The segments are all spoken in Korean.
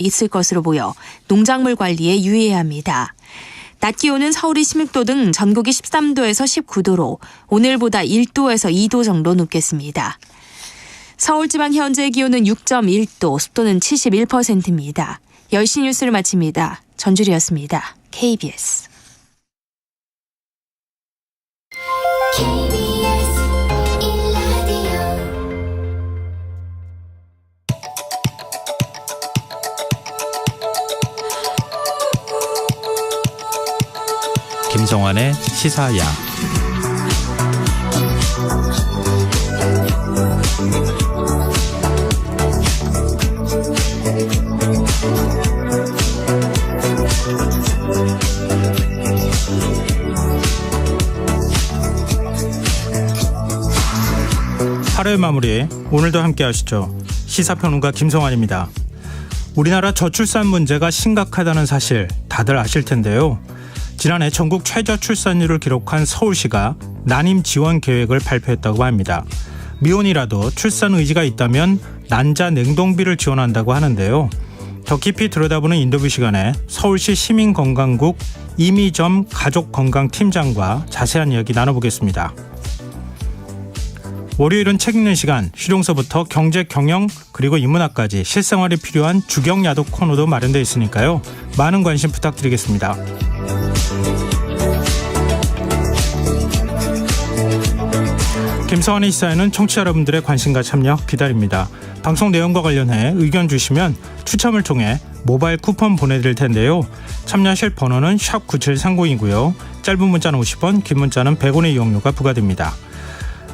있을 것으로 보여 농작물 관리에 유의해야 합니다. 낮 기온은 서울이 16도 등 전국이 13도에서 19도로 오늘보다 1도에서 2도 정도 높겠습니다. 서울 지방 현재 기온은 6.1도, 습도는 71%입니다. 10시 뉴스를 마칩니다. 전주리였습니다. KBS. 김성환의 시사야. 하루의 마무리, 오늘도 함께 하시죠. 시사평론가 김성환입니다. 우리나라 저출산 문제가 심각하다는 사실 다들 아실 텐데요. 지난해 전국 최저 출산율을 기록한 서울시가 난임 지원 계획을 발표했다고 합니다. 미혼이라도 출산 의지가 있다면 난자 냉동비를 지원한다고 하는데요. 더 깊이 들여다보는 인터뷰 시간에 서울시 시민건강국 이미점 가족건강팀장과 자세한 이야기 나눠보겠습니다. 월요일은 책 읽는 시간, 실용서부터 경제, 경영, 그리고 인문학까지 실생활에 필요한 주경야독 코너도 마련되어 있으니까요. 많은 관심 부탁드리겠습니다. 김성환의 시사에는 청취자 여러분들의 관심과 참여 기다립니다. 방송 내용과 관련해 의견 주시면 추첨을 통해 모바일 쿠폰 보내드릴 텐데요. 참여하실 번호는 샵9730이고요. 짧은 문자는 50원, 긴 문자는 100원의 이용료가 부과됩니다.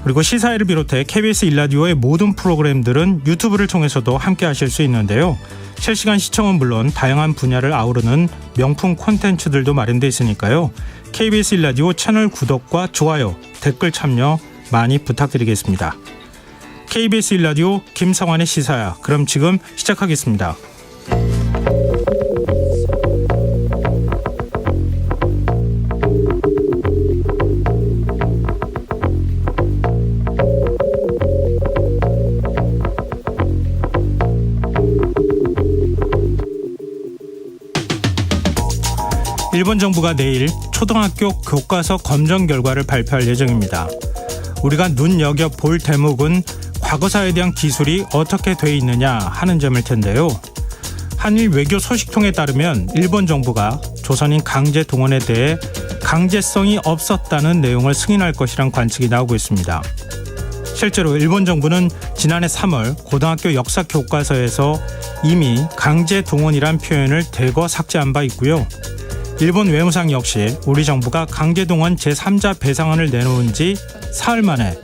그리고 시사회를 비롯해 KBS 1라디오의 모든 프로그램들은 유튜브를 통해서도 함께 하실 수 있는데요. 실시간 시청은 물론 다양한 분야를 아우르는 명품 콘텐츠들도 마련되어 있으니까요. KBS 1라디오 채널 구독과 좋아요, 댓글 참여 많이 부탁드리겠습니다. KBS 1라디오 김성환의 시사야. 그럼 지금 시작하겠습니다. 일본 정부가 내일 초등학교 교과서 검정 결과를 발표할 예정입니다. 우리가 눈여겨볼 대목은 과거사에 대한 기술이 어떻게 돼 있느냐 하는 점일 텐데요. 한일 외교 소식통에 따르면 일본 정부가 조선인 강제 동원에 대해 강제성이 없었다는 내용을 승인할 것이란 관측이 나오고 있습니다. 실제로 일본 정부는 지난해 3월 고등학교 역사 교과서에서 이미 강제 동원이란 표현을 대거 삭제한 바 있고요. 일본 외무상 역시 우리 정부가 강제동원 제3자 배상안을 내놓은 지 사흘 만에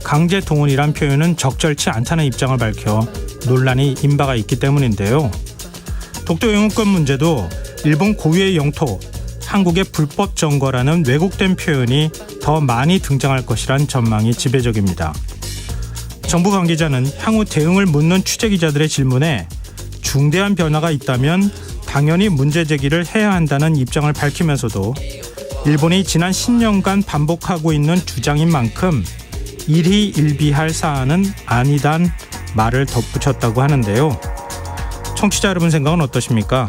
강제동원이란 표현은 적절치 않다는 입장을 밝혀 논란이 인바가 있기 때문인데요. 독도 영유권 문제도 일본 고유의 영토, 한국의 불법 점거라는 왜곡된 표현이 더 많이 등장할 것이란 전망이 지배적입니다. 정부 관계자는 향후 대응을 묻는 취재기자들의 질문에 중대한 변화가 있다면 당연히 문제 제기를 해야 한다는 입장을 밝히면서도 일본이 지난 10년간 반복하고 있는 주장인 만큼 일희일비할 사안은 아니단 말을 덧붙였다고 하는데요. 청취자 여러분 생각은 어떠십니까?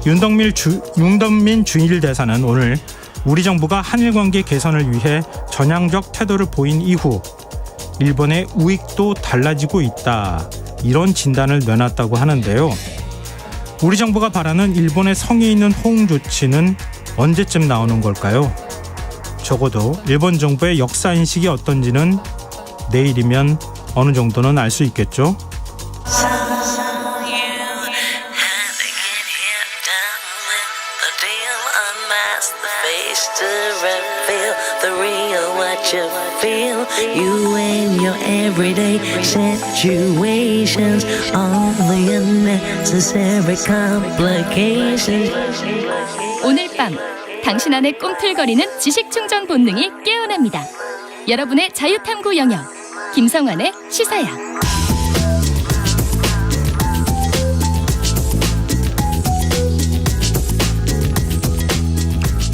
윤덕민 주일 대사는 오늘 우리 정부가 한일관계 개선을 위해 전향적 태도를 보인 이후 일본의 우익도 달라지고 있다, 이런 진단을 내놨다고 하는데요. 우리 정부가 바라는 일본의 성의 있는 호응 조치는 언제쯤 나오는 걸까요? 적어도 일본 정부의 역사인식이 어떤지는 내일이면 어느 정도는 알 수 있겠죠? You and your everyday situations, all the unnecessary complications. 오늘 밤 당신 안에 꿈틀거리는 지식 충전 본능이 깨어납니다. 여러분의 자유탐구 영역 김성환의 시사야.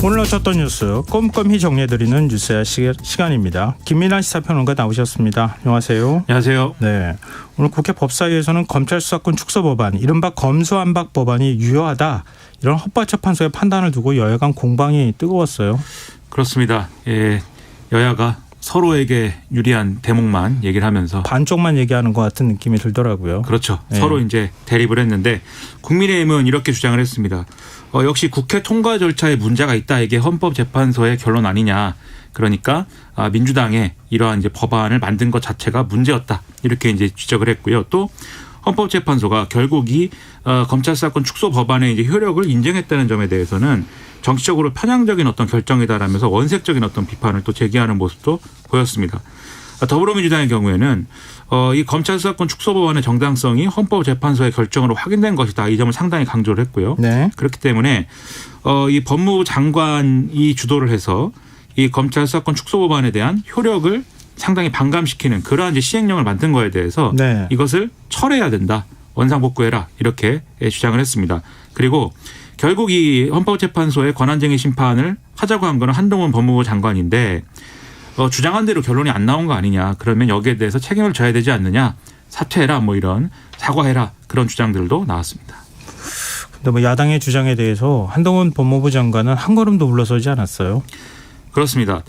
오늘 어쩌던 뉴스 꼼꼼히 정리해드리는 뉴스야 시간입니다. 김민아 시사평론가 나오셨습니다. 안녕하세요. 안녕하세요. 네, 오늘 국회 법사위에서는 검찰 수사권 축소 법안, 이른바 검수완박 법안이 유효하다, 이런 헌법재판소의 판단을 두고 여야 간 공방이 뜨거웠어요. 그렇습니다. 예, 여야가 서로에게 유리한 대목만 얘기를 하면서 반쪽만 얘기하는 것 같은 느낌이 들더라고요. 그렇죠. 네. 서로 이제 대립을 했는데 국민의힘은 이렇게 주장을 했습니다. 역시 국회 통과 절차에 문제가 있다. 이게 헌법재판소의 결론 아니냐. 그러니까 민주당의 이러한 이제 법안을 만든 것 자체가 문제였다. 이렇게 이제 지적을 했고요. 또 헌법재판소가 결국 이 검찰 수사권 축소 법안의 이제 효력을 인정했다는 점에 대해서는 정치적으로 편향적인 어떤 결정이다라면서 원색적인 어떤 비판을 또 제기하는 모습도 보였습니다. 더불어민주당의 경우에는 이 검찰 수사권 축소 법안의 정당성이 헌법재판소의 결정으로 확인된 것이다. 이 점을 상당히 강조를 했고요. 네. 그렇기 때문에 이 법무부 장관이 주도를 해서 이 검찰 수사권 축소 법안에 대한 효력을 상당히 반감시키는 그러한 이제 시행령을 만든 거에 대해서 네. 이것을 철회해야 된다. 원상복구해라. 이렇게 주장을 했습니다. 그리고 결국 이 헌법재판소의 권한쟁의 심판을 하자고 한 거는 한동훈 법무부 장관인데 주장한 대로 결론이 안 나온 거 아니냐. 그러면 여기에 대해서 책임을 져야 되지 않느냐. 사퇴해라. 뭐 이런 사과해라. 그런 주장들도 나왔습니다. 근데 뭐 야당의 주장에 대해서 한동훈 법무부 장관은 한 걸음도 물러서지 않았어요. 그렇습니다.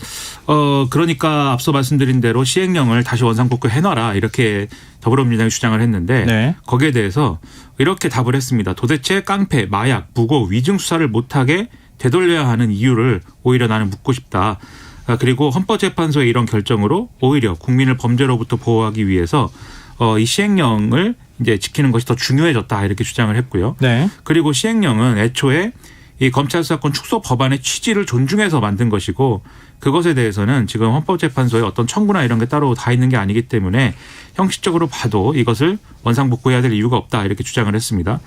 그러니까 앞서 말씀드린 대로 시행령을 다시 원상복구 해놔라. 이렇게 더불어민주당이 주장을 했는데 네. 거기에 대해서 이렇게 답을 했습니다. 도대체 깡패, 마약, 무고, 위증 수사를 못하게 되돌려야 하는 이유를 오히려 나는 묻고 싶다. 그리고 헌법재판소의 이런 결정으로 오히려 국민을 범죄로부터 보호하기 위해서 이 시행령을 이제 지키는 것이 더 중요해졌다. 이렇게 주장을 했고요. 네. 그리고 시행령은 애초에 이 검찰 수사권 축소 법안의 취지를 존중해서 만든 것이고 그것에 대해서는 지금 헌법재판소에 어떤 청구나 이런 게 따로 다 있는 게 아니기 때문에 형식적으로 봐도 이것을 원상복구해야 될 이유가 없다. 이렇게 주장을 했습니다.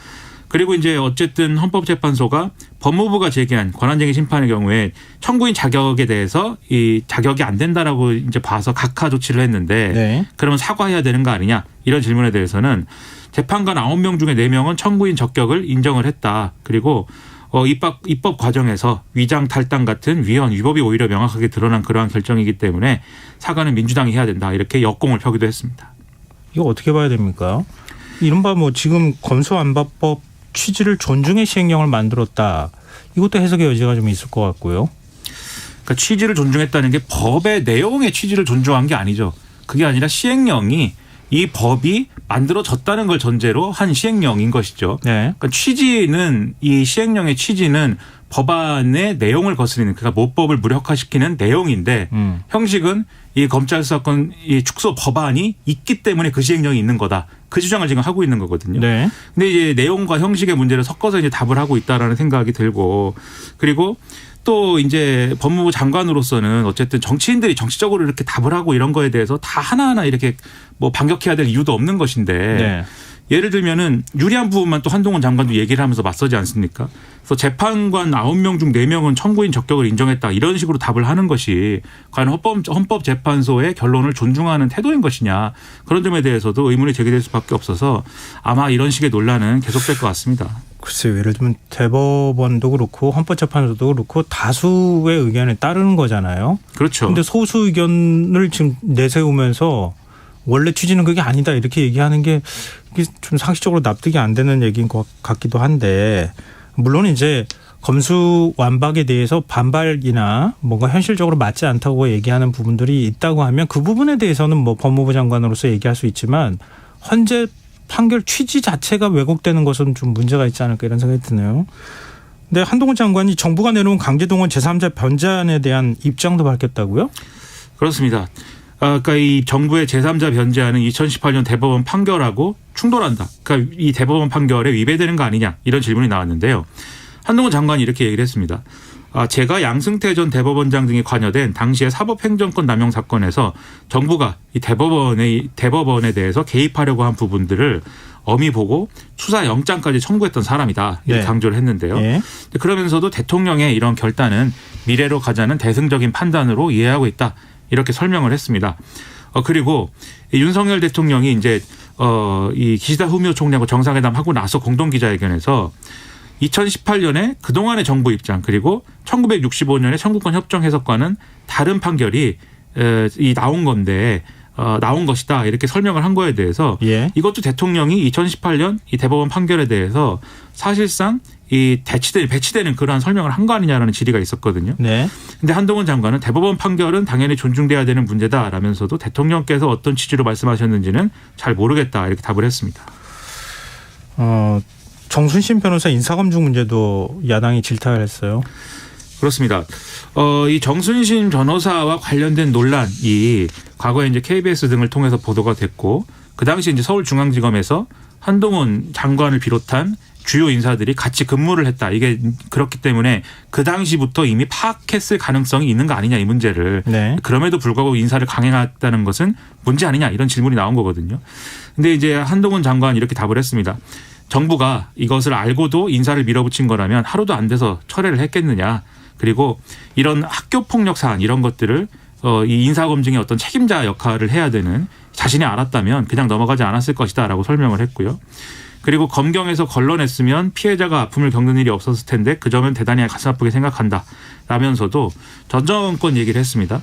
그리고 이제 어쨌든 헌법재판소가 법무부가 제기한 권한쟁의 심판의 경우에 청구인 자격에 대해서 이 자격이 안 된다라고 이제 봐서 각하 조치를 했는데 네. 그러면 사과해야 되는 거 아니냐 이런 질문에 대해서는 재판관 9명 중에 4명은 청구인 적격을 인정을 했다. 그리고 입법 과정에서 위장 탈당 같은 위헌 위법이 오히려 명확하게 드러난 그러한 결정이기 때문에 사과는 민주당이 해야 된다. 이렇게 역공을 펴기도 했습니다. 이거 어떻게 봐야 됩니까? 이른바 뭐 지금 검수완박법 취지를 존중해 시행령을 만들었다. 이것도 해석의 여지가 좀 있을 것 같고요. 그러니까 취지를 존중했다는 게 법의 내용의 취지를 존중한 게 아니죠. 그게 아니라 시행령이 이 법이 만들어졌다는 걸 전제로 한 시행령인 것이죠. 네. 그러니까 취지는 이 시행령의 취지는 법안의 내용을 거스르는 그러니까 모법을 무력화시키는 내용인데 형식은 이 검찰 수사권 이 축소 법안이 있기 때문에 그 시행령이 있는 거다. 그 주장을 지금 하고 있는 거거든요. 네. 근데 이제 내용과 형식의 문제를 섞어서 이제 답을 하고 있다라는 생각이 들고 그리고 또 이제 법무부 장관으로서는 어쨌든 정치인들이 정치적으로 이렇게 답을 하고 이런 거에 대해서 다 하나하나 이렇게 뭐 반격해야 될 이유도 없는 것인데 네. 예를 들면은 유리한 부분만 또 한동훈 장관도 얘기를 하면서 맞서지 않습니까? 그래서 재판관 9명 중 4명은 청구인 적격을 인정했다. 이런 식으로 답을 하는 것이 과연 헌법재판소의 결론을 존중하는 태도인 것이냐. 그런 점에 대해서도 의문이 제기될 수밖에 없어서 아마 이런 식의 논란은 계속될 것 같습니다. 글쎄요. 예를 들면 대법원도 그렇고 헌법재판소도 그렇고 다수의 의견에 따르는 거잖아요. 그렇죠. 그런데 소수 의견을 지금 내세우면서 원래 취지는 그게 아니다 이렇게 얘기하는 게 이게 좀 상식적으로 납득이 안 되는 얘기인 것 같기도 한데 물론 이제 검수완박에 대해서 반발이나 뭔가 현실적으로 맞지 않다고 얘기하는 부분들이 있다고 하면 그 부분에 대해서는 뭐 법무부 장관으로서 얘기할 수 있지만 헌재 판결 취지 자체가 왜곡되는 것은 좀 문제가 있지 않을까 이런 생각이 드네요. 근데 한동훈 장관이 정부가 내놓은 강제동원 제3자 변제안에 대한 입장도 밝혔다고요? 그렇습니다. 그러니까 이 정부의 제3자 변제안은 2018년 대법원 판결하고 충돌한다. 그러니까 이 대법원 판결에 위배되는 거 아니냐 이런 질문이 나왔는데요. 한동훈 장관이 이렇게 얘기를 했습니다. 제가 양승태 전 대법원장 등이 관여된 당시의 사법행정권 남용 사건에서 정부가 이 대법원에 대해서 개입하려고 한 부분들을 엄히 보고 수사 영장까지 청구했던 사람이다. 이렇게 네. 강조를 했는데요. 네. 그러면서도 대통령의 이런 결단은 미래로 가자는 대승적인 판단으로 이해하고 있다. 이렇게 설명을 했습니다. 그리고 윤석열 대통령이 이제 이 기시다 후미오 총리하고 정상회담 하고 나서 공동 기자회견에서 2018년에 그동안의 정부 입장 그리고 1965년에 청구권 협정 해석과는 다른 판결이 나온 건데 나온 것이다 이렇게 설명을 한 거에 대해서 예. 이것도 대통령이 2018년 이 대법원 판결에 대해서 사실상 이 배치되는 그러한 설명을 한 거 아니냐라는 질의가 있었거든요. 네. 근데 한동훈 장관은 대법원 판결은 당연히 존중돼야 되는 문제다라면서도 대통령께서 어떤 취지로 말씀하셨는지는 잘 모르겠다 이렇게 답을 했습니다. 정순신 변호사 인사검증 문제도 야당이 질타를 했어요. 그렇습니다. 이 정순신 변호사와 관련된 논란이 과거에 이제 KBS 등을 통해서 보도가 됐고 그 당시 이제 서울중앙지검에서 한동훈 장관을 비롯한 주요 인사들이 같이 근무를 했다. 이게 그렇기 때문에 그 당시부터 이미 파악했을 가능성이 있는 거 아니냐 이 문제를. 네. 그럼에도 불구하고 인사를 강행했다는 것은 문제 아니냐 이런 질문이 나온 거거든요. 근데 이제 한동훈 장관 이렇게 답을 했습니다. 정부가 이것을 알고도 인사를 밀어붙인 거라면 하루도 안 돼서 철회를 했겠느냐. 그리고 이런 학교 폭력 사안 이런 것들을 이 인사검증의 어떤 책임자 역할을 해야 되는 자신이 알았다면 그냥 넘어가지 않았을 것이다라고 설명을 했고요. 그리고 검경에서 걸러냈으면 피해자가 아픔을 겪는 일이 없었을 텐데 그 점은 대단히 가슴 아프게 생각한다 라면서도 전 정권 얘기를 했습니다.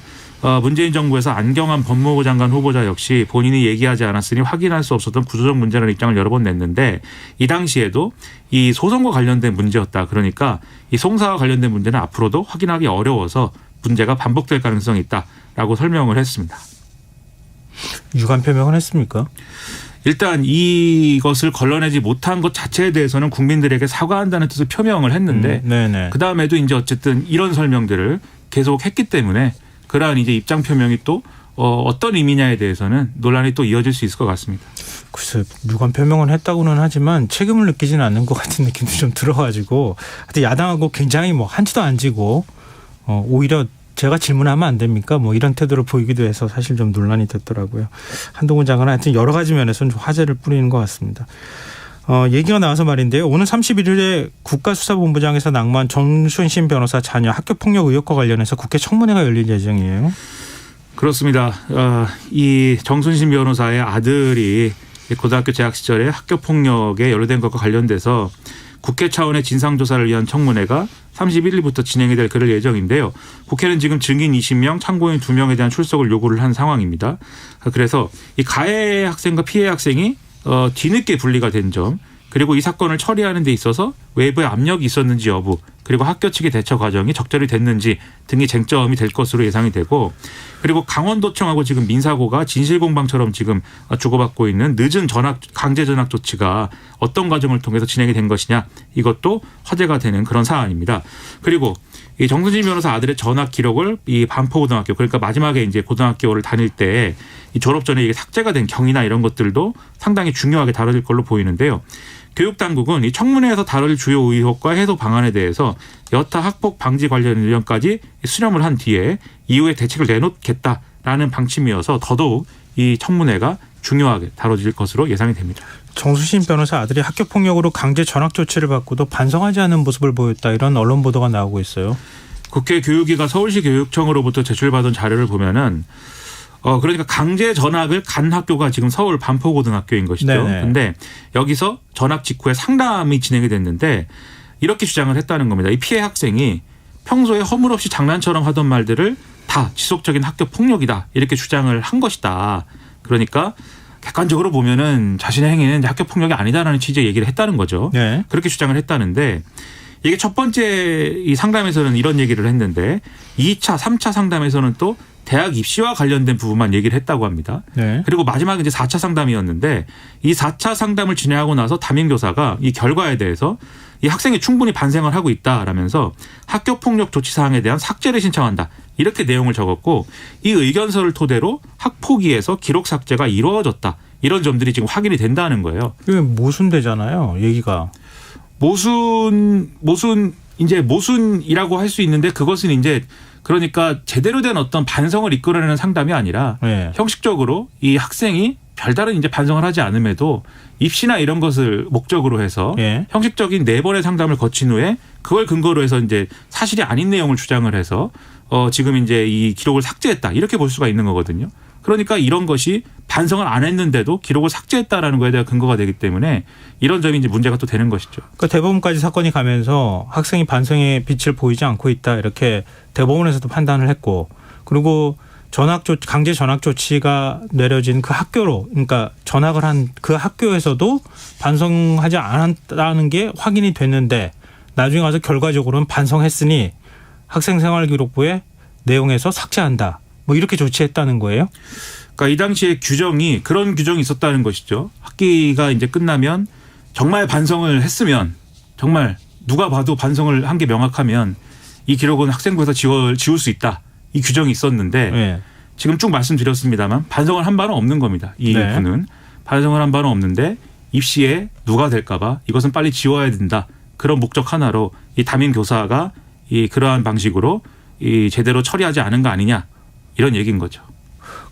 문재인 정부에서 안경환 법무부 장관 후보자 역시 본인이 얘기하지 않았으니 확인할 수 없었던 구조적 문제라는 입장을 여러 번 냈는데 이 당시에도 이 소송과 관련된 문제였다. 그러니까 이 송사와 관련된 문제는 앞으로도 확인하기 어려워서 문제가 반복될 가능성이 있다라고 설명을 했습니다. 유감 표명은 했습니까? 일단 이것을 걸러내지 못한 것 자체에 대해서는 국민들에게 사과한다는 뜻을 표명을 했는데 네네. 그다음에도 이제 어쨌든 이런 설명들을 계속 했기 때문에 그러한 이제 입장 표명이 또 어떤 의미냐에 대해서는 논란이 또 이어질 수 있을 것 같습니다. 글쎄 유감 표명은 했다고는 하지만 책임을 느끼지는 않는 것 같은 느낌도 좀 들어가지고 하여튼 야당하고 굉장히 뭐 한치도 안 지고 오히려 제가 질문하면 안 됩니까? 뭐 이런 태도를 보이기도 해서 사실 좀 논란이 됐더라고요. 한동훈 장관은 하여튼 여러 가지 면에서는 좀 화제를 뿌리는 것 같습니다. 얘기가 나와서 말인데요. 오늘 31일에 국가수사본부장에서 낙마한 정순신 변호사 자녀 학교폭력 의혹과 관련해서 국회 청문회가 열릴 예정이에요. 그렇습니다. 이 정순신 변호사의 아들이 고등학교 재학 시절에 학교폭력에 연루된 것과 관련돼서 국회 차원의 진상조사를 위한 청문회가 31일부터 진행이 될 그럴 예정인데요. 국회는 지금 증인 20명, 참고인 2명에 대한 출석을 요구를 한 상황입니다. 그래서 이 가해 학생과 피해 학생이 뒤늦게 분리가 된 점, 그리고 이 사건을 처리하는 데 있어서 외부의 압력이 있었는지 여부, 그리고 학교 측의 대처 과정이 적절히 됐는지 등이 쟁점이 될 것으로 예상이 되고, 그리고 강원도청하고 지금 민사고가 진실공방처럼 지금 주고받고 있는 늦은 강제 전학 조치가 어떤 과정을 통해서 진행이 된 것이냐, 이것도 화제가 되는 그런 사안입니다. 그리고 이 정순신 변호사 아들의 전학 기록을 이 반포고등학교, 그러니까 마지막에 이제 고등학교를 다닐 때 이 졸업 전에 이게 삭제가 된 경위나 이런 것들도 상당히 중요하게 다뤄질 걸로 보이는데요. 교육당국은 이 청문회에서 다룰 주요 의혹과 해소 방안에 대해서 여타 학폭 방지 관련 의견까지 수렴을 한 뒤에 이후에 대책을 내놓겠다라는 방침이어서 더더욱 이 청문회가 중요하게 다뤄질 것으로 예상이 됩니다. 정순신 변호사 아들이 학교폭력으로 강제 전학 조치를 받고도 반성하지 않는 모습을 보였다. 이런 언론 보도가 나오고 있어요. 국회 교육위가 서울시 교육청으로부터 제출받은 자료를 보면은 그러니까 강제 전학을 간 학교가 지금 서울 반포고등학교인 것이죠. 그런데 여기서 전학 직후에 상담이 진행이 됐는데 이렇게 주장을 했다는 겁니다. 이 피해 학생이 평소에 허물없이 장난처럼 하던 말들을 다 지속적인 학교 폭력이다 이렇게 주장을 한 것이다. 그러니까 객관적으로 보면은 자신의 행위는 학교 폭력이 아니다라는 취지의 얘기를 했다는 거죠. 네. 그렇게 주장을 했다는데 이게 첫 번째 이 상담에서는 이런 얘기를 했는데 2차, 3차 상담에서는 또 대학 입시와 관련된 부분만 얘기를 했다고 합니다. 네. 그리고 마지막에 이제 4차 상담이었는데 이 4차 상담을 진행하고 나서 담임교사가 이 결과에 대해서 이 학생이 충분히 반성을 하고 있다라면서 학교폭력 조치 사항에 대한 삭제를 신청한다. 이렇게 내용을 적었고 이 의견서를 토대로 학폭위에서 기록 삭제가 이루어졌다. 이런 점들이 지금 확인이 된다는 거예요. 이게 모순되잖아요. 얘기가. 모순이라고 할 수 있는데 그것은 이제 그러니까 제대로 된 어떤 반성을 이끌어내는 상담이 아니라 네. 형식적으로 이 학생이 별다른 이제 반성을 하지 않음에도 입시나 이런 것을 목적으로 해서 네. 형식적인 4번의 상담을 거친 후에 그걸 근거로 해서 이제 사실이 아닌 내용을 주장을 해서 지금 이제 이 기록을 삭제했다 이렇게 볼 수가 있는 거거든요. 그러니까 이런 것이 반성을 안 했는데도 기록을 삭제했다라는 거에 대한 근거가 되기 때문에 이런 점이 이제 문제가 또 되는 것이죠. 그러니까 대법원까지 사건이 가면서 학생이 반성의 빛을 보이지 않고 있다 이렇게 대법원에서도 판단을 했고 그리고 강제 전학 조치가 내려진 그 학교로 그러니까 전학을 한 그 학교에서도 반성하지 않았다는 게 확인이 됐는데 나중에 가서 결과적으로는 반성했으니 학생생활기록부에 내용에서 삭제한다. 뭐 이렇게 조치했다는 거예요? 그러니까 이 당시에 규정이 그런 규정이 있었다는 것이죠. 학기가 이제 끝나면 정말 반성을 했으면 정말 누가 봐도 반성을 한 게 명확하면 이 기록은 학생부에서 지울 수 있다. 이 규정이 있었는데 네. 지금 쭉 말씀드렸습니다만 반성을 한 바는 없는 겁니다. 이 네. 분은 반성을 한 바는 없는데 입시에 누가 될까 봐 이것은 빨리 지워야 된다. 그런 목적 하나로 이 담임 교사가 이 그러한 방식으로 이 제대로 처리하지 않은 거 아니냐 이런 얘기인 거죠.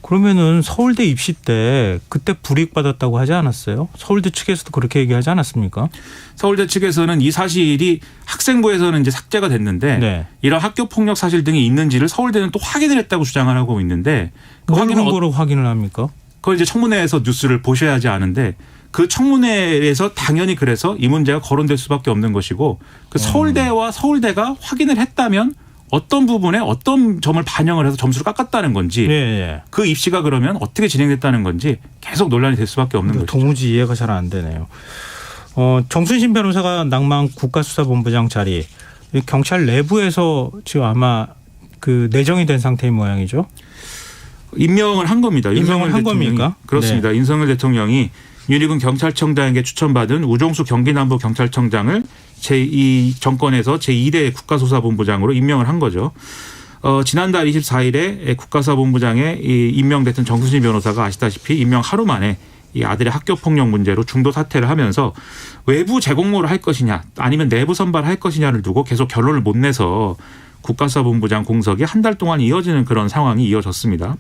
그러면은 서울대 입시 때 그때 불이익받았다고 하지 않았어요? 서울대 측에서도 그렇게 얘기하지 않았습니까? 서울대 측에서는 이 사실이 학생부에서는 이제 삭제가 됐는데 네. 이런 학교 폭력 사실 등이 있는지를 서울대는 또 확인을 했다고 주장을 하고 있는데 그 뭘 확인은 근거로 확인을 합니까? 그걸 이제 청문회에서 뉴스를 보셔야 하지 않은데 그 청문회에서 당연히 그래서 이 문제가 거론될 수밖에 없는 것이고 그 서울대와 서울대가 확인을 했다면 어떤 부분에 어떤 점을 반영을 해서 점수를 깎았다는 건지 예. 그 입시가 그러면 어떻게 진행됐다는 건지 계속 논란이 될 수밖에 없는 것이죠. 도무지 이해가 잘 안 되네요. 정순신 변호사가 낭만 국가수사본부장 자리 경찰 내부에서 지금 아마 그 내정이 된 상태인 모양이죠. 임명을 한 겁니다. 임명을 한 대통령이. 겁니까? 그렇습니다. 네. 윤석열 대통령이 윤희근 경찰청장에게 추천받은 우종수 경기남부 경찰청장을 이 정권에서 제2대 국가수사본부장으로 임명을 한 거죠. 지난달 24일에 국가수사본부장에 임명됐던 정순신 변호사가 아시다시피 임명 하루 만에 이 아들의 학교폭력 문제로 중도 사퇴를 하면서 외부 재공모를 할 것이냐 아니면 내부 선발을 할 것이냐를 두고 계속 결론을 못 내서 국가수사본부장 공석이 한 달 동안 이어지는 그런 상황이 이어졌습니다.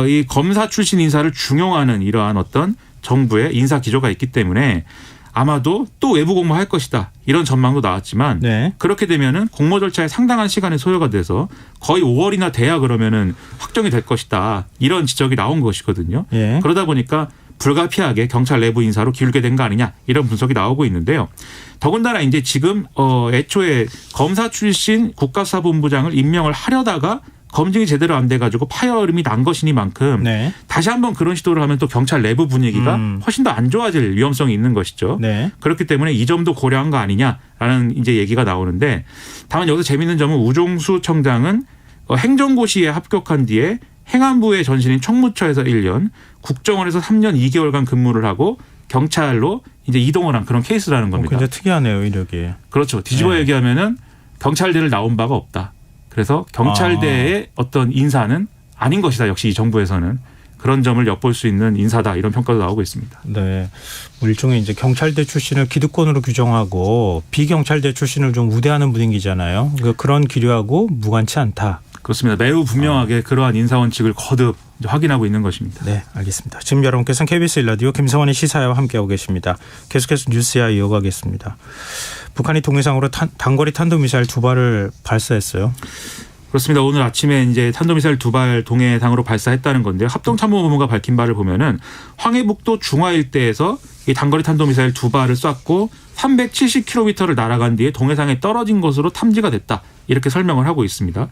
이 검사 출신 인사를 중용하는 이러한 어떤 정부의 인사 기조가 있기 때문에 아마도 또 외부 공모할 것이다. 이런 전망도 나왔지만 네. 그렇게 되면은 공모 절차에 상당한 시간이 소요가 돼서 거의 5월이나 돼야 그러면은 확정이 될 것이다. 이런 지적이 나온 것이거든요. 예. 그러다 보니까 불가피하게 경찰 내부 인사로 기울게 된 거 아니냐 이런 분석이 나오고 있는데요. 더군다나 이제 지금 애초에 검사 출신 국가수사본부장을 임명을 하려다가 검증이 제대로 안 돼가지고 파열음이 난 것이니만큼 네. 다시 한번 그런 시도를 하면 또 경찰 내부 분위기가 훨씬 더 안 좋아질 위험성이 있는 것이죠. 네. 그렇기 때문에 이 점도 고려한 거 아니냐라는 이제 얘기가 나오는데 다만 여기서 재미있는 점은 우종수 청장은 행정고시에 합격한 뒤에 행안부의 전신인 총무처에서 1년, 국정원에서 3년 2개월간 근무를 하고 경찰로 이제 이동을 한 그런 케이스라는 겁니다. 굉장히 특이하네요, 이력이. 그렇죠. 뒤집어 네. 얘기하면은 경찰대를 나온 바가 없다. 그래서 경찰대의 어떤 인사는 아닌 것이다. 역시 이 정부에서는 그런 점을 엿볼 수 있는 인사다. 이런 평가도 나오고 있습니다. 네. 뭐 일종의 이제 경찰대 출신을 기득권으로 규정하고 비경찰대 출신을 좀 우대하는 분위기잖아요. 그런 기류하고 무관치 않다. 그렇습니다. 매우 분명하게 그러한 인사 원칙을 거듭 확인하고 있는 것입니다. 네, 알겠습니다. 지금 여러분께서는 KBS 1라디오 김성환의 시사회와 함께하고 계십니다. 계속해서 뉴스야 이어가겠습니다. 북한이 동해상으로 단거리 탄도미사일 2발을 발사했어요. 그렇습니다. 오늘 아침에 이제 탄도미사일 2발 동해상으로 발사했다는 건데요. 합동참모본부가 밝힌 바를 보면은 황해북도 중화 일대에서 이 단거리 탄도미사일 2발을 쐈고 370km를 날아간 뒤에 동해상에 떨어진 것으로 탐지가 됐다. 이렇게 설명을 하고 있습니다.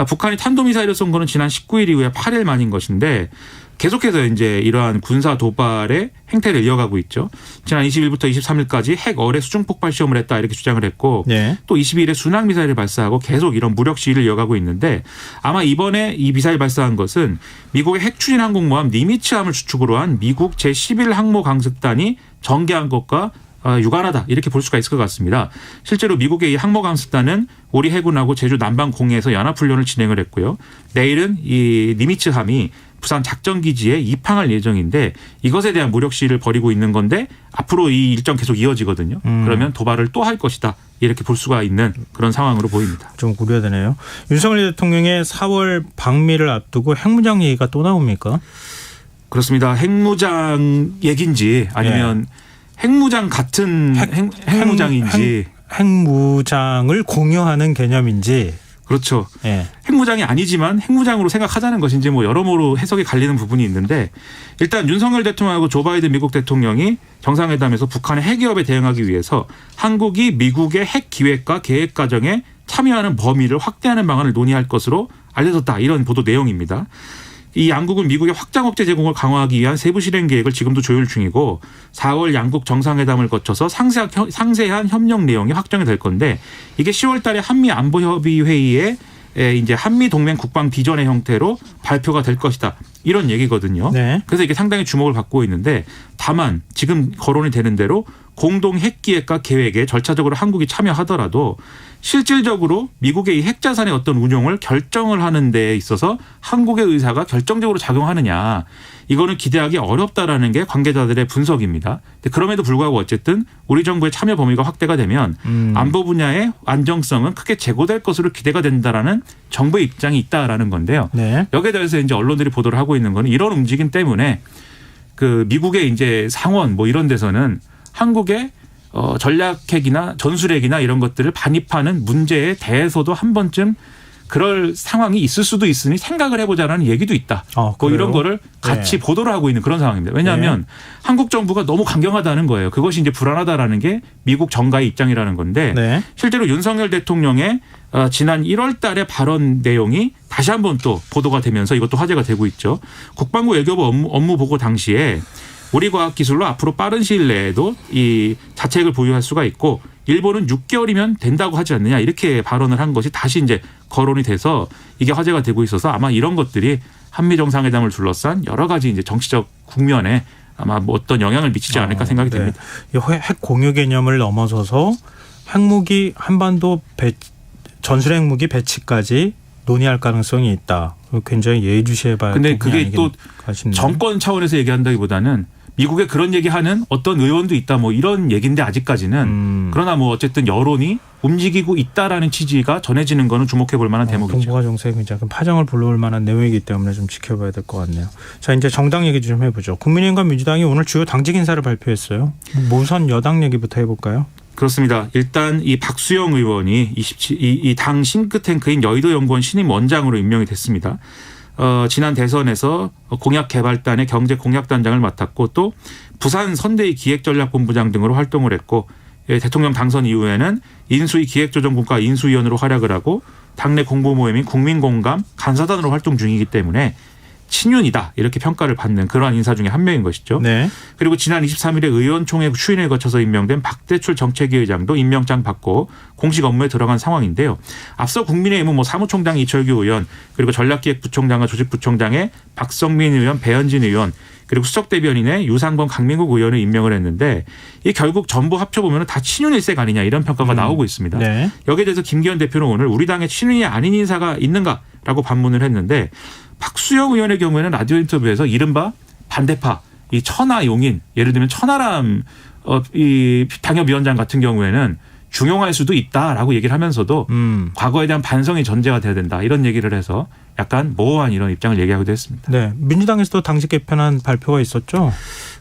북한이 탄도미사일을 쏜 거는 지난 19일 이후에 8일 만인 것인데 계속해서 이제 이러한 군사 도발의 행태를 이어가고 있죠. 지난 20일부터 23일까지 핵 어뢰 수중 폭발 시험을 했다 이렇게 주장을 했고 네. 또 22일에 순항 미사일을 발사하고 계속 이런 무력 시위를 이어가고 있는데 아마 이번에 이 미사일 발사한 것은 미국의 핵 추진 항공모함 니미츠함을 주축으로 한 미국 제11 항모 강습단이 전개한 것과 유관하다 이렇게 볼 수가 있을 것 같습니다. 실제로 미국의 이 항모 강습단은 우리 해군하고 제주 남방 공해에서 연합훈련을 진행을 했고요. 내일은 이 니미츠함이 부산 작전기지에 입항할 예정인데 이것에 대한 무력 시위를 벌이고 있는 건데 앞으로 이 일정 계속 이어지거든요. 그러면 도발을 또 할 것이다. 이렇게 볼 수가 있는 그런 상황으로 보입니다. 좀 우려되네요. 윤석열 대통령의 4월 방미를 앞두고 핵무장 얘기가 또 나옵니까? 그렇습니다. 핵무장 얘기인지 아니면 핵무장 같은 핵무장인지. 핵무장을 공유하는 개념인지. 그렇죠. 예. 핵무장이 아니지만 핵무장으로 생각하자는 것인지 뭐 여러모로 해석이 갈리는 부분이 있는데 일단 윤석열 대통령하고 조 바이든 미국 대통령이 정상회담에서 북한의 핵 위협에 대응하기 위해서 한국이 미국의 핵 기획과 계획 과정에 참여하는 범위를 확대하는 방안을 논의할 것으로 알려졌다. 이런 보도 내용입니다. 이 양국은 미국의 확장 억제 제공을 강화하기 위한 세부 실행 계획을 지금도 조율 중이고 4월 양국 정상회담을 거쳐서 상세한 협력 내용이 확정이 될 건데 이게 10월 달에 한미 안보협의 회의에 이제 한미 동맹 국방 비전의 형태로 발표가 될 것이다. 이런 얘기거든요. 네. 그래서 이게 상당히 주목을 받고 있는데 다만 지금 거론이 되는 대로 공동 핵기획과 계획에 절차적으로 한국이 참여하더라도 실질적으로 미국의 이 핵자산의 어떤 운용을 결정을 하는 데 있어서 한국의 의사가 결정적으로 작용하느냐. 이거는 기대하기 어렵다라는 게 관계자들의 분석입니다. 그럼에도 불구하고 어쨌든 우리 정부의 참여 범위가 확대가 되면 안보 분야의 안정성은 크게 제고될 것으로 기대가 된다라는 정부의 입장이 있다라는 건데요. 네. 여기에 대해서 이제 언론들이 보도를 하고 있는 거는 이런 움직임 때문에 그 미국의 이제 상원 뭐 이런 데서는 한국의 전략핵이나 전술핵이나 이런 것들을 반입하는 문제에 대해서도 한 번쯤 그럴 상황이 있을 수도 있으니 생각을 해보자라는 얘기도 있다. 뭐 이런 거를 같이 네. 보도를 하고 있는 그런 상황입니다. 왜냐하면 한국 정부가 너무 강경하다는 거예요. 그것이 이제 불안하다라는 게 미국 정가의 입장이라는 건데 네. 실제로 윤석열 대통령의 지난 1월 달에 발언 내용이 다시 한번 또 보도가 되면서 이것도 화제가 되고 있죠. 국방부 외교부 업무 보고 당시에 우리 과학기술로 앞으로 빠른 시일 내에도 이 자체핵을 보유할 수가 있고 일본은 6개월이면 된다고 하지 않느냐 이렇게 발언을 한 것이 다시 이제 거론이 돼서 이게 화제가 되고 있어서 아마 이런 것들이 한미 정상회담을 둘러싼 여러 가지 이제 정치적 국면에 아마 뭐 어떤 영향을 미치지 않을까 생각이 됩니다. 이 핵 공유 개념을 넘어서서 핵무기 한반도 전술 핵무기 배치까지 논의할 가능성이 있다. 굉장히 예의주시해봐야. 근데 그게 또 정권 차원에서 얘기한다기보다는 미국에 그런 얘기하는 어떤 의원도 있다 뭐 이런 얘기인데 아직까지는 그러나 뭐 어쨌든 여론이 움직이고 있다라는 취지가 전해지는 거는 주목해 볼 만한 대목이죠. 동북아 정세에 굉장히 큰 파장을 불러올 만한 내용이기 때문에 좀 지켜봐야 될 것 같네요. 자, 이제 정당 얘기 좀 해보죠. 국민의힘과 민주당이 오늘 주요 당직 인사를 발표했어요. 우선 여당 얘기부터 해볼까요? 그렇습니다. 일단 이 박수영 의원이 이 당 싱크탱크인 여의도연구원 신임 원장으로 임명이 됐습니다. 지난 대선에서 공약개발단의 경제공약단장을 맡았고 또 부산 선대위 기획전략본부장 등으로 활동을 했고 대통령 당선 이후에는 인수위 기획조정국가 인수위원으로 활약을 하고 당내 공보 모임인 국민공감 간사단으로 활동 중이기 때문에 친윤이다 이렇게 평가를 받는 그러한 인사 중에 한 명인 것이죠. 네. 그리고 지난 23일에 의원총회 추인을 거쳐서 임명된 박대출 정책위 의장도 임명장 받고 공식 업무에 들어간 상황인데요. 앞서 국민의힘은 뭐 사무총장 이철규 의원 그리고 전략기획부총장과 조직부총장에 박성민 의원, 배현진 의원 그리고 수석대변인에 유상범, 강민국 의원을 임명을 했는데 이 결국 전부 합쳐보면 다 친윤 일색 아니냐 이런 평가가 나오고 있습니다. 네. 여기에 대해서 김기현 대표는 오늘 우리 당에 친윤이 아닌 인사가 있는가라고 반문을 했는데 박수영 의원의 경우에는 라디오 인터뷰에서 이른바 반대파 이 천하 용인 예를 들면 천하람 이 당협위원장 같은 경우에는 중용할 수도 있다라고 얘기를 하면서도 과거에 대한 반성이 전제가 돼야 된다 이런 얘기를 해서 약간 모호한 이런 입장을 얘기하기도 했습니다. 네, 민주당에서도 당직 개편한 발표가 있었죠.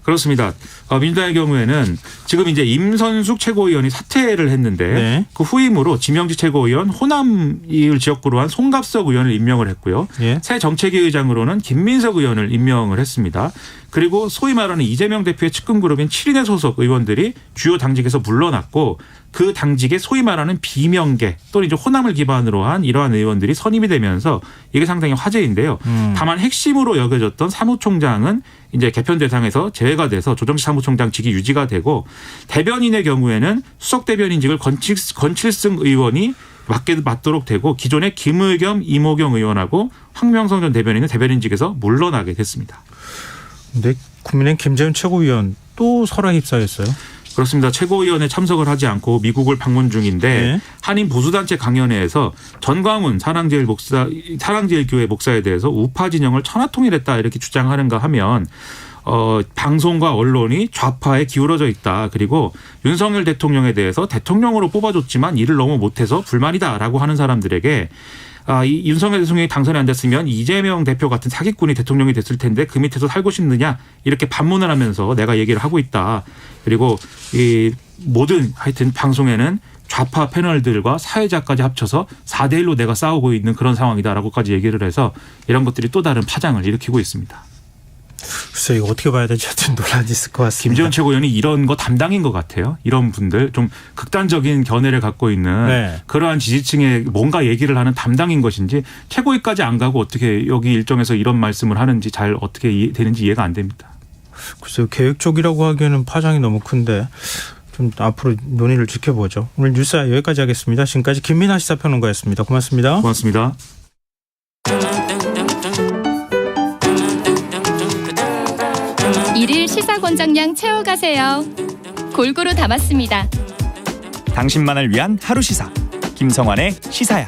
그렇습니다. 민주당의 경우에는 지금 이제 임선숙 최고위원이 사퇴를 했는데 네. 그 후임으로 지명직 최고위원 호남을 지역구로 한 송갑석 의원을 임명을 했고요. 예. 새 정책위 의장으로는 김민석 의원을 임명을 했습니다. 그리고 소위 말하는 이재명 대표의 측근그룹인 7인의 소속 의원들이 주요 당직에서 물러났고 그 당직에 소위 말하는 비명계 또는 이제 호남을 기반으로 한 이러한 의원들이 선임이 되면서 이게 상당히 화제인데요. 다만 핵심으로 여겨졌던 사무총장은 이제 개편 대상에서 제외가 돼서 조정식 사무총장직이 유지가 되고 대변인의 경우에는 수석 대변인직을 권칠승 의원이 맡도록 되고 기존의 김의겸, 이모경 의원하고 황명성 전 대변인은 대변인직에서 물러나게 됐습니다. 근데 국민의힘 김재현 최고위원 또 설화 휩싸였어요. 그렇습니다. 최고위원회 참석을 하지 않고 미국을 방문 중인데 네. 한인 보수단체 강연회에서 전광훈 사랑제일교회 목사에 대해서 우파 진영을 천하통일했다 이렇게 주장하는가 하면 방송과 언론이 좌파에 기울어져 있다. 그리고 윤석열 대통령에 대해서 대통령으로 뽑아줬지만 일을 너무 못해서 불만이다라고 하는 사람들에게 이 윤석열 대통령이 당선이 안 됐으면 이재명 대표 같은 사기꾼이 대통령이 됐을 텐데 그 밑에서 살고 싶느냐 이렇게 반문을 하면서 내가 얘기를 하고 있다. 그리고 이 모든 하여튼 방송에는 좌파 패널들과 사회자까지 합쳐서 4대1로 내가 싸우고 있는 그런 상황이다라고까지 얘기를 해서 이런 것들이 또 다른 파장을 일으키고 있습니다. 글쎄 이거 어떻게 봐야 될지 하여튼 논란이 있을 것 같습니다. 김재원 최고위원이 이런 거 담당인 것 같아요. 이런 분들 좀 극단적인 견해를 갖고 있는 네. 그러한 지지층에 뭔가 얘기를 하는 담당인 것인지 최고위까지 안 가고 어떻게 여기 일정에서 이런 말씀을 하는지 잘 어떻게 되는지 이해가 안 됩니다. 글쎄요. 계획 쪽이라고 하기에는 파장이 너무 큰데 좀 앞으로 논의를 지켜보죠. 오늘 뉴스야 여기까지 하겠습니다. 지금까지 김민하 시사평론가였습니다. 고맙습니다. 고맙습니다. 일일 시사권장량 채워가세요. 골고루 담았습니다. 당신만을 위한 하루 시사 김성환의 시사야.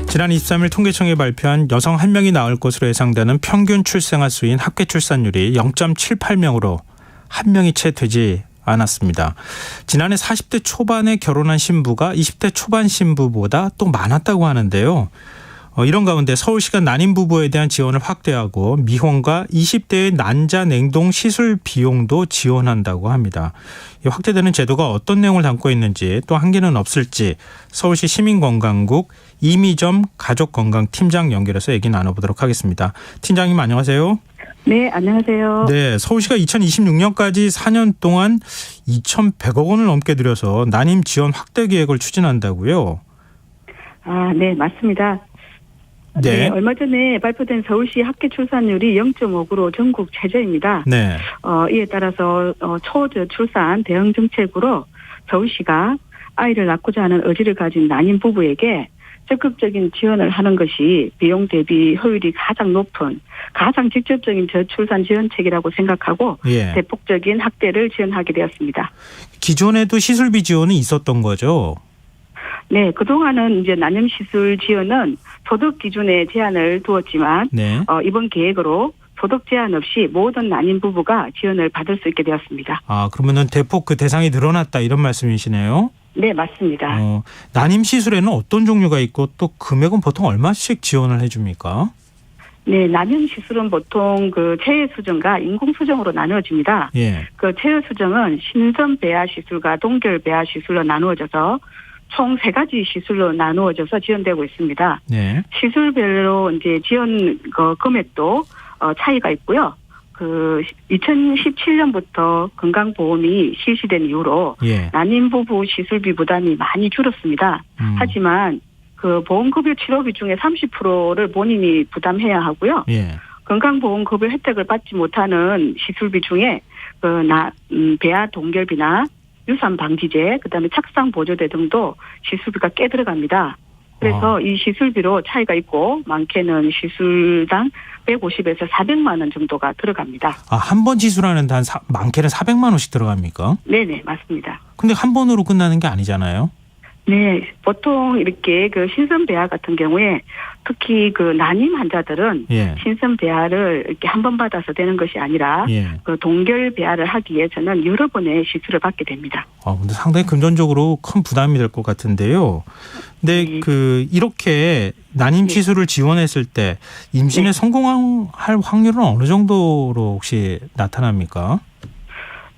지난 23일 통계청이 발표한 여성 1명이 낳을 것으로 예상되는 평균 출생아 수인 합계 출산율이 0.78명으로 1명이 채 되지 않았습니다. 지난해 40대 초반에 결혼한 신부가 20대 초반 신부보다 또 많았다고 하는데요. 이런 가운데 서울시가 난임 부부에 대한 지원을 확대하고 미혼과 20대의 난자 냉동 시술 비용도 지원한다고 합니다. 이 확대되는 제도가 어떤 내용을 담고 있는지 또 한계는 없을지 서울시 시민건강국 이미점 가족건강팀장 연결해서 얘기 나눠보도록 하겠습니다. 팀장님 안녕하세요. 네, 안녕하세요. 네, 서울시가 2026년까지 4년 동안 2,100억 원을 넘게 들여서 난임 지원 확대 계획을 추진한다고요? 아, 네, 맞습니다. 네. 얼마 전에 발표된 서울시 합계 출산율이 0.5%로 전국 최저입니다. 네. 이에 따라서 초저출산 대응 정책으로 서울시가 아이를 낳고자 하는 의지를 가진 난임 부부에게 적극적인 지원을 하는 것이 비용 대비 효율이 가장 높은 가장 직접적인 저출산 지원책이라고 생각하고 예. 대폭적인 확대를 지원하게 되었습니다. 기존에도 시술비 지원이 있었던 거죠? 네, 그동안은 이제 난임 시술 지원은 소득 기준에 제한을 두었지만 네. 이번 계획으로 소득 제한 없이 모든 난임 부부가 지원을 받을 수 있게 되었습니다. 아, 그러면은 대폭 그 대상이 늘어났다 이런 말씀이시네요. 네, 맞습니다. 난임 시술에는 어떤 종류가 있고 또 금액은 보통 얼마씩 지원을 해줍니까? 네, 난임 시술은 보통 그 체외 수정과 인공 수정으로 나누어집니다. 예. 그 체외 수정은 신선 배아 시술과 동결 배아 시술로 나누어져서 총 3가지 시술로 나누어져서 지원되고 있습니다. 네. 시술별로 이제 지원 금액도 차이가 있고요. 그 2017년부터 건강보험이 실시된 이후로 예. 난임 부부 시술비 부담이 많이 줄었습니다. 하지만 그 보험급여 치료비 중에 30%를 본인이 부담해야 하고요. 예. 건강보험급여 혜택을 받지 못하는 시술비 중에 배아 동결비나 유산방지제, 그다음에 착상보조제 등도 시술비가 꽤 들어갑니다. 그래서 이 시술비로 차이가 있고 많게는 시술당 150에서 400만 원 정도가 들어갑니다. 아, 한 번 시술하는데 많게는 400만 원씩 들어갑니까? 네네, 맞습니다. 근데 한 번으로 끝나는 게 아니잖아요. 네, 보통 이렇게 그 신선 배아 같은 경우에 특히 그 난임 환자들은 예. 신선 배아를 이렇게 한 번 받아서 되는 것이 아니라 예. 그 동결 배아를 하기 위해서는 여러 번의 시술을 받게 됩니다. 근데 상당히 금전적으로 큰 부담이 될 것 같은데요. 근데 이렇게 난임 시술을 지원했을 때 임신에 성공할 확률은 어느 정도로 혹시 나타납니까?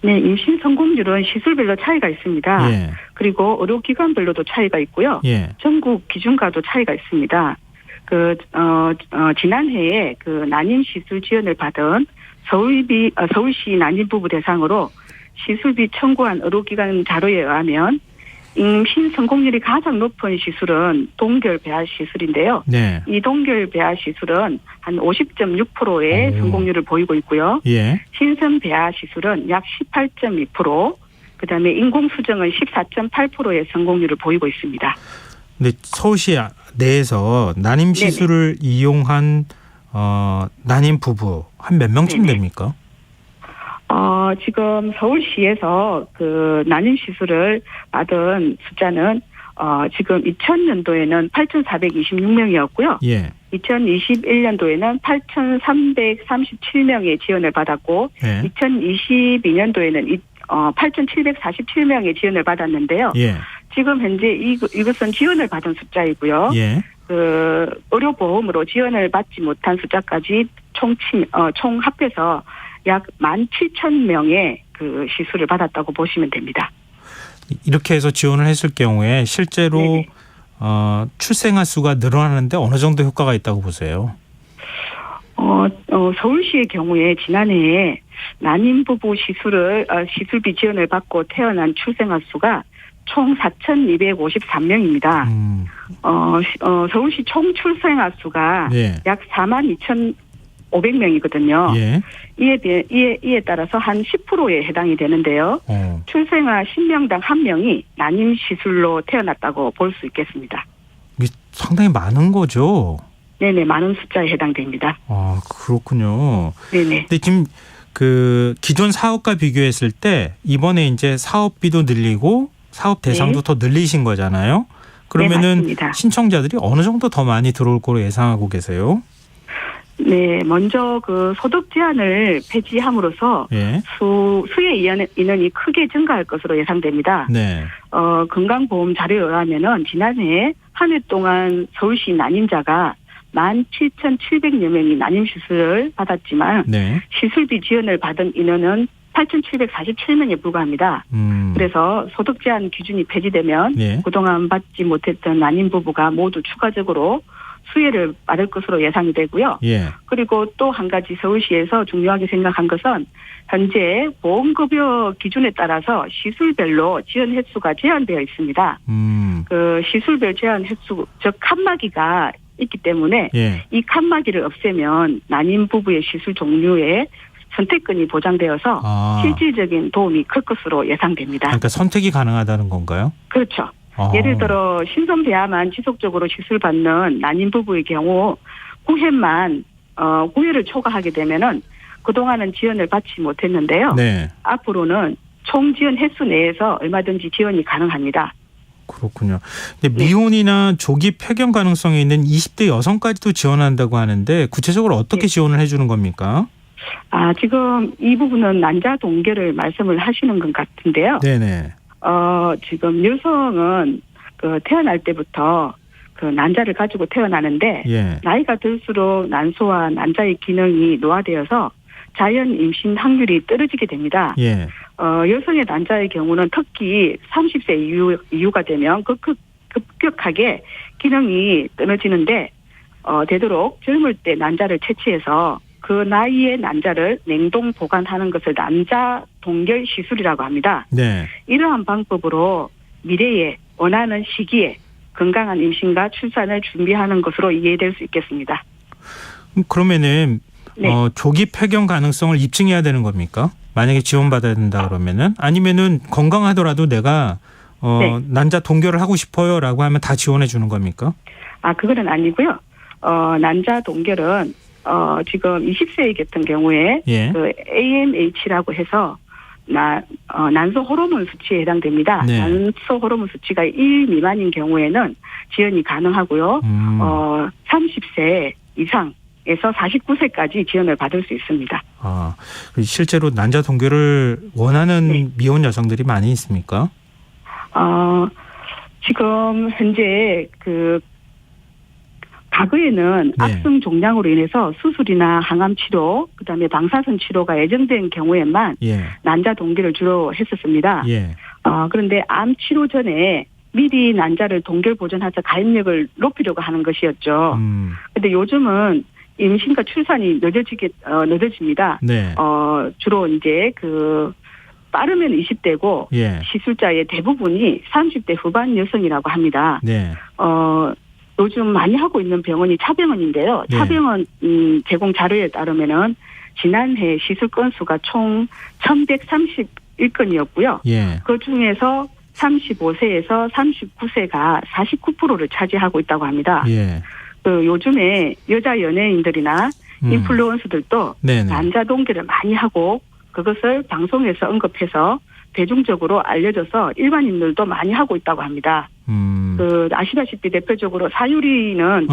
네, 임신 성공률은 시술별로 차이가 있습니다. 예. 그리고 의료기관별로도 차이가 있고요. 예. 전국 기준과도 차이가 있습니다. 지난해에 그 난임 시술 지원을 받은 서울시 난임 부부 대상으로 시술비 청구한 의료기관 자료에 의하면 임신 성공률이 가장 높은 시술은 동결 배아 시술인데요. 네. 이 동결 배아 시술은 한 50.6%의 성공률을 보이고 있고요. 예. 신선 배아 시술은 약 18.2%, 그다음에 인공 수정은 14.8%의 성공률을 보이고 있습니다. 근데 서울시 내에서 난임 시술을 이용한 난임 부부 한 몇 명쯤 네네. 됩니까? 지금 서울시에서 그 난임 시술을 받은 숫자는 지금 2000년도에는 8,426명이었고요. 예. 2021년도에는 8,337명의 지원을 받았고, 예. 2022년도에는 8,747명의 지원을 받았는데요. 예. 지금 현재 이것은 지원을 받은 숫자이고요. 예. 그 의료보험으로 지원을 받지 못한 숫자까지 총 합해서 약 17,000명의 그 시술을 받았다고 보시면 됩니다. 이렇게 해서 지원을 했을 경우에 실제로 네네. 출생아 수가 늘어나는데 어느 정도 효과가 있다고 보세요? 서울시의 경우에 지난해에 난임 부부 시술비 지원을 받고 태어난 출생아 수가 총 4,253명입니다. 서울시 총 출생아 수가 예. 약 42,500명이거든요. 예. 이에 따라서 한 10%에 해당이 되는데요. 출생아 10명당 1명이 난임 시술로 태어났다고 볼 수 있겠습니다. 이게 상당히 많은 거죠. 네네, 많은 숫자에 해당됩니다. 아, 그렇군요. 네네. 근데 지금 그 기존 사업과 비교했을 때 이번에 이제 사업비도 늘리고 사업 대상도 더 늘리신 거잖아요. 그러면은 맞습니다. 신청자들이 어느 정도 더 많이 들어올 거로 예상하고 계세요? 네, 먼저 그 소득 제한을 폐지함으로써 예. 수혜 인원이 크게 증가할 것으로 예상됩니다. 네. 건강보험 자료에 의하면은 지난해 한 해 동안 서울시 난임자가 17,700여 명이 난임 시술을 받았지만 네. 시술비 지원을 받은 인원은 8,747명에 불과합니다. 그래서 소득 제한 기준이 폐지되면 예. 그동안 받지 못했던 난임 부부가 모두 추가적으로 수혜를 받을 것으로 예상이 되고요. 예. 그리고 또 한 가지 서울시에서 중요하게 생각한 것은 현재 보험급여 기준에 따라서 시술별로 지원 횟수가 제한되어 있습니다. 그 시술별 제한 횟수, 즉 칸막이가 있기 때문에 예. 이 칸막이를 없애면 난임 부부의 시술 종류에 선택권이 보장되어서 실질적인 도움이 클 것으로 예상됩니다. 그러니까 선택이 가능하다는 건가요? 그렇죠. 예를 들어 신선배아만 지속적으로 시술받는 난임 부부의 경우 9회를 초과하게 되면은 그동안은 지원을 받지 못했는데요. 네. 앞으로는 총 지원 횟수 내에서 얼마든지 지원이 가능합니다. 그렇군요. 근데 미혼이나 조기 폐경 가능성이 있는 20대 여성까지도 지원한다고 하는데 구체적으로 어떻게 지원을 해주는 겁니까? 지금 이 부분은 난자 동결을 말씀을 하시는 것 같은데요. 네네. 지금 여성은 그 태어날 때부터 그 난자를 가지고 태어나는데 예. 나이가 들수록 난소와 난자의 기능이 노화되어서 자연 임신 확률이 떨어지게 됩니다. 예. 여성의 난자의 경우는 특히 30세 이후가 되면 급격하게 기능이 떨어지는데 되도록 젊을 때 난자를 채취해서 그 나이의 난자를 냉동 보관하는 것을 난자 동결 시술이라고 합니다. 네. 이러한 방법으로 미래에 원하는 시기에 건강한 임신과 출산을 준비하는 것으로 이해될 수 있겠습니다. 그러면은 네. 조기 폐경 가능성을 입증해야 되는 겁니까? 만약에 지원받아야 된다 그러면은 아니면은 건강하더라도 내가 네. 난자 동결을 하고 싶어요라고 하면 다 지원해 주는 겁니까? 그거는 아니고요. 난자 동결은 지금 20세 같은 경우에 예. 그 AMH라고 해서 난소 호르몬 수치에 해당됩니다. 네. 난소 호르몬 수치가 1 미만인 경우에는 지원이 가능하고요. 30세 이상에서 49세까지 지원을 받을 수 있습니다. 실제로 난자 동결을 원하는 네. 미혼 여성들이 많이 있습니까? 지금 현재 과거에는 네. 악성 종양으로 인해서 수술이나 항암 치료, 그다음에 방사선 치료가 예정된 경우에만 예. 난자 동결을 주로 했었습니다. 예. 그런데 암 치료 전에 미리 난자를 동결 보존해서 가입력을 높이려고 하는 것이었죠. 그런데 요즘은 임신과 출산이 늦어집니다. 네. 주로 이제 빠르면 20대고 예. 시술자의 대부분이 30대 후반 여성이라고 합니다. 네. 요즘 많이 하고 있는 병원이 차병원인데요. 네. 차병원 제공 자료에 따르면은 지난해 시술 건수가 총 1,131건이었고요. 예. 그 중에서 35세에서 39세가 49%를 차지하고 있다고 합니다. 예. 요즘에 여자 연예인들이나 인플루언서들도 네네. 난자 동결을 많이 하고 그것을 방송에서 언급해서 대중적으로 알려져서 일반인들도 많이 하고 있다고 합니다. 아시다시피 대표적으로 사유리는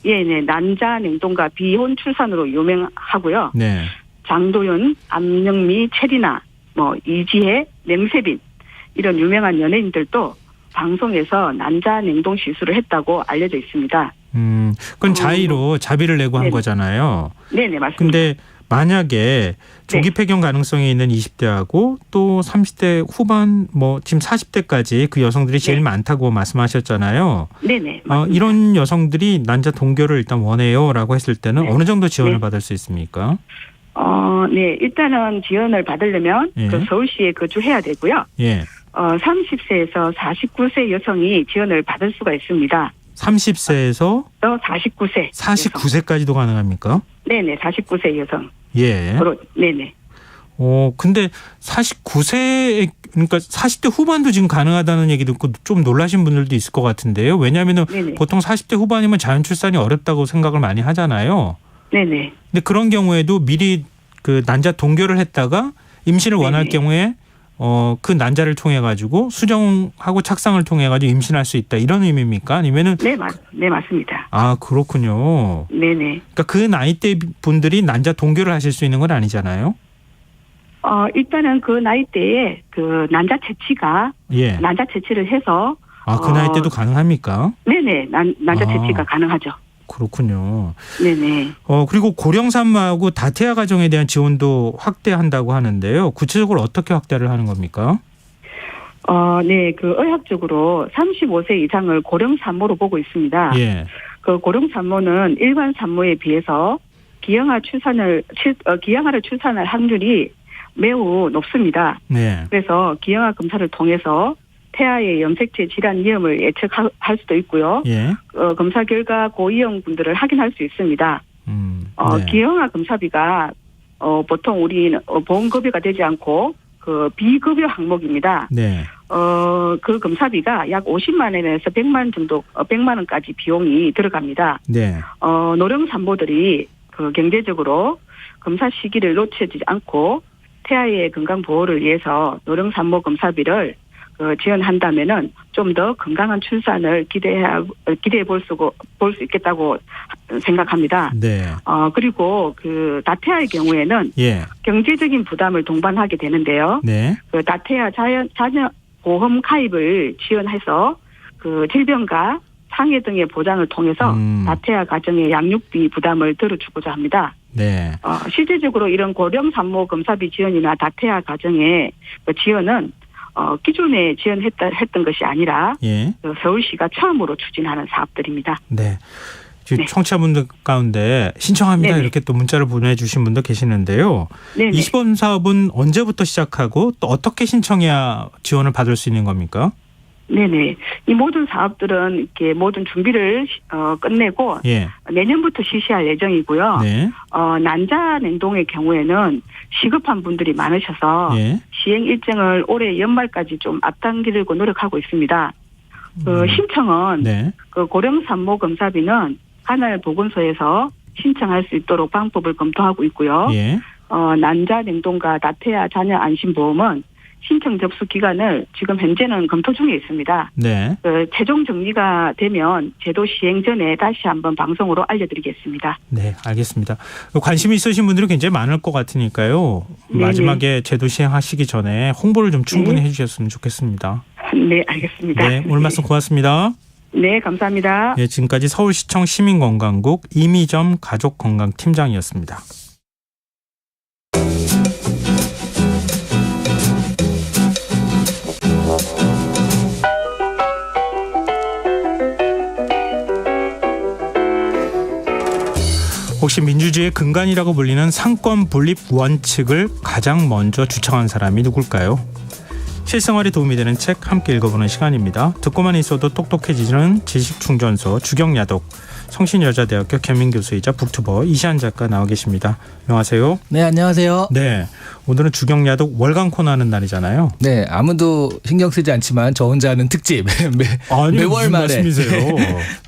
예. 난자 냉동과 비혼 출산으로 유명하고요. 네. 장도연, 안영미, 체리나, 이지혜, 맹세빈 이런 유명한 연예인들도 방송에서 난자 냉동 시술을 했다고 알려져 있습니다. 그건 자비를 내고 한 네네. 거잖아요. 네네, 맞습니다. 근데 만약에 조기 폐경 가능성이 있는 20대하고 또 30대 후반 뭐 지금 40대까지 그 여성들이 제일 네. 많다고 말씀하셨잖아요. 네네. 맞습니다. 이런 여성들이 난자 동결을 일단 원해요라고 했을 때는 네. 어느 정도 지원을 네. 받을 수 있습니까? 네. 일단은 지원을 받으려면 예. 그 서울시에 거주해야 되고요. 예. 30세에서 49세 여성이 지원을 받을 수가 있습니다. 30세에서 49세. 49세까지도 가능합니까? 네네. 49세 여성. 예. 네네. 근데 49세 그러니까 40대 후반도 지금 가능하다는 얘기 듣고 좀 놀라신 분들도 있을 것 같은데요. 왜냐하면 네네. 보통 40대 후반이면 자연 출산이 어렵다고 생각을 많이 하잖아요. 네네. 근데 그런 경우에도 미리 그 난자 동결을 했다가 임신을 원할 네네. 경우에 그 난자를 통해 가지고 수정하고 착상을 통해 가지고 임신할 수 있다 이런 의미입니까? 아니면은 네, 네, 맞습니다. 아 그렇군요. 네네. 그러니까 그 나이대 분들이 난자 동결을 하실 수 있는 건 아니잖아요. 일단은 그 나이대에 그 난자 채취가 예. 난자 채취를 해서 그 나이 때도 가능합니까? 네네. 난자 채취가 가능하죠. 그렇군요. 네네. 그리고 고령산모하고 다태아 가정에 대한 지원도 확대한다고 하는데요. 구체적으로 어떻게 확대를 하는 겁니까? 네. 그 의학적으로 35세 이상을 고령 산모로 보고 있습니다. 예. 그 고령 산모는 일반 산모에 비해서 기형아를 출산할 확률이 매우 높습니다. 네. 그래서 기형아 검사를 통해서 태아의 염색체 질환 위험을 예측할 수도 있고요. 예. 검사 결과 고위험군들을 확인할 수 있습니다. 네. 기형아 검사비가 보통 우리는 보험급여가 되지 않고 그 비급여 항목입니다. 네. 그 검사비가 약 50만 원에서 100만 원 정도, 100만 원까지 비용이 들어갑니다. 네. 노령 산모들이 그 경제적으로 검사 시기를 놓치지 않고 태아의 건강 보호를 위해서 노령 산모 검사비를 지원한다면은 좀 더 건강한 출산을 기대해 볼 수 있겠다고 생각합니다. 네. 그리고 그 다태아의 경우에는 예. 경제적인 부담을 동반하게 되는데요. 네. 그 다태아 자녀 보험 가입을 지원해서 그 질병과 상해 등의 보장을 통해서 다태아 가정의 양육비 부담을 덜어주고자 합니다. 네. 실제적으로 이런 고령 산모 검사비 지원이나 다태아 가정의 그 지원은 기존에 지원했던 것이 아니라 예. 그 서울시가 처음으로 추진하는 사업들입니다. 네. 지금 네. 청취자분들 가운데 신청합니다. 네네. 이렇게 또 문자를 보내주신 분도 계시는데요. 네네. 이 시범 사업은 언제부터 시작하고 또 어떻게 신청해야 지원을 받을 수 있는 겁니까? 네네. 이 모든 사업들은 이렇게 모든 준비를 끝내고 예. 내년부터 실시할 예정이고요. 네. 난자 냉동의 경우에는 시급한 분들이 많으셔서 예. 시행 일정을 올해 연말까지 좀 앞당기려고 노력하고 있습니다. 그 신청은 네. 그 고령 산모 검사비는 관할 보건소에서 신청할 수 있도록 방법을 검토하고 있고요. 예. 난자 냉동과 다태아 자녀 안심보험은 신청 접수 기간을 지금 현재는 검토 중에 있습니다. 네. 최종 정리가 되면 제도 시행 전에 다시 한번 방송으로 알려드리겠습니다. 네, 알겠습니다. 관심이 있으신 분들이 굉장히 많을 것 같으니까요. 네네. 마지막에 제도 시행하시기 전에 홍보를 좀 충분히 해주셨으면 좋겠습니다. 네, 알겠습니다. 네, 오늘 말씀 고맙습니다. 네, 감사합니다. 네, 지금까지 서울시청 시민건강국 이미점 가족건강팀장이었습니다. 혹시 민주주의의 근간이라고 불리는 상권 분립 원칙을 가장 먼저 주창한 사람이 누굴까요? 실생활에 도움이 되는 책 함께 읽어보는 시간입니다. 듣고만 있어도 똑똑해지는 지식충전소 주경야독 성신여자대학교 겸임교수이자 북튜버 이시안 작가 나와 계십니다. 안녕하세요. 네, 안녕하세요. 네, 오늘은 주경야독 월간 코너 하는 날이잖아요. 네, 아무도 신경 쓰지 않지만 저 혼자 하는 특집 매월 말에 말씀이세요?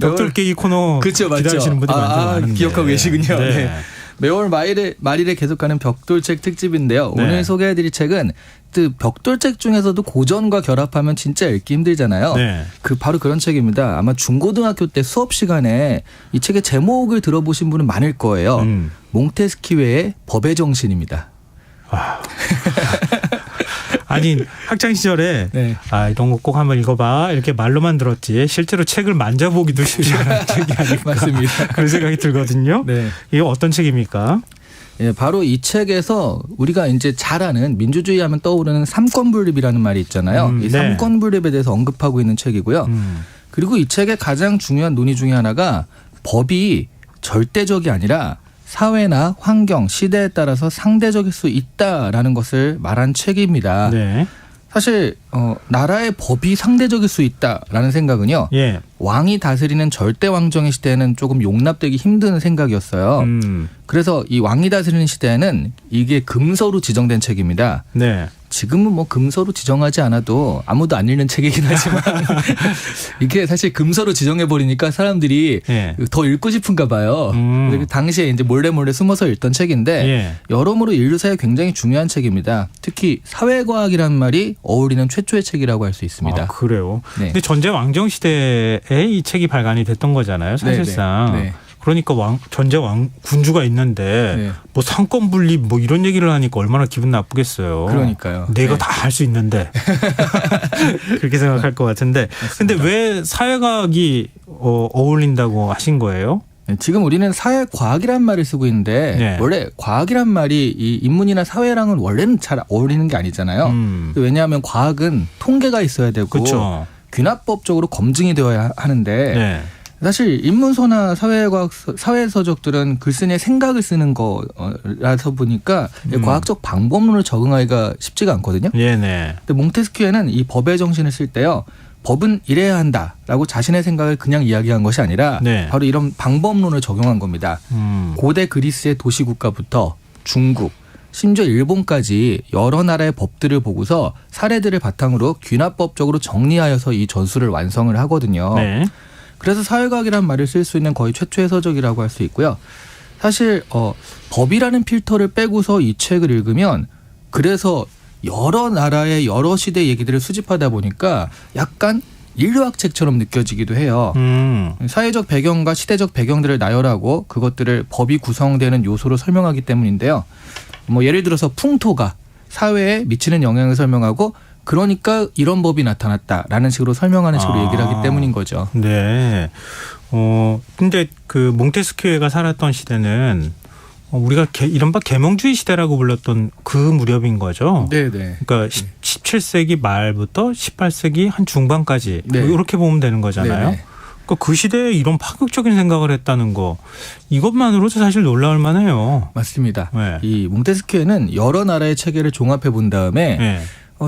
벽돌깨기 코너 그렇죠, 맞죠. 기다리시는 분들이 많은데. 기억하고 계시군요. 네. 네. 매월 말일에 계속가는 벽돌책 특집인데요. 네. 오늘 소개해드릴 책은 벽돌책 중에서도 고전과 결합하면 진짜 읽기 힘들잖아요. 네. 바로 그런 책입니다. 아마 중고등학교 때 수업 시간에 이 책의 제목을 들어보신 분은 많을 거예요. 몽테스키웨의 법의 정신입니다. 아니 학창 시절에 네. 이런 거 꼭 한번 읽어봐 이렇게 말로만 들었지 실제로 책을 만져보기도 쉽지 않은 책이 아닐까 맞습니다. 그런 생각이 들거든요. 네. 이게 어떤 책입니까? 예, 바로 이 책에서 우리가 이제 잘 아는 민주주의 하면 떠오르는 삼권분립이라는 말이 있잖아요. 이 네. 삼권분립에 대해서 언급하고 있는 책이고요. 그리고 이 책의 가장 중요한 논의 중에 하나가 법이 절대적이 아니라 사회나 환경, 시대에 따라서 상대적일 수 있다라는 것을 말한 책입니다. 네. 사실 나라의 법이 상대적일 수 있다라는 생각은요. 예. 왕이 다스리는 절대 왕정의 시대에는 조금 용납되기 힘든 생각이었어요. 그래서 이 왕이 다스리는 시대에는 이게 금서로 지정된 책입니다. 네. 지금은 뭐 금서로 지정하지 않아도 아무도 안 읽는 책이긴 하지만 이게 사실 금서로 지정해 버리니까 사람들이 예. 더 읽고 싶은가 봐요. 그래서 당시에 이제 몰래 숨어서 읽던 책인데 예. 여러모로 인류사에 굉장히 중요한 책입니다. 특히 사회과학이라는 말이 어울리는 최초의 책이라고 할 수 있습니다. 아, 그래요. 네. 근데 전제 왕정 시대에 이 책이 발간이 됐던 거잖아요. 사실상. 네, 네. 그러니까 전제 군주가 있는데 네. 뭐 상권 분립 뭐 이런 얘기를 하니까 얼마나 기분 나쁘겠어요. 그러니까요. 내가 네. 다 할 수 있는데 그렇게 생각할 것 같은데. 근데 왜 사회과학이 어울린다고 하신 거예요? 네, 지금 우리는 사회과학이란 말을 쓰고 있는데 네. 원래 과학이란 말이 이 인문이나 사회랑은 원래는 잘 어울리는 게 아니잖아요. 왜냐하면 과학은 통계가 있어야 되고 그렇죠. 균합법적으로 검증이 되어야 하는데 네. 사실 인문서나 사회서적들은 글쓴이의 생각을 쓰는 거라서 보니까 과학적 방법론을 적응하기가 쉽지가 않거든요. 네네. 근데 몽테스키에는 이 법의 정신을 쓸 때요. 법은 이래야 한다라고 자신의 생각을 그냥 이야기한 것이 아니라 네. 바로 이런 방법론을 적용한 겁니다. 고대 그리스의 도시국가부터 중국, 심지어 일본까지 여러 나라의 법들을 보고서 사례들을 바탕으로 균합법적으로 정리하여서 이 전술을 완성을 하거든요. 네. 그래서 사회과학이라는 말을 쓸 수 있는 거의 최초의 서적이라고 할 수 있고요. 사실 법이라는 필터를 빼고서 이 책을 읽으면 그래서 여러 나라의 여러 시대 얘기들을 수집하다 보니까 약간 인류학 책처럼 느껴지기도 해요. 사회적 배경과 시대적 배경들을 나열하고 그것들을 법이 구성되는 요소로 설명하기 때문인데요. 뭐 예를 들어서 풍토가 사회에 미치는 영향을 설명하고 그러니까 이런 법이 나타났다라는 식으로 설명하는 식으로 얘기를 하기 때문인 거죠. 네. 근데 그 몽테스키에가 살았던 시대는 우리가 이른바 계몽주의 시대라고 불렀던 그 무렵인 거죠. 네네. 그러니까 17세기 말부터 18세기 한 중반까지 네. 뭐 이렇게 보면 되는 거잖아요. 네네. 그러니까 그 시대에 이런 파격적인 생각을 했다는 거 이것만으로도 사실 놀라울 만해요. 맞습니다. 네. 이 몽테스키에는 여러 나라의 체계를 종합해 본 다음에 네.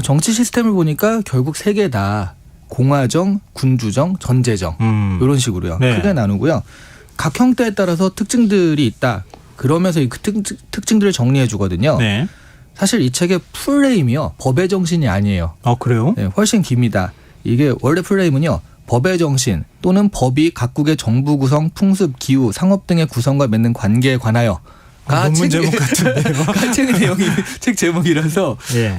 정치 시스템을 보니까 결국 세 개 다 공화정, 군주정, 전제정 이런 식으로요. 네. 크게 나누고요. 각 형태에 따라서 특징들이 있다. 그러면서 이 특징들을 정리해 주거든요. 네. 사실 이 책의 풀네임이요. 법의 정신이 아니에요. 그래요? 네, 훨씬 깁니다. 이게 원래 풀네임은요. 법의 정신 또는 법이 각국의 정부 구성, 풍습, 기후, 상업 등의 구성과 맺는 관계에 관하여 논문 제목 같은데요. 책의 내용이 책 제목이라서 예.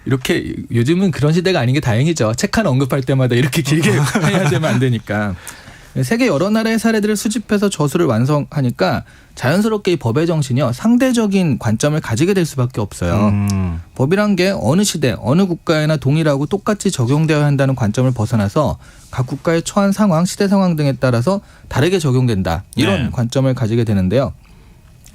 이렇게 요즘은 그런 시대가 아닌 게 다행이죠. 책 하나 언급할 때마다 이렇게 길게 해야 되면 안 되니까. 세계 여러 나라의 사례들을 수집해서 저술을 완성하니까 자연스럽게 이 법의 정신이요. 상대적인 관점을 가지게 될 수밖에 없어요. 법이란 게 어느 시대, 어느 국가에나 동일하고 똑같이 적용되어야 한다는 관점을 벗어나서 각 국가의 처한 상황, 시대 상황 등에 따라서 다르게 적용된다. 이런 네. 관점을 가지게 되는데요.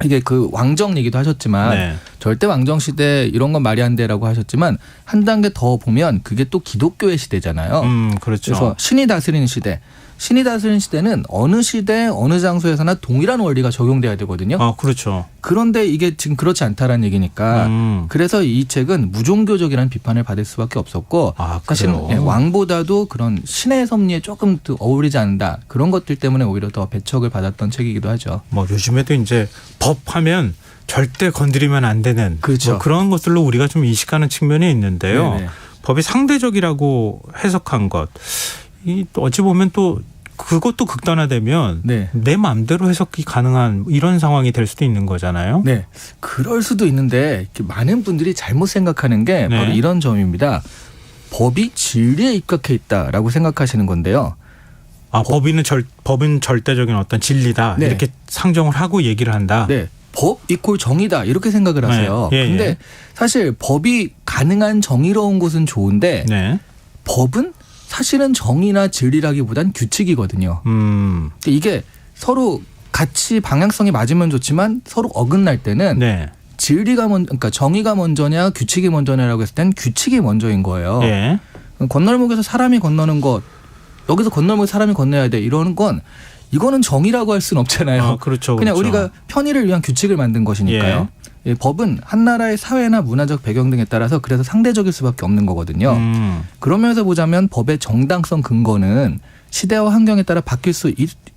이게 그 왕정 얘기도 하셨지만 네. 절대 왕정 시대 이런 건 말이 안 돼라고 하셨지만 한 단계 더 보면 그게 또 기독교의 시대잖아요. 그렇죠. 그래서 신이 다스리는 시대. 신이 다스리는 시대는 어느 시대 어느 장소에서나 동일한 원리가 적용돼야 되거든요. 그렇죠. 그런데 이게 지금 그렇지 않다라는 얘기니까 그래서 이 책은 무종교적이라는 비판을 받을 수밖에 없었고 사실은 그래요? 왕보다도 그런 신의 섭리에 조금 더 어울리지 않는다. 그런 것들 때문에 오히려 더 배척을 받았던 책이기도 하죠. 뭐 요즘에도 이제 법하면 절대 건드리면 안 되는 그렇죠. 뭐 그런 것들로 우리가 좀 인식하는 측면이 있는데요. 네네. 법이 상대적이라고 해석한 것. 이 어찌 보면 또 그것도 극단화되면 네. 내 마음대로 해석이 가능한 이런 상황이 될 수도 있는 거잖아요. 네, 그럴 수도 있는데 많은 분들이 잘못 생각하는 게 바로 네. 이런 점입니다. 법이 진리에 입각해 있다라고 생각하시는 건데요. 법은 절대적인 어떤 진리다 네. 이렇게 상정을 하고 얘기를 한다. 네, 법 이퀄 정의다 이렇게 생각을 하세요. 네. 예, 근데 예. 사실 법이 가능한 정의로운 곳은 좋은데 네. 법은 사실은 정의나 진리라기보단 규칙이거든요. 이게 서로 같이 방향성이 맞으면 좋지만 서로 어긋날 때는 네. 그러니까 정의가 먼저냐 규칙이 먼저냐라고 했을 땐 규칙이 먼저인 거예요. 예. 건널목에서 사람이 건너는 것, 여기서 건널목에서 사람이 건너야 돼 이러는 건 이거는 정의라고 할 수는 없잖아요. 아, 그렇죠. 그냥 그렇죠. 우리가 편의를 위한 규칙을 만든 것이니까요. 예, 법은 한 나라의 사회나 문화적 배경 등에 따라서 그래서 상대적일 수밖에 없는 거거든요. 그런 면에서 보자면 법의 정당성 근거는 시대와 환경에 따라 바뀔 수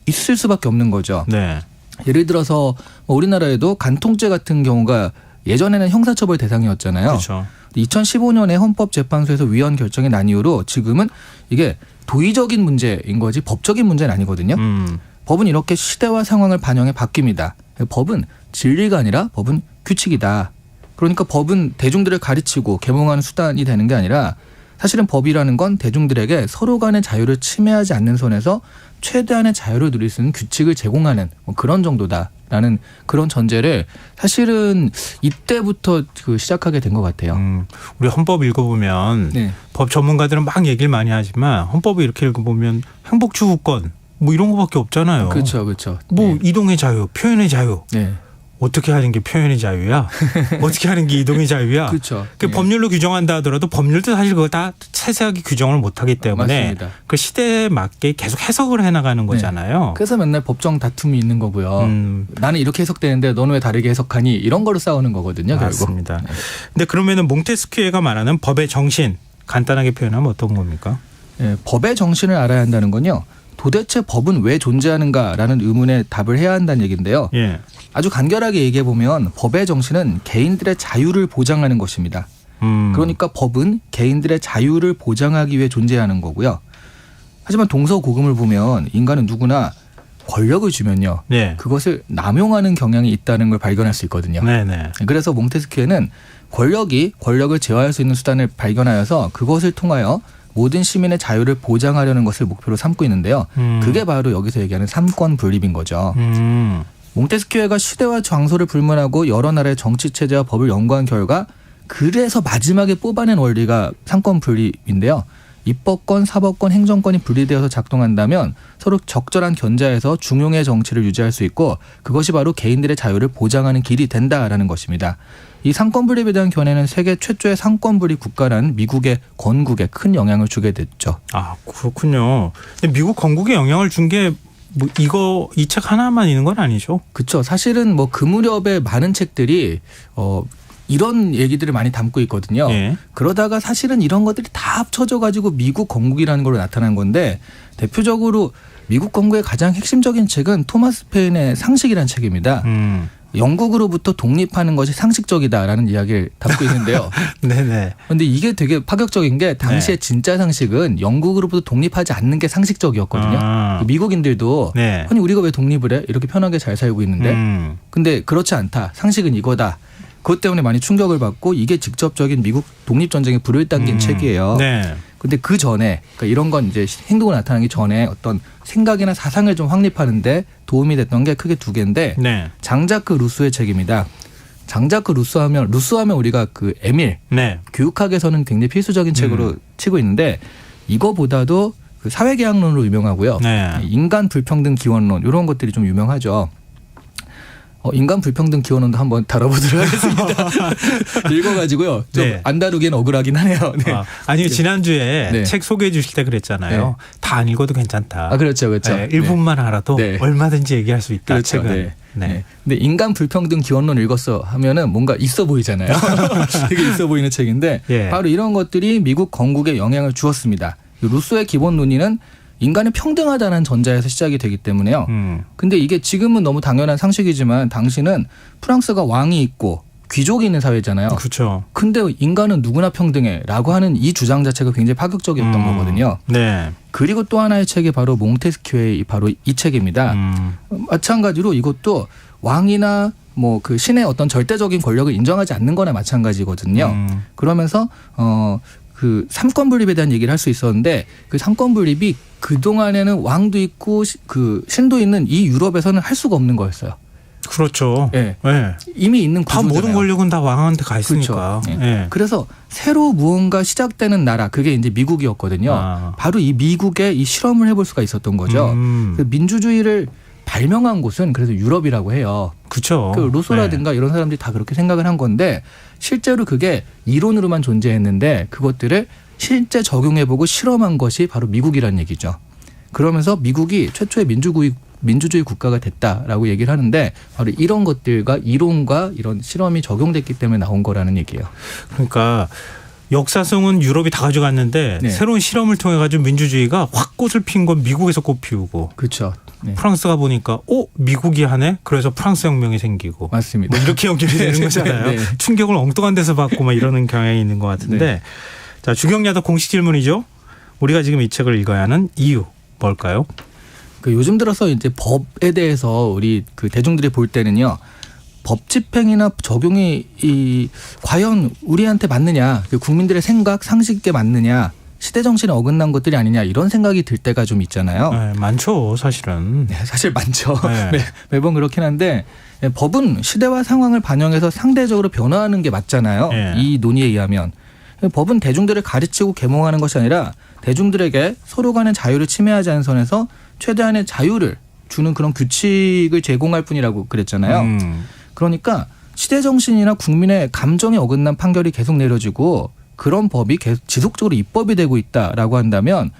있을 수밖에 없는 거죠. 네. 예를 들어서 뭐 우리나라에도 간통죄 같은 경우가 예전에는 형사처벌 대상이었잖아요. 그렇죠. 2015년에 헌법재판소에서 위헌 결정이 난 이후로 지금은 이게 도의적인 문제인 거지 법적인 문제는 아니거든요. 법은 이렇게 시대와 상황을 반영해 바뀝니다. 법은 진리가 아니라 법은 규칙이다. 그러니까 법은 대중들을 가르치고 계몽하는 수단이 되는 게 아니라 사실은 법이라는 건 대중들에게 서로 간의 자유를 침해하지 않는 선에서 최대한의 자유를 누릴 수 있는 규칙을 제공하는 뭐 그런 정도다라는 그런 전제를 사실은 이때부터 시작하게 된 것 같아요. 우리 헌법 읽어보면 네. 법 전문가들은 막 얘기를 많이 하지만 헌법을 이렇게 읽어보면 행복추구권 뭐 이런 거밖에 없잖아요. 그렇죠, 그렇죠. 뭐 네. 이동의 자유, 표현의 자유. 네. 어떻게 하는 게 표현의 자유야? 어떻게 하는 게 이동의 자유야? 그렇죠. 그 네. 법률로 규정한다 하더라도 법률도 사실 그거 다 세세하게 규정을 못하기 때문에 맞습니다. 그 시대에 맞게 계속 해석을 해나가는 거잖아요. 그래서 맨날 법정 다툼이 있는 거고요. 나는 이렇게 해석되는데 너는 왜 다르게 해석하니? 이런 거로 싸우는 거거든요. 결국. 맞습니다. 근데 그러면은 몽테스키에가 말하는 법의 정신 간단하게 표현하면 어떤 겁니까? 예, 법의 정신을 알아야 한다는 건요. 도대체 법은 왜 존재하는가라는 의문에 답을 해야 한다는 얘기인데요. 예. 아주 간결하게 얘기해 보면 법의 정신은 개인들의 자유를 보장하는 것입니다. 그러니까 법은 개인들의 자유를 보장하기 위해 존재하는 거고요. 하지만 동서고금을 보면 인간은 누구나 권력을 주면요. 네. 그것을 남용하는 경향이 있다는 걸 발견할 수 있거든요. 네네. 그래서 몽테스키에는 권력을 제어할 수 있는 수단을 발견하여서 그것을 통하여 모든 시민의 자유를 보장하려는 것을 목표로 삼고 있는데요. 그게 바로 여기서 얘기하는 삼권 분립인 거죠. 몽테스키에가 시대와 장소를 불문하고 여러 나라의 정치 체제와 법을 연구한 결과 그래서 마지막에 뽑아낸 원리가 삼권 분립인데요. 입법권, 사법권, 행정권이 분리되어서 작동한다면 서로 적절한 견자에서 중용의 정치를 유지할 수 있고 그것이 바로 개인들의 자유를 보장하는 길이 된다라는 것입니다. 이 상권 분립에 대한 견해는 세계 최초의 상권 분립 국가라는 미국의 건국에 큰 영향을 주게 됐죠. 아, 그렇군요. 근데 미국 건국에 영향을 준 게 뭐 이 책 하나만 있는 건 아니죠? 그렇죠. 사실은 뭐 그 무렵에 많은 책들이 이런 얘기들을 많이 담고 있거든요. 예. 그러다가 사실은 이런 것들이 다 합쳐져 가지고 미국 건국이라는 걸로 나타난 건데 대표적으로 미국 건국의 가장 핵심적인 책은 토마스 페인의 상식이라는 책입니다. 영국으로부터 독립하는 것이 상식적이다라는 이야기를 담고 있는데요. 네네. 그런데 이게 되게 파격적인 게 당시에 진짜 상식은 영국으로부터 독립하지 않는 게 상식적이었거든요. 아. 미국인들도 네. 아니 우리가 왜 독립을 해? 이렇게 편하게 잘 살고 있는데. 근데 그렇지 않다. 상식은 이거다. 그것 때문에 많이 충격을 받고 이게 직접적인 미국 독립전쟁에 불을 당긴 책이에요. 네. 근데 그 전에 그러니까 이런 건 이제 행동으로 나타나기 전에 어떤 생각이나 사상을 좀 확립하는데 도움이 됐던 게 크게 두 개인데 네. 장자크 루소의 책입니다. 장자크 루소 하면 우리가 그 에밀 네. 교육학에서는 굉장히 필수적인 책으로 치고 있는데 이거보다도 그 사회계약론으로 유명하고요. 네. 인간 불평등 기원론 이런 것들이 좀 유명하죠. 인간 불평등 기원론도 한번 다뤄보도록 하겠습니다. 읽어가지고요. 좀 네. 안 다루기엔 억울하긴 하네요. 네. 아니 지난주에 네. 책 소개해 주실 때 그랬잖아요. 네. 다 안 읽어도 괜찮다. 아 그렇죠, 그렇죠. 네, 일부분만 알아도 네. 얼마든지 얘기할 수 있다. 그렇죠. 책은. 네. 네. 네. 근데 인간 불평등 기원론 읽었어 하면은 뭔가 있어 보이잖아요. 되게 있어 보이는 책인데 예. 바로 이런 것들이 미국 건국에 영향을 주었습니다. 루소의 기본 논의는 인간은 평등하다는 전자에서 시작이 되기 때문에요. 근데 이게 지금은 너무 당연한 상식이지만 당시는 프랑스가 왕이 있고 귀족이 있는 사회잖아요. 그렇죠. 근데 인간은 누구나 평등해라고 하는 이 주장 자체가 굉장히 파격적이었던 거거든요. 네. 그리고 또 하나의 책이 바로 몽테스키우의 바로 이 책입니다. 마찬가지로 이것도 왕이나 뭐 그 신의 어떤 절대적인 권력을 인정하지 않는 거나 마찬가지거든요. 그러면서 그 삼권 분립에 대한 얘기를 할 수 있었는데 그 삼권 분립이 그 동안에는 왕도 있고 그 신도 있는 이 유럽에서는 할 수가 없는 거였어요. 그렇죠. 네. 네. 이미 있는 다 구조잖아요. 모든 권력은 다 왕한테 가 있으니까. 그렇죠. 네. 네. 그래서 새로 무언가 시작되는 나라 그게 이제 미국이었거든요. 아. 바로 이 미국에 이 실험을 해볼 수가 있었던 거죠. 그 민주주의를 발명한 곳은 그래서 유럽이라고 해요. 그렇죠. 그 루소라든가 이런 사람들이 다 그렇게 생각을 한 건데 실제로 그게 이론으로만 존재했는데 그것들을 실제 적용해보고 실험한 것이 바로 미국이라는 얘기죠. 그러면서 미국이 최초의 민주주의 국가가 됐다라고 얘기를 하는데 바로 이런 것들과 이론과 이런 실험이 적용됐기 때문에 나온 거라는 얘기예요. 그러니까 역사성은 유럽이 다 가져갔는데 네. 새로운 실험을 통해 가지고 민주주의가 확 꽃을 핀 건 미국에서 꽃 피우고 그렇죠. 네. 프랑스가 보니까 미국이 하네? 그래서 프랑스 혁명이 생기고 맞습니다. 뭐 이렇게 연결이 되는 거잖아요. 네. 충격을 엉뚱한 데서 받고 막 이러는 경향이 있는 것 같은데 네. 자, 주경야도 공식 질문이죠. 우리가 지금 이 책을 읽어야 하는 이유 뭘까요? 그 요즘 들어서 이제 법에 대해서 우리 그 대중들이 볼 때는요. 법 집행이나 적용이 과연 우리한테 맞느냐, 그 국민들의 생각, 상식에 맞느냐, 시대 정신에 어긋난 것들이 아니냐 이런 생각이 들 때가 좀 있잖아요. 네, 많죠, 사실은. 네, 사실 많죠. 네. 매번 그렇긴 한데 법은 시대와 상황을 반영해서 상대적으로 변화하는 게 맞잖아요. 네. 이 논의에 의하면 법은 대중들을 가르치고 계몽하는 것이 아니라 대중들에게 서로 간의 자유를 침해하지 않은 선에서 최대한의 자유를 주는 그런 규칙을 제공할 뿐이라고 그랬잖아요. 그러니까 시대정신이나 국민의 감정에 어긋난 판결이 계속 내려지고 그런 법이 계속 지속적으로 입법이 되고 있다라고 한다면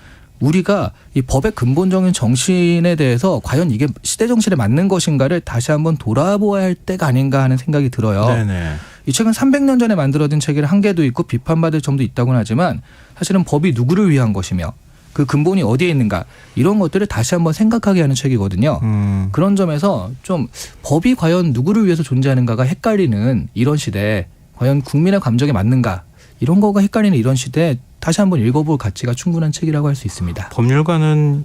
우리가 이 법의 근본적인 정신에 대해서 과연 이게 시대정신에 맞는 것인가를 다시 한번 돌아보아야 할 때가 아닌가 하는 생각이 들어요. 네네. 이 책은 300년 전에 만들어진 책이라 한계도 있고 비판받을 점도 있다고는 하지만 사실은 법이 누구를 위한 것이며 그 근본이 어디에 있는가 이런 것들을 다시 한번 생각하게 하는 책이거든요. 그런 점에서 좀 법이 과연 누구를 위해서 존재하는가가 헷갈리는 이런 시대에 과연 국민의 감정에 맞는가 이런 거가 헷갈리는 이런 시대에 다시 한번 읽어볼 가치가 충분한 책이라고 할 수 있습니다. 법률가는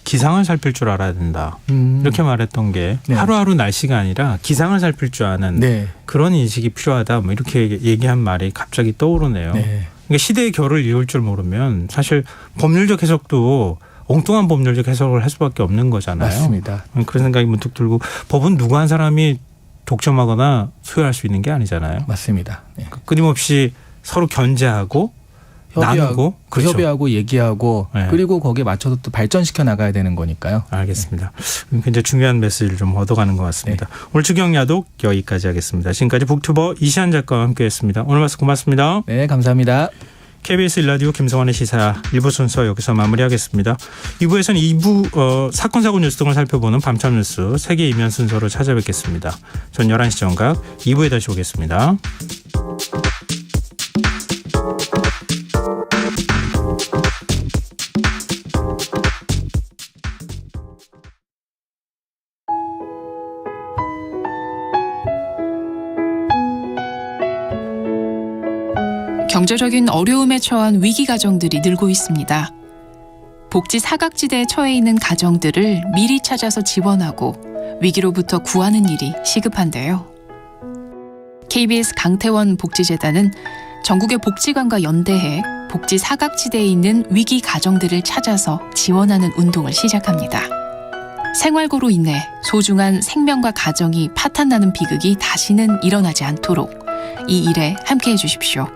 기상을 살필 줄 알아야 된다. 이렇게 말했던 게 네. 하루하루 날씨가 아니라 기상을 살필 줄 아는 네. 그런 인식이 필요하다. 뭐 이렇게 얘기한 말이 갑자기 떠오르네요. 네. 그러니까 시대의 결을 이을 줄 모르면 사실 법률적 해석도 엉뚱한 법률적 해석을 할 수밖에 없는 거잖아요. 맞습니다. 그런 생각이 문득 들고 법은 누구 한 사람이 독점하거나 소유할 수 있는 게 아니잖아요. 맞습니다. 네. 끊임없이 서로 견제하고 나누고 그렇죠. 협의하고 얘기하고 네. 그리고 거기에 맞춰서 또 발전시켜 나가야 되는 거니까요. 알겠습니다. 굉장히 중요한 메시지를 좀 얻어가는 것 같습니다. 오늘 주경야독 여기까지 하겠습니다. 지금까지 북튜버 이시안 작가와 함께했습니다. 오늘 말씀 고맙습니다. 네, 감사합니다. KBS 1라디오 김성환의 시사 1부 순서 여기서 마무리하겠습니다. 2부에서는 사건 사고 뉴스 등을 살펴보는 밤참 뉴스 세계 이면 순서로 찾아뵙겠습니다. 전 11시 정각 2부에 다시 오겠습니다. 경제적인 어려움에 처한 위기 가정들이 늘고 있습니다. 복지 사각지대에 처해 있는 가정들을 미리 찾아서 지원하고 위기로부터 구하는 일이 시급한데요. KBS 강태원 복지재단은 전국의 복지관과 연대해 복지 사각지대에 있는 위기 가정들을 찾아서 지원하는 운동을 시작합니다. 생활고로 인해 소중한 생명과 가정이 파탄나는 비극이 다시는 일어나지 않도록 이 일에 함께해 주십시오.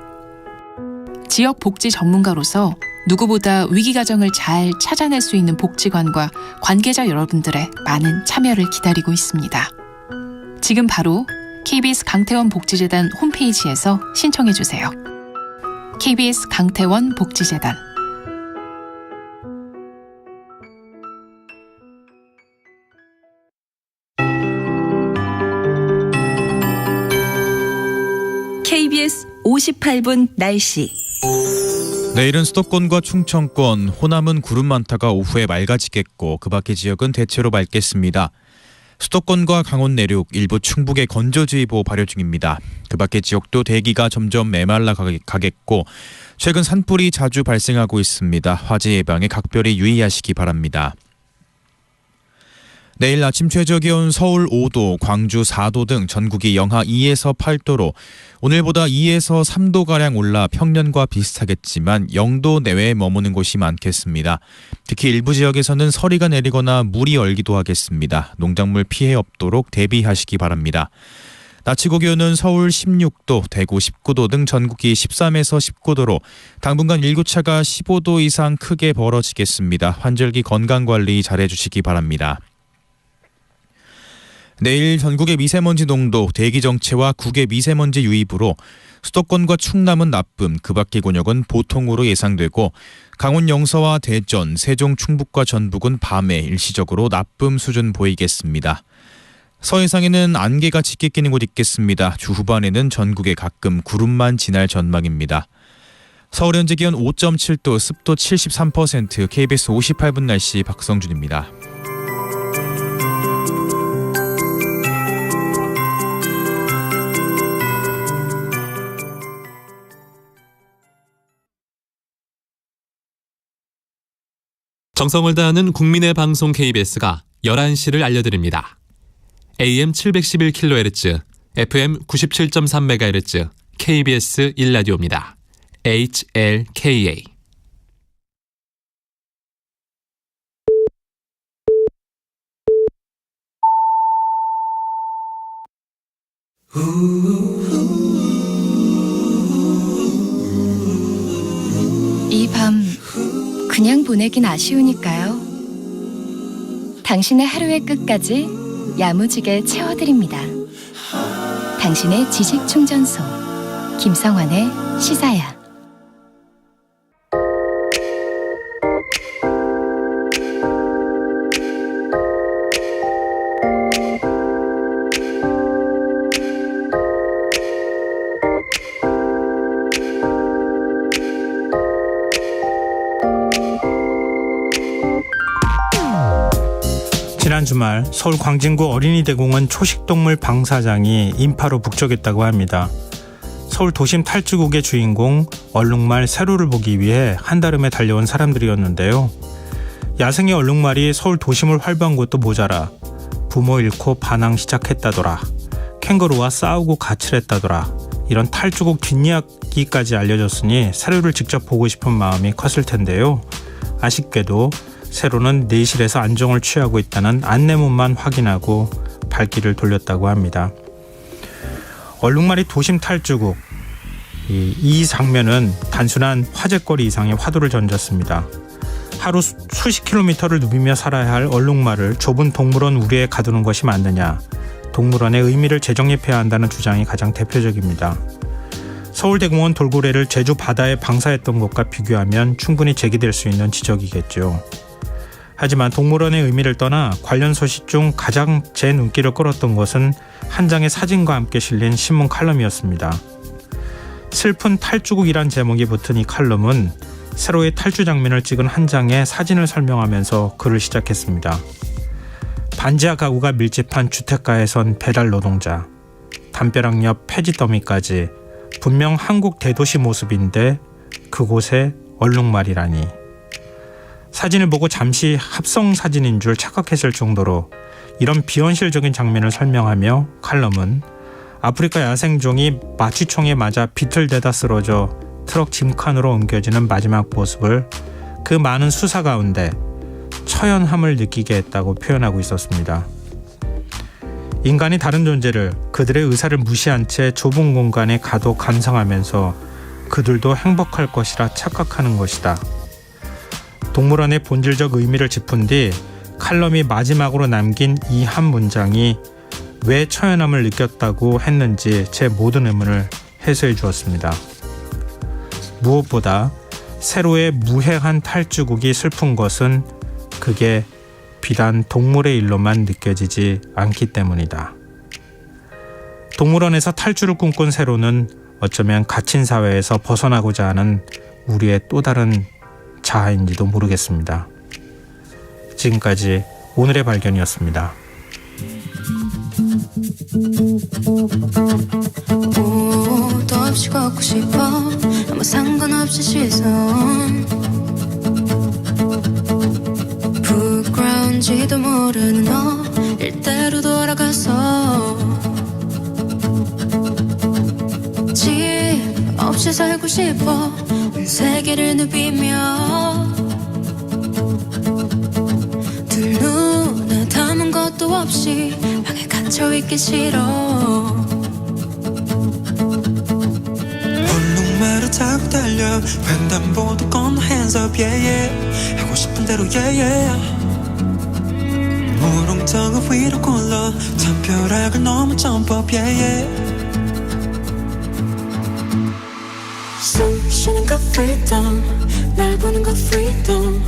지역 복지 전문가로서 누구보다 위기 가정을 잘 찾아낼 수 있는 복지관과 관계자 여러분들의 많은 참여를 기다리고 있습니다. 지금 바로 KBS 강태원 복지재단 홈페이지에서 신청해 주세요. KBS 강태원 복지재단. KBS 58분 날씨. 내일은 수도권과 충청권, 호남은 구름 많다가 오후에 맑아지겠고 그 밖의 지역은 대체로 맑겠습니다. 수도권과 강원 내륙, 일부 충북에 건조주의보 발효 중입니다. 그 밖의 지역도 대기가 점점 메말라 가겠고 최근 산불이 자주 발생하고 있습니다. 화재 예방에 각별히 유의하시기 바랍니다. 내일 아침 최저기온 서울 5도, 광주 4도 등 전국이 영하 2에서 8도로 오늘보다 2에서 3도가량 올라 평년과 비슷하겠지만 0도 내외에 머무는 곳이 많겠습니다. 특히 일부 지역에서는 서리가 내리거나 물이 얼기도 하겠습니다. 농작물 피해 없도록 대비하시기 바랍니다. 낮 최고 기온은 서울 16도, 대구 19도 등 전국이 13에서 19도로 당분간 일교차가 15도 이상 크게 벌어지겠습니다. 환절기 건강관리 잘해주시기 바랍니다. 내일 전국의 미세먼지 농도 대기 정체와 국외 미세먼지 유입으로 수도권과 충남은 나쁨, 그 밖의 권역은 보통으로 예상되고 강원 영서와 대전, 세종, 충북과 전북은 밤에 일시적으로 나쁨 수준 보이겠습니다. 서해상에는 안개가 짙게 끼는 곳 있겠습니다. 주 후반에는 전국에 가끔 구름만 지날 전망입니다. 서울 현재 기온 5.7도, 습도 73%, KBS 58분 날씨 박성준입니다. 정성을 다하는 국민의 방송 KBS가 11시를 알려드립니다. AM 711kHz, FM 97.3MHz, KBS 1라디오입니다. HLKA. 이 밤 그냥 보내긴 아쉬우니까요. 당신의 하루의 끝까지 야무지게 채워드립니다. 당신의 지식 충전소 김성환의 시사야. 지난 주말 서울 광진구 어린이대공원 초식동물 방사장이 인파로 북적였다고 합니다. 서울 도심 탈주국의 주인공 얼룩말 세로를 보기 위해 한달음에 달려온 사람들이었는데요. 야생의 얼룩말이 서울 도심을 활보한 것도 모자라 부모 잃고 반항 시작했다더라. 캥거루와 싸우고 가출했다더라. 이런 탈주국 뒷이야기까지 알려졌으니 세로를 직접 보고 싶은 마음이 컸을 텐데요. 아쉽게도 세로는 내실에서 안정을 취하고 있다는 안내문만 확인하고 발길을 돌렸다고 합니다. 얼룩말이 도심 탈주국, 이 장면은 단순한 화제거리 이상의 화두를 던졌습니다. 하루 수십 킬로미터를 누비며 살아야 할 얼룩말을 좁은 동물원 우리에 가두는 것이 맞느냐, 동물원의 의미를 재정립해야 한다는 주장이 가장 대표적입니다. 서울대공원 돌고래를 제주 바다에 방사했던 것과 비교하면 충분히 제기될 수 있는 지적이겠죠. 하지만 동물원의 의미를 떠나 관련 소식 중 가장 제 눈길을 끌었던 것은 한 장의 사진과 함께 실린 신문 칼럼이었습니다. 슬픈 탈주국이란 제목이 붙은 이 칼럼은 세로의 탈주 장면을 찍은 한 장의 사진을 설명하면서 글을 시작했습니다. 반지하 가구가 밀집한 주택가에선 배달 노동자, 담벼락 옆 폐지 더미까지 분명 한국 대도시 모습인데 그곳에 얼룩말이라니. 사진을 보고 잠시 합성 사진인 줄 착각했을 정도로 이런 비현실적인 장면을 설명하며 칼럼은 아프리카 야생종이 마취총에 맞아 비틀대다 쓰러져 트럭 짐칸으로 옮겨지는 마지막 모습을 그 많은 수사 가운데 처연함을 느끼게 했다고 표현하고 있었습니다. 인간이 다른 존재를 그들의 의사를 무시한 채 좁은 공간에 가둬 감상하면서 그들도 행복할 것이라 착각하는 것이다. 동물원의 본질적 의미를 짚은 뒤 칼럼이 마지막으로 남긴 이 한 문장이 왜 처연함을 느꼈다고 했는지 제 모든 의문을 해소해 주었습니다. 무엇보다 세로의 무해한 탈주국이 슬픈 것은 그게 비단 동물의 일로만 느껴지지 않기 때문이다. 동물원에서 탈주를 꿈꾼 세로는 어쩌면 갇힌 사회에서 벗어나고자 하는 우리의 또 다른 자아인지도 모르겠습니다. 지금까지 오늘의 발견이었습니다. 옷도 없이 걷고 싶어 아무 상관없이 시선 부끄러운지도 모르는 너 일대로 돌아가서 집 없이 살고 싶어 온 세계를 누비며 두 눈에 담은 것도 없이 방에 갇혀있기 싫어 얼룩말을 타고 달려 횡단보도 건너 hands up yeah yeah 하고 싶은 대로 yeah yeah 무릉덩어 위로 굴러 담벼락을 넘어 jump up yeah yeah 숨 쉬는 거 freedom 날 보는 거 freedom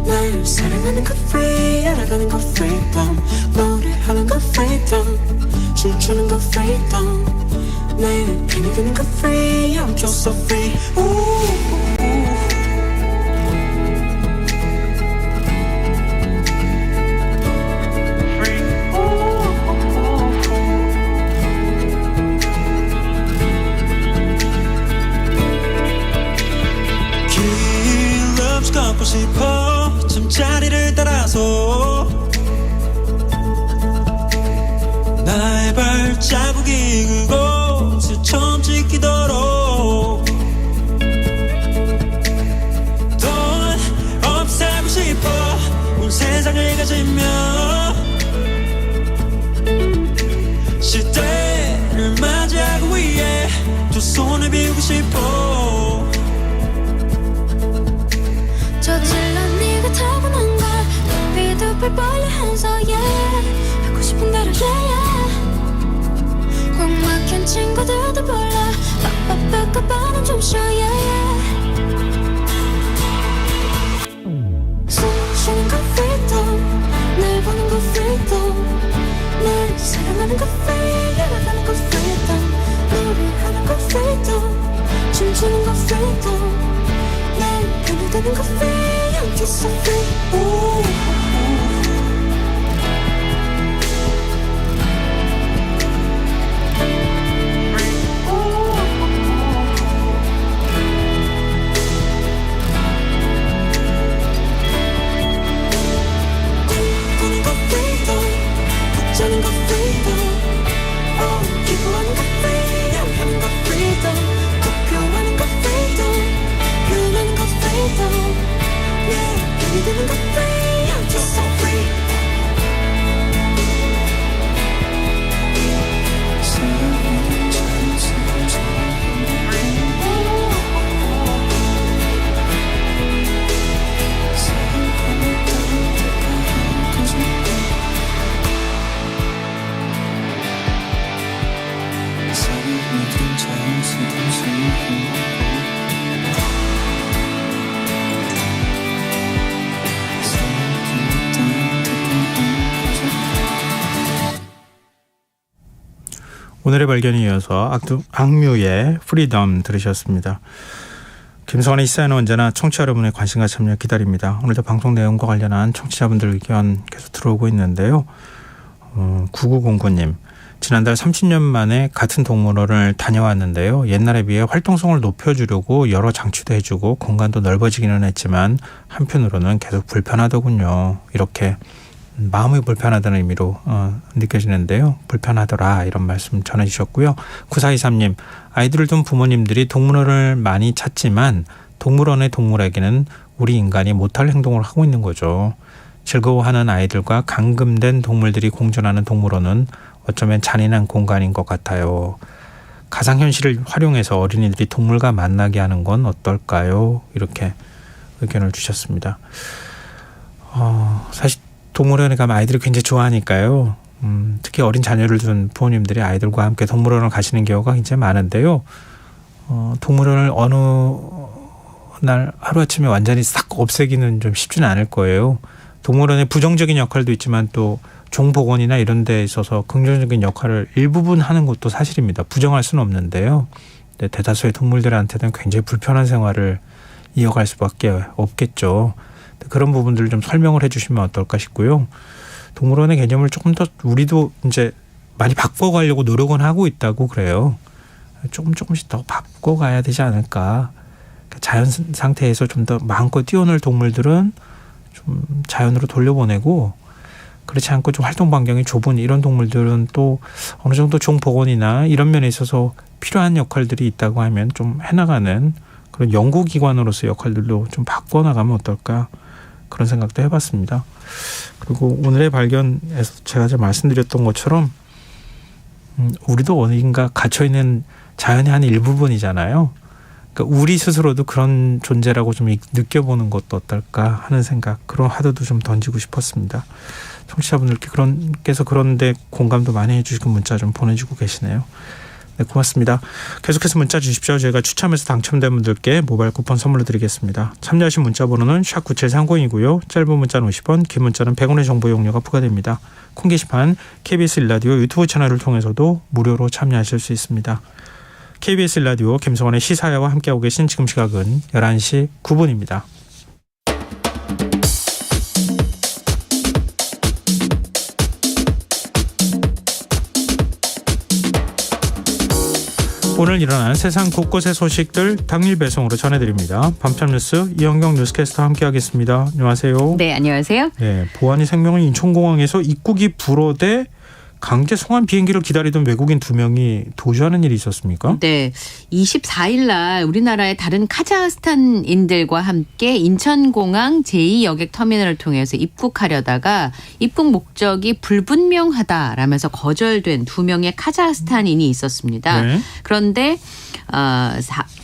날 사랑하는 거 free 알아가는 거 freedom 노래하는 거 freedom 춤추는 거 freedom 내 편이 드는 거 free I'm just so free 걷고 싶어 잠자리를 따라서 나의 발자국이 그곳에 처음 찍히도록 돈 없애고 싶어 온 세상을 가지며 시대를 맞이하기 위해 두 손을 비우고 싶어 저질러 네가 타고난 걸 두피두피 벌려 hands up yeah 하고 싶은 대로 yeah yeah 꽉 막힌 친구들도 불러 빡빡 바람 좀 쉬어 yeah yeah 숨 쉬는 거 freedom 날 보는 거 freedom 날 사랑하는 거 free 알아가는 거 freedom 노래하는 거 freedom 춤추는 거 freedom 되는 거 free, I'm just so free. 보는 거 freedom, 붙자는 거 freedom. 기도하는 거 free, I'm having 거 freedom. 투표하는 거 freedom, 표현하는 거 freedom. Yeah, 편이 드는 거 free, I'm just so free. 오늘의 발견에 이어서 악뮤의 프리덤 들으셨습니다. 김성환의 시사는 언제나 청취자 여러분의 관심과 참여 기다립니다. 오늘도 방송 내용과 관련한 청취자분들 의견 계속 들어오고 있는데요. 9909님, 지난달 30년 만에 같은 동물원을 다녀왔는데요. 옛날에 비해 활동성을 높여주려고 여러 장치도 해주고 공간도 넓어지기는 했지만 한편으로는 계속 불편하더군요. 이렇게 마음이 불편하다는 의미로 느껴지는데요. 불편하더라 이런 말씀 전해주셨고요. 9423님, 아이들을 둔 부모님들이 동물원을 많이 찾지만 동물원의 동물에게는 우리 인간이 못할 행동을 하고 있는 거죠. 즐거워하는 아이들과 감금된 동물들이 공존하는 동물원은 어쩌면 잔인한 공간인 것 같아요. 가상현실을 활용해서 어린이들이 동물과 만나게 하는 건 어떨까요? 이렇게 의견을 주셨습니다. 사실 동물원에 가면 아이들이 굉장히 좋아하니까요. 특히 어린 자녀를 둔 부모님들이 아이들과 함께 동물원을 가시는 경우가 굉장히 많은데요. 동물원을 어느 날 하루아침에 완전히 싹 없애기는 좀 쉽지는 않을 거예요. 동물원의 부정적인 역할도 있지만 또 종복원이나 이런 데 있어서 긍정적인 역할을 일부분 하는 것도 사실입니다. 부정할 수는 없는데요. 대다수의 동물들한테는 굉장히 불편한 생활을 이어갈 수밖에 없겠죠. 그런 부분들을 좀 설명을 해주시면 어떨까 싶고요. 동물원의 개념을 조금 더 우리도 이제 많이 바꿔가려고 노력은 하고 있다고 그래요. 조금씩 더 바꿔가야 되지 않을까. 자연 상태에서 좀 더 마음껏 뛰어놀 동물들은 좀 자연으로 돌려보내고, 그렇지 않고 좀 활동 반경이 좁은 이런 동물들은 또 어느 정도 종복원이나 이런 면에 있어서 필요한 역할들이 있다고 하면 좀 해나가는 그런 연구기관으로서의 역할들도 좀 바꿔나가면 어떨까, 그런 생각도 해봤습니다. 그리고 오늘의 발견에서 제가 말씀드렸던 것처럼 우리도 어딘가 갇혀있는 자연의 한 일부분이잖아요. 그러니까 우리 스스로도 그런 존재라고 좀 느껴보는 것도 어떨까 하는 생각, 그런 화두도 좀 던지고 싶었습니다. 청취자분들께 그런데 공감도 많이 해주시고 문자 좀 보내주고 계시네요. 네, 고맙습니다. 계속해서 문자 주십시오. 저희가 추첨해서 당첨된 분들께 모바일 쿠폰 선물로 드리겠습니다. 참여하신 문자 번호는 샵9730이고요. 짧은 문자는 50원, 긴 문자는 100원의 정보 이용료가 부과됩니다. 콩 게시판 KBS 1라디오 유튜브 채널을 통해서도 무료로 참여하실 수 있습니다. KBS 1라디오 김성원의 시사야와 함께하고 계신 지금 시각은 11시 9분입니다. 오늘 일어난 세상 곳곳의 소식들 당일 배송으로 전해드립니다. 밤참 뉴스 이영경 뉴스캐스터와 함께하겠습니다. 안녕하세요. 네, 안녕하세요. 네, 보안이 생명은 인천공항에서 입국이 불어대 강제 송환 비행기를 기다리던 외국인 2명이 도주하는 일이 있었습니까? 네, 24일 날 우리나라의 다른 카자흐스탄인들과 함께 인천공항 제2여객터미널을 통해서 입국하려다가 입국 목적이 불분명하다라면서 거절된 2명의 카자흐스탄인이 있었습니다. 네. 그런데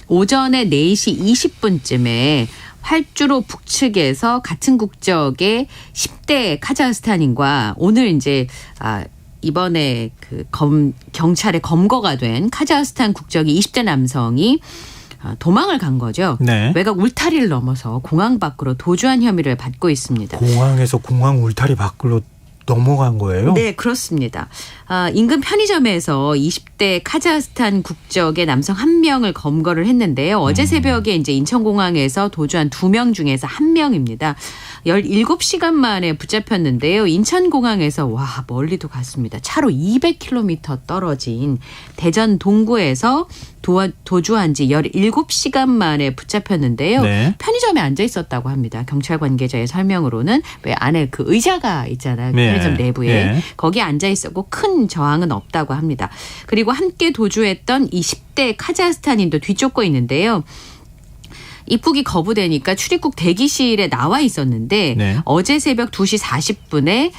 오전에 4시 20분쯤에 활주로 북측에서 같은 국적의 10대 카자흐스탄인과 오늘 이제 이번에 경찰에 검거가 된 카자흐스탄 국적의 20대 남성이 도망을 간 거죠. 네. 외곽 울타리를 넘어서 공항 밖으로 도주한 혐의를 받고 있습니다. 공항에서 공항 울타리 밖으로 넘어간 거예요? 네, 그렇습니다. 인근 편의점에서 20대 카자흐스탄 국적의 남성 1명을 검거를 했는데요. 어제 새벽에 이제 인천공항에서 도주한 2명 중에서 1명입니다. 17시간 만에 붙잡혔는데요. 인천공항에서 멀리도 갔습니다. 차로 200km 떨어진 대전 동구에서 도주한 지 17시간 만에 붙잡혔는데요. 네. 편의점에 앉아 있었다고 합니다. 경찰 관계자의 설명으로는 왜 안에 그 의자가 있잖아요. 네. 편의점 내부에. 네. 거기에 앉아 있었고 큰 저항은 없다고 합니다. 그리고 함께 도주했던 이 10대 카자흐스탄인도 뒤쫓고 있는데요. 입국이 거부되니까 출입국 대기실에 나와 있었는데 네. 어제 새벽 2시 40분에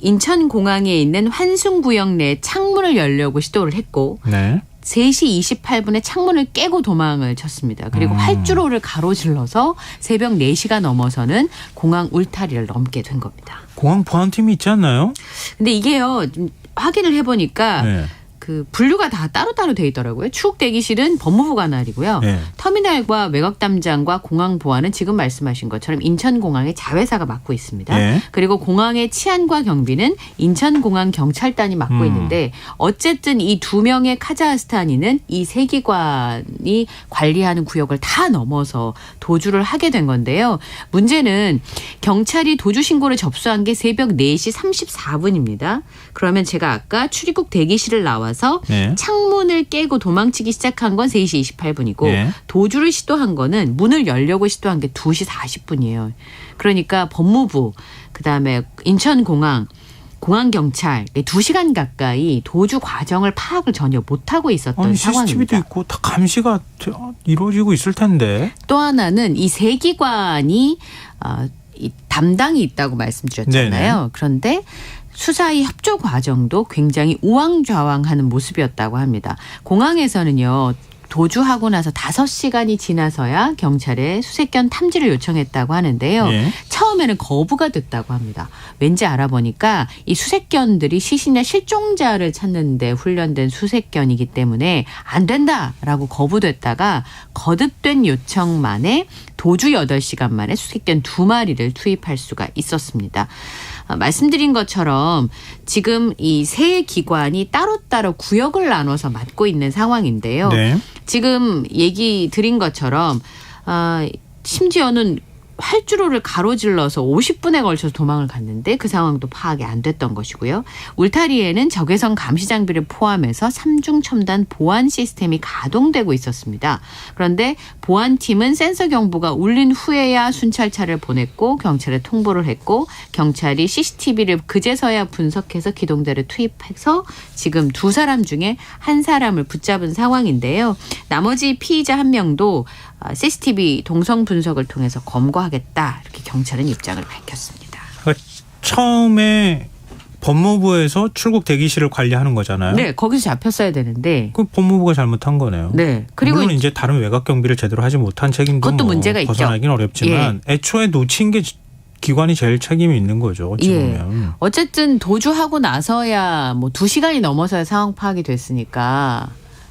인천공항에 있는 환승구역 내 창문을 열려고 시도를 했고 네. 3시 28분에 창문을 깨고 도망을 쳤습니다. 그리고 활주로를 가로질러서 새벽 4시가 넘어서는 공항 울타리를 넘게 된 겁니다. 공항 보안팀이 있지 않나요? 근데 이게요. 좀 확인을 해보니까 네. 그 분류가 다 따로따로 돼 있더라고요. 출국 대기실은 법무부 관할이고요. 네. 터미널과 외곽 담장과 공항 보안은 지금 말씀하신 것처럼 인천공항의 자회사가 맡고 있습니다. 네. 그리고 공항의 치안과 경비는 인천공항 경찰단이 맡고 있는데 어쨌든 이 2명의 카자흐스탄인은 이 세 기관이 관리하는 구역을 다 넘어서 도주를 하게 된 건데요. 문제는 경찰이 도주 신고를 접수한 게 새벽 4시 34분입니다. 그러면 제가 아까 출입국 대기실을 나와서 네. 창문을 깨고 도망치기 시작한 건 3시 28분이고 네. 도주를 시도한 거는 문을 열려고 시도한 게 2시 40분이에요. 그러니까 법무부 그다음에 인천공항 공항경찰 2시간 가까이 도주 과정을 파악을 전혀 못하고 있었던 상황입니다. CCTV도 있고 다 감시가 이루어지고 있을 텐데. 또 하나는 이 세 기관이 담당이 있다고 말씀드렸잖아요. 네네. 그런데 수사의 협조 과정도 굉장히 우왕좌왕하는 모습이었다고 합니다. 공항에서는요. 도주하고 나서 5시간이 지나서야 경찰에 수색견 탐지를 요청했다고 하는데요. 네. 처음에는 거부가 됐다고 합니다. 왠지 알아보니까 이 수색견들이 시신이나 실종자를 찾는 데 훈련된 수색견이기 때문에 안 된다라고 거부됐다가 거듭된 요청만에 도주 8시간 만에 수색견 2마리를 투입할 수가 있었습니다. 말씀드린 것처럼 지금 이 세 기관이 따로따로 구역을 나눠서 맡고 있는 상황인데요. 네. 지금 얘기 드린 것처럼 심지어는 활주로를 가로질러서 50분에 걸쳐서 도망을 갔는데 그 상황도 파악이 안 됐던 것이고요. 울타리에는 적외선 감시 장비를 포함해서 3중 첨단 보안 시스템이 가동되고 있었습니다. 그런데 보안팀은 센서 경보가 울린 후에야 순찰차를 보냈고 경찰에 통보를 했고 경찰이 CCTV를 그제서야 분석해서 기동대를 투입해서 지금 2사람 중에 1사람을 붙잡은 상황인데요. 나머지 피의자 1명도 CCTV 동성 분석을 통해서 검거하겠다 이렇게 경찰은 입장을 밝혔습니다. 처음에 법무부에서 출국 대기실을 관리하는 거잖아요. 네, 거기서 잡혔어야 되는데. 그 법무부가 잘못한 거네요. 네. 그리고 물론 이제 다른 외곽 경비를 제대로 하지 못한 책임도 그것도 문제가 벗어나긴 있죠. 어렵지만 애초에 놓친 게 기관이 제일 책임이 있는 거죠. 어찌 보면. 어쨌든 도주하고 나서야 뭐 2시간이 넘어서야 상황 파악이 됐으니까.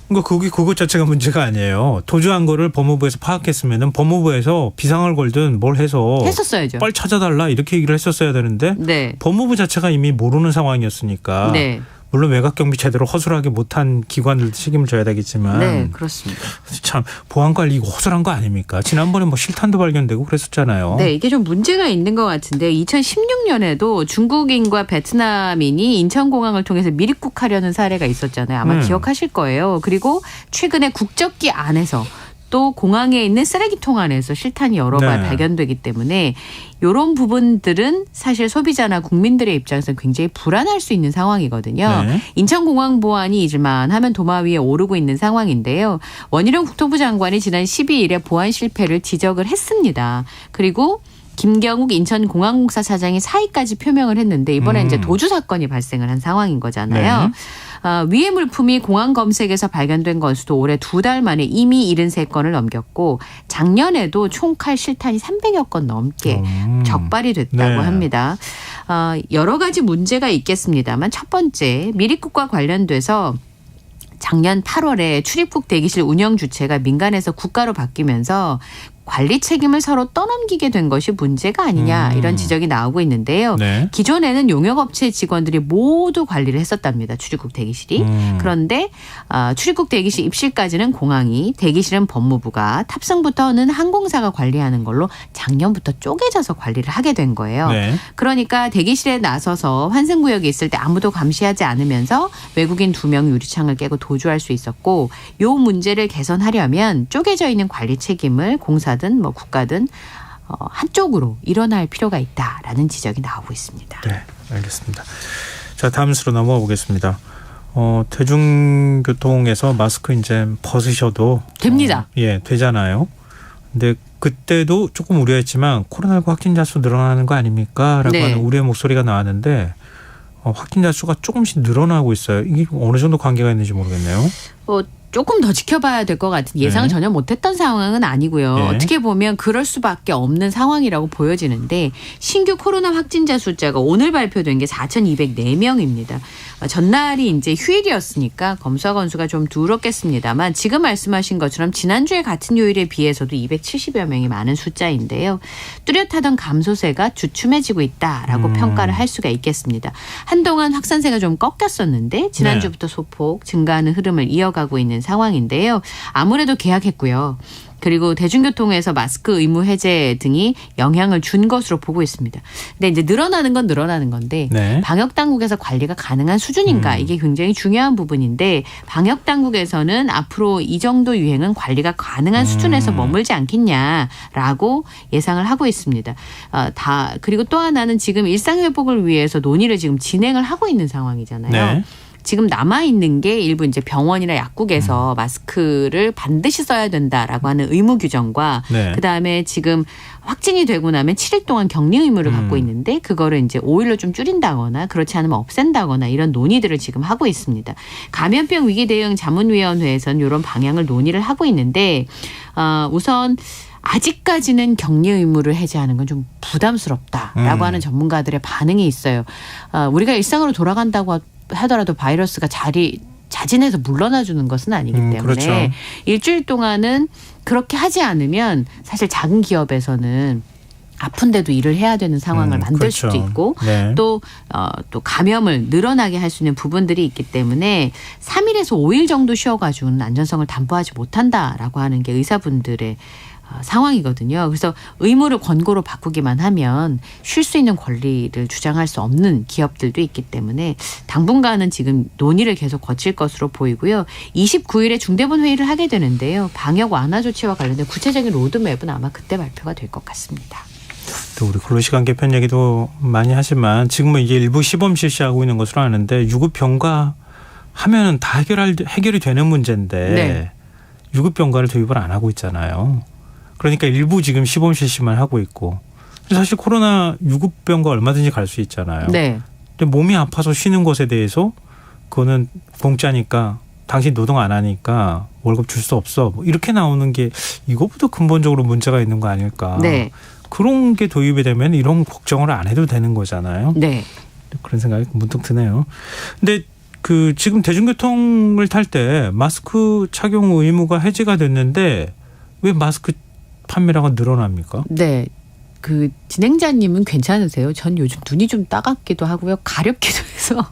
그러니까 그것 자체가 문제가 아니에요. 도주한 거를 법무부에서 파악했으면은 법무부에서 비상을 걸든 뭘 해서 했었어야죠. 빨리 찾아달라 이렇게 얘기를 했었어야 되는데 네. 법무부 자체가 이미 모르는 상황이었으니까 네. 물론 외곽 경비 제대로 허술하게 못한 기관들도 책임을 져야 되겠지만 네, 그렇습니다. 참 보안 관리 이거 허술한 거 아닙니까? 지난번에 뭐 실탄도 발견되고 그랬었잖아요. 네, 이게 좀 문제가 있는 것 같은데 2016년에도 중국인과 베트남인이 인천공항을 통해서 미입국하려는 사례가 있었잖아요. 아마 기억하실 거예요. 그리고 최근에 국적기 안에서 또 공항에 있는 쓰레기통 안에서 실탄이 여러 발 발견되기 때문에 이런 부분들은 사실 소비자나 국민들의 입장에서 굉장히 불안할 수 있는 상황이거든요. 네. 인천공항 보안이 잊을만 하면 도마 위에 오르고 있는 상황인데요. 원희룡 국토부 장관이 지난 12일에 보안 실패를 지적을 했습니다. 그리고 김경욱 인천공항공사 차장이 사의까지 표명을 했는데 이번에 이제 도주 사건이 발생을 한 상황인 거잖아요. 네. 위해 물품이 공항 검색에서 발견된 건수도 올해 2달 만에 이미 73건을 넘겼고 작년에도 총칼 실탄이 300여 건 넘게 적발이 됐다고 합니다. 여러 가지 문제가 있겠습니다만 첫 번째 미입국과 관련돼서 작년 8월에 출입국 대기실 운영 주체가 민간에서 국가로 바뀌면서 관리 책임을 서로 떠넘기게 된 것이 문제가 아니냐 이런 지적이 나오고 있는데요. 네. 기존에는 용역업체 직원들이 모두 관리를 했었답니다. 출입국 대기실이. 그런데 출입국 대기실 입실까지는 공항이, 대기실은 법무부가, 탑승부터는 항공사가 관리하는 걸로 작년부터 쪼개져서 관리를 하게 된 거예요. 네. 그러니까 대기실에 나서서 환승구역에 있을 때 아무도 감시하지 않으면서 외국인 2명 유리창을 깨고 도주할 수 있었고 이 문제를 개선하려면 쪼개져 있는 관리 책임을 공사든 뭐 국가든 한쪽으로 일어날 필요가 있다라는 지적이 나오고 있습니다. 네, 알겠습니다. 자, 다음 수로 넘어가 보겠습니다. 대중교통에서 마스크 이제 벗으셔도 됩니다. 되잖아요. 근데 그때도 조금 우려했지만 코로나19 확진자 수 늘어나는 거 아닙니까? 라고 하는 우려의 목소리가 나왔는데 확진자 수가 조금씩 늘어나고 있어요. 이게 어느 정도 관계가 있는지 모르겠네요. 조금 더 지켜봐야 될 것 같은 예상을 전혀 못했던 상황은 아니고요. 어떻게 보면 그럴 수밖에 없는 상황이라고 보여지는데 신규 코로나 확진자 숫자가 오늘 발표된 게 4,204명입니다. 전날이 이제 휴일이었으니까 검사 건수가 좀 두렵겠습니다만 지금 말씀하신 것처럼 지난주에 같은 요일에 비해서도 270여 명이 많은 숫자인데요. 뚜렷하던 감소세가 주춤해지고 있다라고 평가를 할 수가 있겠습니다. 한동안 확산세가 좀 꺾였었는데 지난주부터 소폭 증가하는 흐름을 이어가고 있는 상황인데요. 아무래도 계약했고요. 그리고 대중교통에서 마스크 의무 해제 등이 영향을 준 것으로 보고 있습니다. 근데 이제 늘어나는 건 늘어나는 건데 방역 당국에서 관리가 가능한 수준인가 이게 굉장히 중요한 부분인데 방역 당국에서는 앞으로 이 정도 유행은 관리가 가능한 수준에서 머물지 않겠냐라고 예상을 하고 있습니다. 그리고 또 하나는 지금 일상 회복을 위해서 논의를 지금 진행을 하고 있는 상황이잖아요. 네. 지금 남아있는 게 일부 이제 병원이나 약국에서 마스크를 반드시 써야 된다라고 하는 의무 규정과 그다음에 지금 확진이 되고 나면 7일 동안 격리 의무를 갖고 있는데 그거를 이제 5일로 좀 줄인다거나 그렇지 않으면 없앤다거나 이런 논의들을 지금 하고 있습니다. 감염병 위기 대응 자문위원회에서는 이런 방향을 논의를 하고 있는데 우선 아직까지는 격리 의무를 해제하는 건 좀 부담스럽다라고 하는 전문가들의 반응이 있어요. 우리가 일상으로 돌아간다고 하더라도 바이러스가 자진해서 물러나 주는 것은 아니기 때문에 그렇죠. 일주일 동안은 그렇게 하지 않으면 사실 작은 기업에서는 아픈데도 일을 해야 되는 상황을 만들 수도 있고 또 감염을 늘어나게 할 수 있는 부분들이 있기 때문에 3일에서 5일 정도 쉬어가지고는 안전성을 담보하지 못한다라고 하는 게 의사분들의 상황이거든요. 그래서 의무를 권고로 바꾸기만 하면 쉴 수 있는 권리를 주장할 수 없는 기업들도 있기 때문에 당분간은 지금 논의를 계속 거칠 것으로 보이고요. 29일에 중대본 회의를 하게 되는데요. 방역 완화 조치와 관련된 구체적인 로드맵은 아마 그때 발표가 될 것 같습니다. 또 우리 근로시간 개편 얘기도 많이 하지만 지금은 이게 일부 시범 실시하고 있는 것으로 아는데 유급 병가 하면은 다 해결이 되는 문제인데 유급 병가를 도입을 안 하고 있잖아요. 그러니까 일부 지금 시범 실시만 하고 있고 사실 코로나 유급 병가 얼마든지 갈 수 있잖아요. 근데 몸이 아파서 쉬는 것에 대해서 그거는 공짜니까 당신 노동 안 하니까 월급 줄 수 없어. 뭐 이렇게 나오는 게 이거보다 근본적으로 문제가 있는 거 아닐까. 네. 그런 게 도입이 되면 이런 걱정을 안 해도 되는 거잖아요. 네. 그런 생각이 문득 드네요. 근데 그 지금 대중교통을 탈 때 마스크 착용 의무가 해제가 됐는데 왜 마스크 판매량은 늘어납니까? 네. 그 진행자님은 괜찮으세요? 전 요즘 눈이 좀 따갑기도 하고요. 가렵기도 해서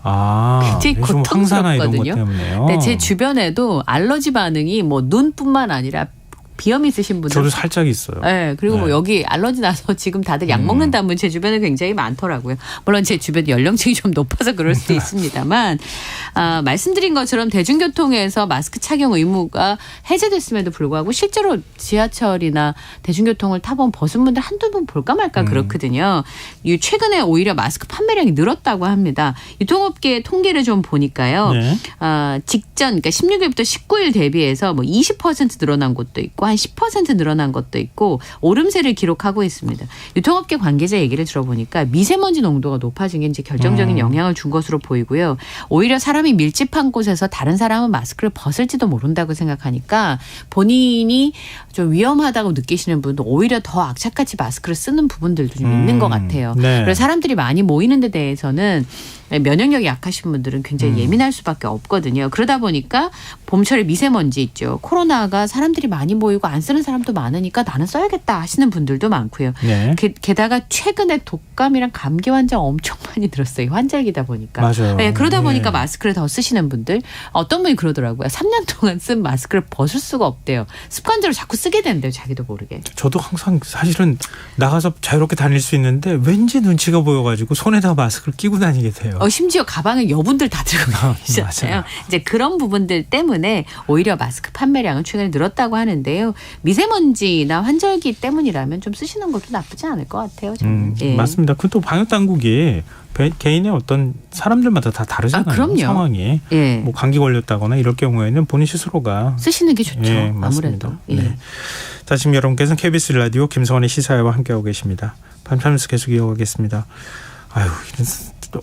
굉장히 황사나 이런 것 고통스럽거든요. 때문에요. 네, 제 주변에도 알러지 반응이 뭐 눈뿐만 아니라 비염 있으신 분들. 저도 살짝 있어요. 네, 그리고 네. 뭐 여기 알러지 나서 지금 다들 약 먹는다는 분 제 주변에 굉장히 많더라고요. 물론 제 주변 연령층이 좀 높아서 그럴 수도 있습니다만 말씀드린 것처럼 대중교통에서 마스크 착용 의무가 해제됐음에도 불구하고 실제로 지하철이나 대중교통을 타본 벗은 분들 한두 분 볼까 말까 그렇거든요. 최근에 오히려 마스크 판매량이 늘었다고 합니다. 유통업계 통계를 좀 보니까요. 네. 직전 그러니까 16일부터 19일 대비해서 뭐 20% 늘어난 곳도 있고 한 10% 늘어난 것도 있고 오름세를 기록하고 있습니다. 유통업계 관계자 얘기를 들어보니까 미세먼지 농도가 높아진 게 이제 결정적인 영향을 준 것으로 보이고요. 오히려 사람이 밀집한 곳에서 다른 사람은 마스크를 벗을지도 모른다고 생각하니까 본인이 좀 위험하다고 느끼시는 분도 오히려 더 악착같이 마스크를 쓰는 부분들도 좀 있는 것 같아요. 네. 그래서 사람들이 많이 모이는 데 대해서는 면역력이 약하신 분들은 굉장히 예민할 수밖에 없거든요. 그러다 보니까 봄철에 미세먼지 있죠. 코로나가 사람들이 많이 모이고 안 쓰는 사람도 많으니까 나는 써야겠다 하시는 분들도 많고요. 네. 게다가 최근에 독감이랑 감기 환자 엄청 많이 늘었어요. 환절기다 보니까. 맞아요. 네, 그러다 보니까 네. 마스크를 더 쓰시는 분들 어떤 분이 그러더라고요. 3년 동안 쓴 마스크를 벗을 수가 없대요. 습관적으로 자꾸 쓰게 된대요. 자기도 모르게. 저도 항상 사실은 나가서 자유롭게 다닐 수 있는데 왠지 눈치가 보여가지고 손에다 마스크를 끼고 다니게 돼요. 심지어 가방에 여분들 다 들고 계시잖아요. 이제 그런 부분들 때문에 오히려 마스크 판매량은 최근에 늘었다고 하는데요. 미세먼지나 환절기 때문이라면 좀 쓰시는 것도 나쁘지 않을 것 같아요. 저는. 예. 맞습니다. 그또 방역 당국이 개인의 어떤 사람들마다 다 다르잖아요. 그럼요. 상황이. 예. 뭐 감기 걸렸다거나 이럴 경우에는 본인 스스로가 쓰시는 게 좋죠. 예, 아무래도. 예. 네. 자, 지금 여러분께서는 KBS 라디오 김성환의 시사회와 함께하고 계십니다. 밤참에서 계속 이어가겠습니다. 아유,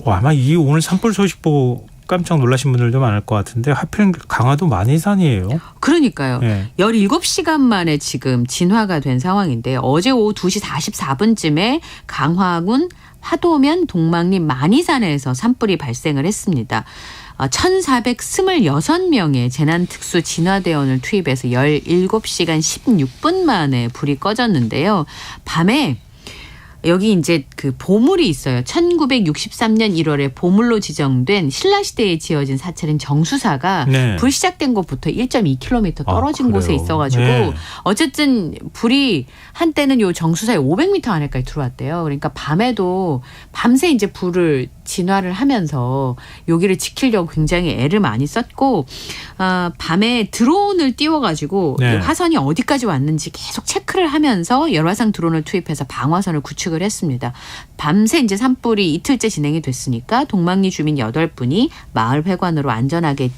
아마 이 오늘 산불 소식 보고 깜짝 놀라신 분들도 많을 것 같은데 하필 강화도 만이산이에요. 그러니까요. 네. 17시간 만에 지금 진화가 된 상황인데 어제 오후 2시 44분쯤에 강화군 화도면 동막리 만이산에서 산불이 발생을 했습니다. 1,426명의 재난특수 진화대원을 투입해서 17시간 16분 만에 불이 꺼졌는데요. 밤에 여기 이제 그 보물이 있어요. 1963년 1월에 보물로 지정된 신라시대에 지어진 사찰인 정수사가 네. 불 시작된 곳부터 1.2km 떨어진 곳에 그래요? 있어가지고 네. 어쨌든 불이 한때는 요 정수사의 500m 안에까지 들어왔대요. 그러니까 밤에도 밤새 이제 불을 진화를 하면서 여기를 지키려고 굉장히 애를 많이 썼고 밤에 드론을 띄워가지고 네. 화선이 어디까지 왔는지 계속 체크를 하면서 열화상 드론을 투입해서 방화선을 구축을 했습니다. 밤새 이제 산불이 이틀째 진행이 됐으니까 동막리 주민 8분이 마을 회관으로 안전하게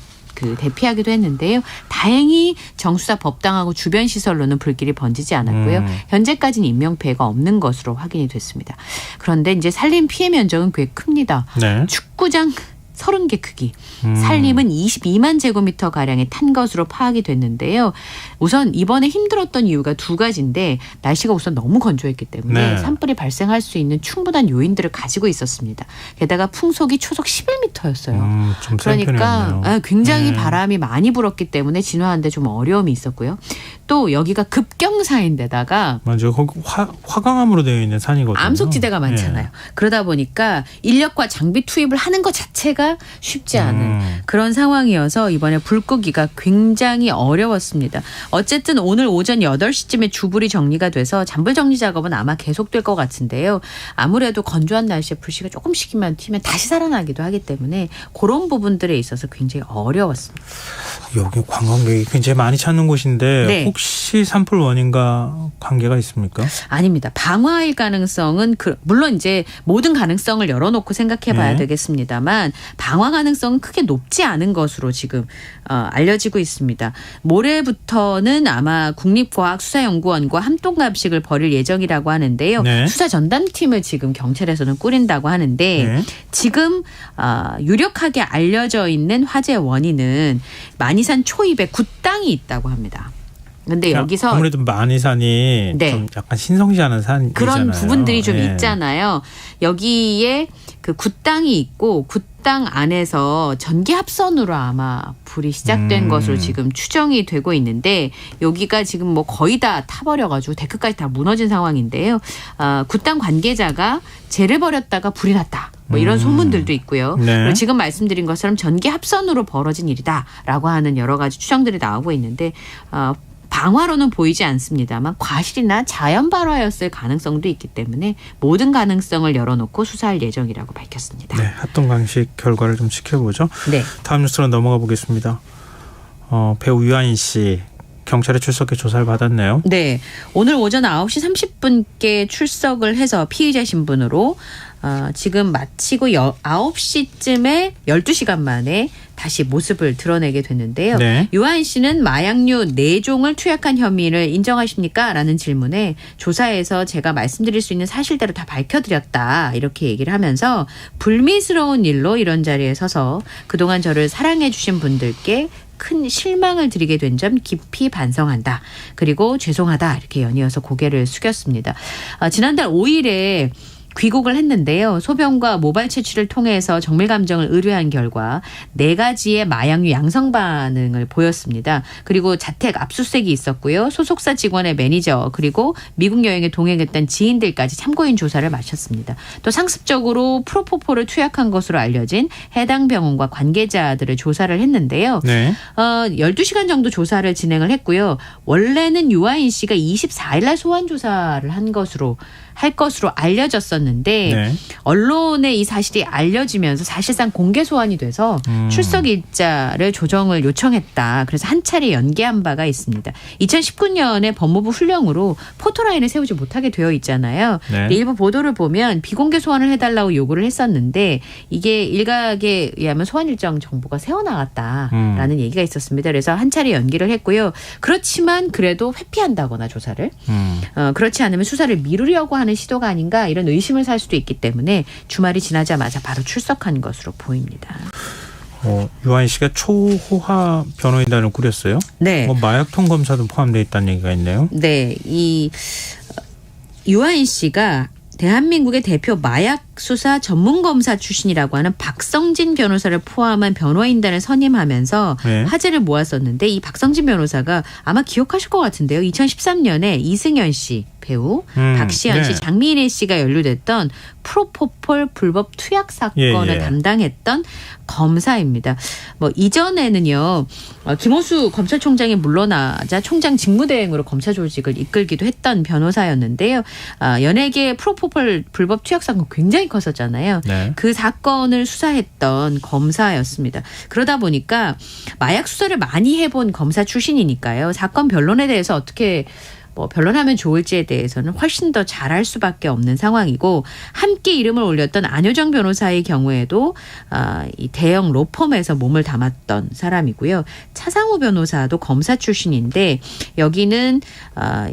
대피하기도 했는데요. 다행히 정수사 법당하고 주변 시설로는 불길이 번지지 않았고요. 현재까지는 인명피해가 없는 것으로 확인이 됐습니다. 그런데 이제 산림 피해 면적은 꽤 큽니다. 네. 축구장 30개 크기. 산림은 22만 제곱미터 가량에 탄 것으로 파악이 됐는데요. 우선 이번에 힘들었던 이유가 두 가지인데 날씨가 우선 너무 건조했기 때문에 네. 산불이 발생할 수 있는 충분한 요인들을 가지고 있었습니다. 게다가 풍속이 초속 11m였어요. 좀 그러니까 굉장히 네. 바람이 많이 불었기 때문에 진화하는데 좀 어려움이 있었고요. 또 여기가 급경사인데다가 맞아요. 거기 화강암으로 되어 있는 산이거든요. 암속지대가 많잖아요. 네. 그러다 보니까 인력과 장비 투입을 하는 것 자체가 쉽지 않은 그런 상황이어서 이번에 불 끄기가 굉장히 어려웠습니다. 어쨌든 오늘 오전 8시쯤에 주불이 정리가 돼서 잔불 정리 작업은 아마 계속될 것 같은데요. 아무래도 건조한 날씨에 불씨가 조금씩만 튀면 다시 살아나기도 하기 때문에 그런 부분들에 있어서 굉장히 어려웠습니다. 여기 관광객이 굉장히 많이 찾는 곳인데 네. 혹시 산불 원인과 관계가 있습니까? 아닙니다. 방화일 가능성은 물론 이제 모든 가능성을 열어놓고 생각해봐야 되겠습니다만 방화 가능성은 크게 높지 않은 것으로 지금 알려지고 있습니다. 모레부터는 아마 국립과학수사연구원과 합동갑식을 벌일 예정이라고 하는데요. 수사 전담팀을 지금 경찰에서는 꾸린다고 하는데 지금 유력하게 알려져 있는 화재 원인은 만이산 초입에 굿땅이 있다고 합니다. 근데 여기서 아무래도 만이산이 좀 약간 신성시 않은 산이잖아요. 그런 부분들이 좀 있잖아요. 여기에 그 굿땅이 있고 굿땅 안에서 전기 합선으로 아마 불이 시작된 것으로 지금 추정이 되고 있는데 여기가 지금 뭐 거의 다 타버려가지고 데크까지 다 무너진 상황인데요. 굿땅 관계자가 재를 버렸다가 불이 났다. 뭐 이런 소문들도 있고요. 그리고 지금 말씀드린 것처럼 전기 합선으로 벌어진 일이다라고 하는 여러 가지 추정들이 나오고 있는데 방화로는 보이지 않습니다만 과실이나 자연 발화였을 가능성도 있기 때문에 모든 가능성을 열어놓고 수사할 예정이라고 밝혔습니다. 네, 합동강식 결과를 좀 지켜보죠. 네. 다음 뉴스로 넘어가 보겠습니다. 배우 유아인 씨 경찰에 출석해 조사를 받았네요. 네, 오늘 오전 9시 30분께 출석을 해서 피의자 신분으로 지금 마치고 9시쯤에 12시간 만에 다시 모습을 드러내게 됐는데요. 유아인 씨는 마약류 4종을 투약한 혐의를 인정하십니까? 라는 질문에 조사에서 제가 말씀드릴 수 있는 사실대로 다 밝혀드렸다. 이렇게 얘기를 하면서 불미스러운 일로 이런 자리에 서서 그동안 저를 사랑해 주신 분들께 큰 실망을 드리게 된 점 깊이 반성한다. 그리고 죄송하다. 이렇게 연이어서 고개를 숙였습니다. 지난달 5일에 귀국을 했는데요. 소변과 모발 채취를 통해서 정밀 감정을 의뢰한 결과 4가지의 마약류 양성 반응을 보였습니다. 그리고 자택 압수수색이 있었고요. 소속사 직원의 매니저 그리고 미국 여행에 동행했던 지인들까지 참고인 조사를 마쳤습니다. 또 상습적으로 프로포폴을 투약한 것으로 알려진 해당 병원과 관계자들을 조사를 했는데요. 12시간 정도 조사를 진행을 했고요. 원래는 유아인 씨가 24일 날 소환 조사를 할 것으로 알려졌었는데 언론에 이 사실이 알려지면서 사실상 공개 소환이 돼서 출석 일자를 조정을 요청했다. 그래서 한 차례 연기한 바가 있습니다. 2019년에 법무부 훈령으로 포토라인을 세우지 못하게 되어 있잖아요. 일부 보도를 보면 비공개 소환을 해달라고 요구를 했었는데 이게 일각에 의하면 소환 일정 정보가 새어나갔다라는 얘기가 있었습니다. 그래서 한 차례 연기를 했고요. 그렇지만 그래도 회피한다거나 조사를 그렇지 않으면 수사를 미루려고 하는 시도가 아닌가 이런 의심을 살 수도 있기 때문에 주말이 지나자마자 바로 출석한 것으로 보입니다. 유아인 씨가 초호화 변호인단을 꾸렸어요? 네. 마약통 검사도 포함되어 있다는 얘기가 있네요. 네. 이 유아인 씨가 대한민국의 대표 마약 수사 전문검사 출신이라고 하는 박성진 변호사를 포함한 변호인단을 선임하면서 화제를 모았었는데 이 박성진 변호사가 아마 기억하실 것 같은데요. 2013년에 이승연 씨 배우, 박시연 씨, 장미래 씨가 연루됐던 프로포폴 불법 투약 사건을 담당했던 검사입니다. 뭐 이전에는요. 김호수 검찰총장이 물러나자 총장 직무대행으로 검사 조직을 이끌기도 했던 변호사였는데요. 연예계 프로포폴 불법 투약 사건 굉장히 컸었잖아요. 그 사건을 수사했던 검사였습니다. 그러다 보니까 마약 수사를 많이 해본 검사 출신이니까요. 사건 변론에 대해서 어떻게 변론하면 좋을지에 대해서는 훨씬 더 잘할 수밖에 없는 상황이고 함께 이름을 올렸던 안효정 변호사의 경우에도 이 대형 로펌에서 몸을 담았던 사람이고요. 차상우 변호사도 검사 출신인데 여기는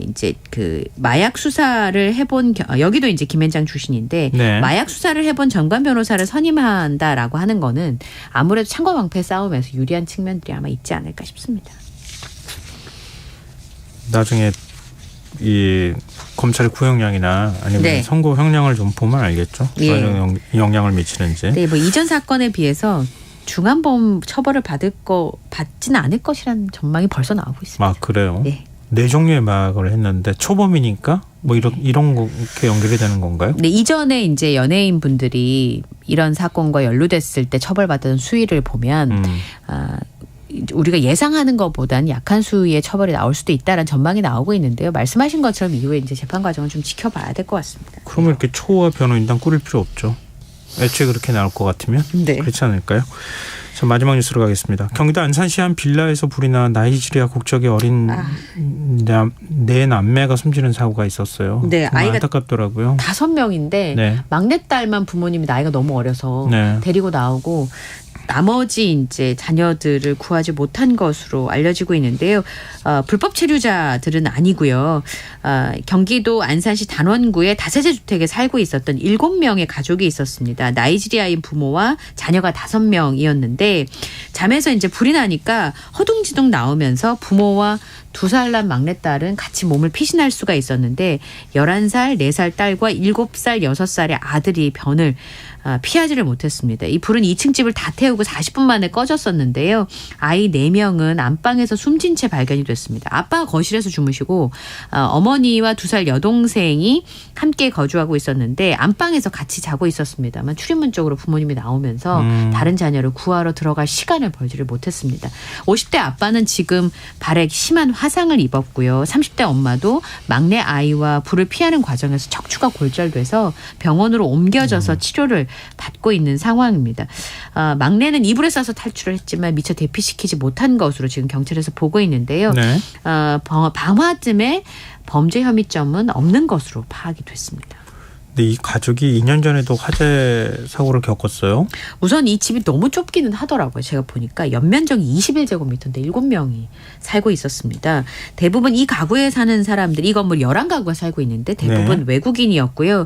이제 그 마약 수사를 해본 여기도 이제 김앤장 출신인데 마약 수사를 해본 전관 변호사를 선임한다라고 하는 거는 아무래도 창고방패 싸움에서 유리한 측면들이 아마 있지 않을까 싶습니다. 나중에 이 검찰의 구형량이나 아니면 선고 형량을 좀 보면 알겠죠. 어느 영향을 미치는지. 네, 뭐 이전 사건에 비해서 중한범 처벌을 받지는 않을 것이라는 전망이 벌써 나오고 있습니다. 아 그래요? 네 종류의 마약을 했는데 초범이니까 뭐 이런 게 연결이 되는 건가요? 네, 이전에 이제 연예인 분들이 이런 사건과 연루됐을 때 처벌받은 수위를 보면. 우리가 예상하는 것보다는 약한 수위의 처벌이 나올 수도 있다라는 전망이 나오고 있는데요. 말씀하신 것처럼 이후에 이제 재판 과정을 좀 지켜봐야 될 것 같습니다. 그러면 이렇게 초호화 변호인단 꾸릴 필요 없죠. 애초에 그렇게 나올 것 같으면 그렇지 않을까요? 자, 마지막 뉴스로 가겠습니다. 경기도 안산시 한 빌라에서 불이 나 나이지리아 국적의 어린 네 남매가 숨지는 사고가 있었어요. 네, 아이가 안타깝더라고요. 5명인데 네. 막내딸만 부모님이 나이가 너무 어려서 네. 데리고 나오고 나머지 이제 자녀들을 구하지 못한 것으로 알려지고 있는데요. 불법 체류자들은 아니고요. 경기도 안산시 단원구의 다세대 주택에 살고 있었던 7명의 가족이 있었습니다. 나이지리아인 부모와 자녀가 5명이었는데 잠에서 이제 불이 나니까 허둥지둥 나오면서 부모와 2살 난 막내딸은 같이 몸을 피신할 수가 있었는데 11살, 4살 딸과 7살, 6살의 아들이 변을 피하지를 못했습니다. 이 불은 2층 집을 다 태우고 40분 만에 꺼졌었는데요. 아이 4명은 안방에서 숨진 채 발견이 됐습니다. 아빠가 거실에서 주무시고 어머니와 2살 여동생이 함께 거주하고 있었는데 안방에서 같이 자고 있었습니다만 출입문 쪽으로 부모님이 나오면서 다른 자녀를 구하러 들어갈 시간을 벌지를 못했습니다. 50대 아빠는 지금 발에 심한 화상을 입었고요. 30대 엄마도 막내 아이와 불을 피하는 과정에서 척추가 골절돼서 병원으로 옮겨져서 치료를 받고 있는 상황입니다. 막내는 이불에 싸서 탈출을 했지만 미처 대피시키지 못한 것으로 지금 경찰에서 보고 있는데요. 네. 밤화쯤에 범죄 혐의점은 없는 것으로 파악이 됐습니다. 근데 이 가족이 2년 전에도 화재 사고를 겪었어요. 우선 이 집이 너무 좁기는 하더라고요. 제가 보니까 연면적이 21제곱미터인데 7명이 살고 있었습니다. 대부분 이 가구에 사는 사람들, 이 건물 11가구가 살고 있는데 대부분 외국인이었고요.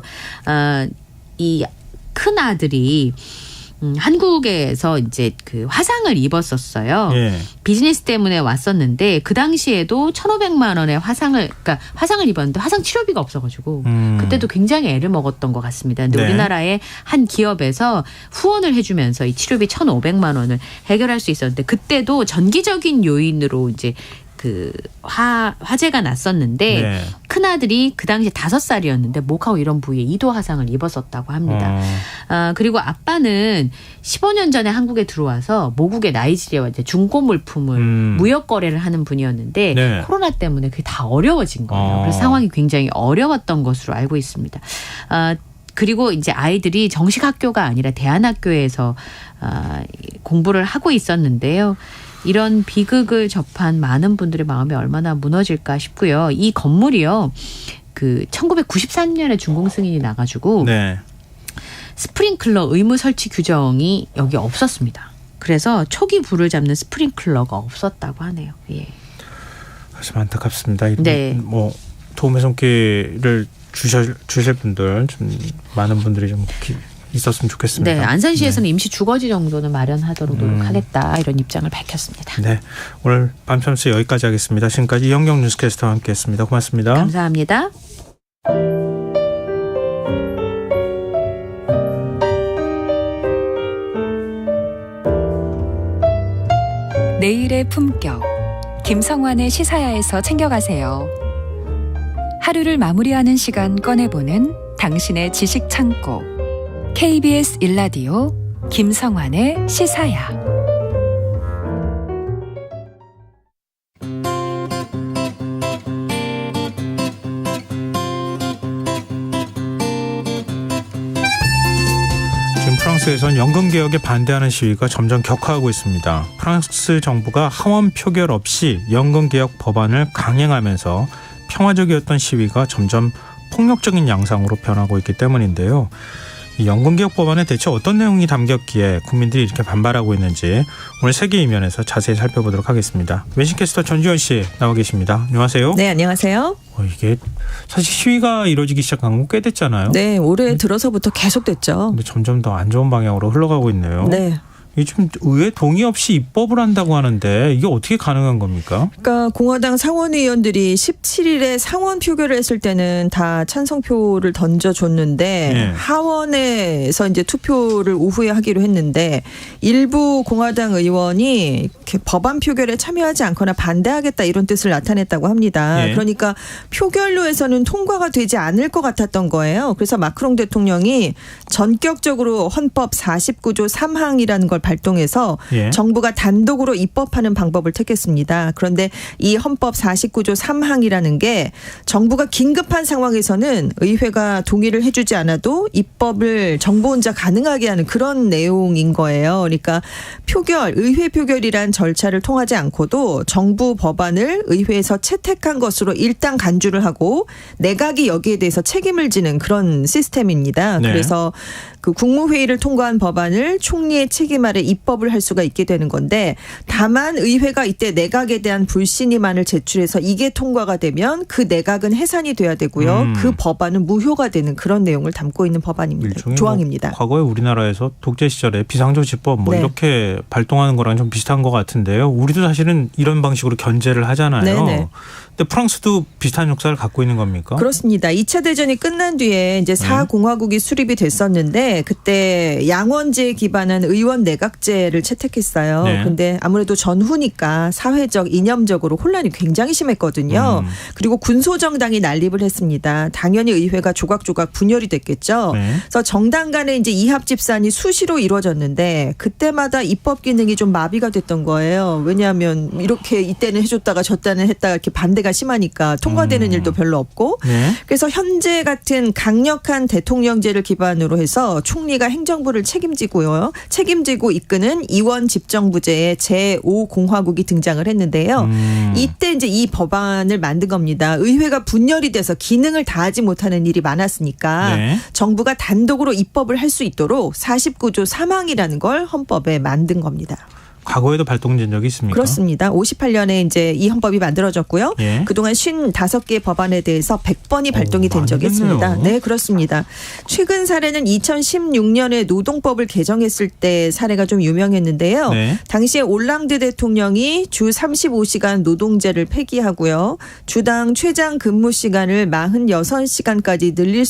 이 큰 아들이 한국에서 이제 그 화상을 입었었어요. 예. 비즈니스 때문에 왔었는데 그 당시에도 1,500만 원의 화상을 입었는데 화상 치료비가 없어가지고 그때도 굉장히 애를 먹었던 것 같습니다. 근데 네. 우리나라의 한 기업에서 후원을 해주면서 이 치료비 1,500만 원을 해결할 수 있었는데 그때도 전기적인 요인으로 이제 그 화재가 났었는데 네. 큰아들이 그 당시 5살이었는데 목하고 이런 부위에 2도 화상을 입었었다고 합니다. 그리고 아빠는 15년 전에 한국에 들어와서 모국의 나이지리아와 이제 중고 물품을 무역 거래를 하는 분이었는데 네. 코로나 때문에 그게 다 어려워진 거예요. 그래서 상황이 굉장히 어려웠던 것으로 알고 있습니다. 그리고 이제 아이들이 정식 학교가 아니라 대안학교에서 공부를 하고 있었는데요. 이런 비극을 접한 많은 분들의 마음이 얼마나 무너질까 싶고요. 이 건물이요. 그 1993년에 준공 승인이 나가지고 네. 스프링클러 의무 설치 규정이 여기 없었습니다. 그래서 초기 불을 잡는 스프링클러가 없었다고 하네요. 예. 참 안타깝습니다. 네. 뭐 도움의 손길을 주실 분들 좀 많은 분들이 좀 있었으면 좋겠습니다. 네, 안산시에서는 임시 주거지 정도는 마련하도록 노력하겠다 이런 입장을 밝혔습니다. 네, 오늘 밤참스 여기까지 하겠습니다. 지금까지 이영경 뉴스캐스터와 함께했습니다. 고맙습니다. 감사합니다. 내일의 품격 김성환의 시사야에서 챙겨가세요. 하루를 마무리하는 시간 꺼내보는 당신의 지식 창고 KBS 1라디오 김성환의 시사야. 지금 프랑스에선 연금개혁에 반대하는 시위가 점점 격화하고 있습니다. 프랑스 정부가 하원 표결 없이 연금개혁 법안을 강행하면서 평화적이었던 시위가 점점 폭력적인 양상으로 변하고 있기 때문인데요. 이 연금개혁 법안에 대체 어떤 내용이 담겼기에 국민들이 이렇게 반발하고 있는지 오늘 세계 이면에서 자세히 살펴보도록 하겠습니다. 왼신캐스터 전주현 씨 나와 계십니다. 안녕하세요. 네, 안녕하세요. 이게 사실 시위가 이루어지기 시작한 건 꽤 됐잖아요. 네, 올해 들어서부터 계속됐죠. 근데 점점 더 안 좋은 방향으로 흘러가고 있네요. 네. 요즘 의회 동의 없이 입법을 한다고 하는데 이게 어떻게 가능한 겁니까? 그러니까 공화당 상원 의원들이 17일에 상원 표결을 했을 때는 다 찬성표를 던져줬는데 네. 하원에서 이제 투표를 오후에 하기로 했는데 일부 공화당 의원이 이렇게 법안 표결에 참여하지 않거나 반대하겠다 이런 뜻을 나타냈다고 합니다. 네. 그러니까 표결로 해서는 통과가 되지 않을 것 같았던 거예요. 그래서 마크롱 대통령이 전격적으로 헌법 49조 3항이라는 걸 발동해서 예. 정부가 단독으로 입법하는 방법을 택했습니다. 그런데 이 헌법 49조 3항이라는 게 정부가 긴급한 상황에서는 의회가 동의를 해주지 않아도 입법을 정부 혼자 가능하게 하는 그런 내용인 거예요. 그러니까 의회 표결이란 절차를 통하지 않고도 정부 법안을 의회에서 채택한 것으로 일단 간주를 하고 내각이 여기에 대해서 책임을 지는 그런 시스템입니다. 네. 그래서 그 국무회의를 통과한 법안을 총리의 책임 아래 입법을 할 수가 있게 되는 건데 다만 의회가 이때 내각에 대한 불신임안을 제출해서 이게 통과가 되면 그 내각은 해산이 돼야 되고요. 그 법안은 무효가 되는 그런 내용을 담고 있는 법안입니다. 조항입니다. 과거에 우리나라에서 독재 시절에 비상조치법 네. 이렇게 발동하는 거랑 좀 비슷한 것 같은데요. 우리도 사실은 이런 방식으로 견제를 하잖아요. 네네. 근데 프랑스도 비슷한 역사를 갖고 있는 겁니까? 그렇습니다. 2차 대전이 끝난 뒤에 이제 4공화국이 수립이 됐었는데 그때 양원제에 기반한 의원 내각제를 채택했어요. 네. 근데 아무래도 전후니까 사회적 이념적으로 혼란이 굉장히 심했거든요. 그리고 군소정당이 난립을 했습니다. 당연히 의회가 조각조각 분열이 됐겠죠. 네. 그래서 정당 간에 이제 이합 집산이 수시로 이루어졌는데 그때마다 입법 기능이 좀 마비가 됐던 거예요. 왜냐하면 이렇게 이때는 해줬다가 저때는 했다가 이렇게 반대가 심하니까 통과되는 일도 별로 없고 네. 그래서 현재 같은 강력한 대통령제를 기반으로 해서 총리가 행정부를 책임지고 이끄는 이원 집정부제의 제5공화국이 등장을 했는데요. 이때 이제 이 법안을 만든 겁니다. 의회가 분열이 돼서 기능을 다하지 못하는 일이 많았으니까 네. 정부가 단독으로 입법을 할 수 있도록 49조 3항이라는 걸 헌법에 만든 겁니다. 과거에도 발동된 적이 있습니까? 그렇습니다. 58년에 이제 이 헌법이 만들어졌고요. 예. 그동안 55개 법안에 대해서 100번이 발동이 된 적이 있습니다. 네, 그렇습니다. 최근 사례는 2016년에 노동법을 개정했을 때 사례가 좀 유명했는데요. 네. 당시에 올랑드 대통령이 주 35시간 노동제를 폐기하고요. 주당 최장 근무 시간을 46시간까지 늘릴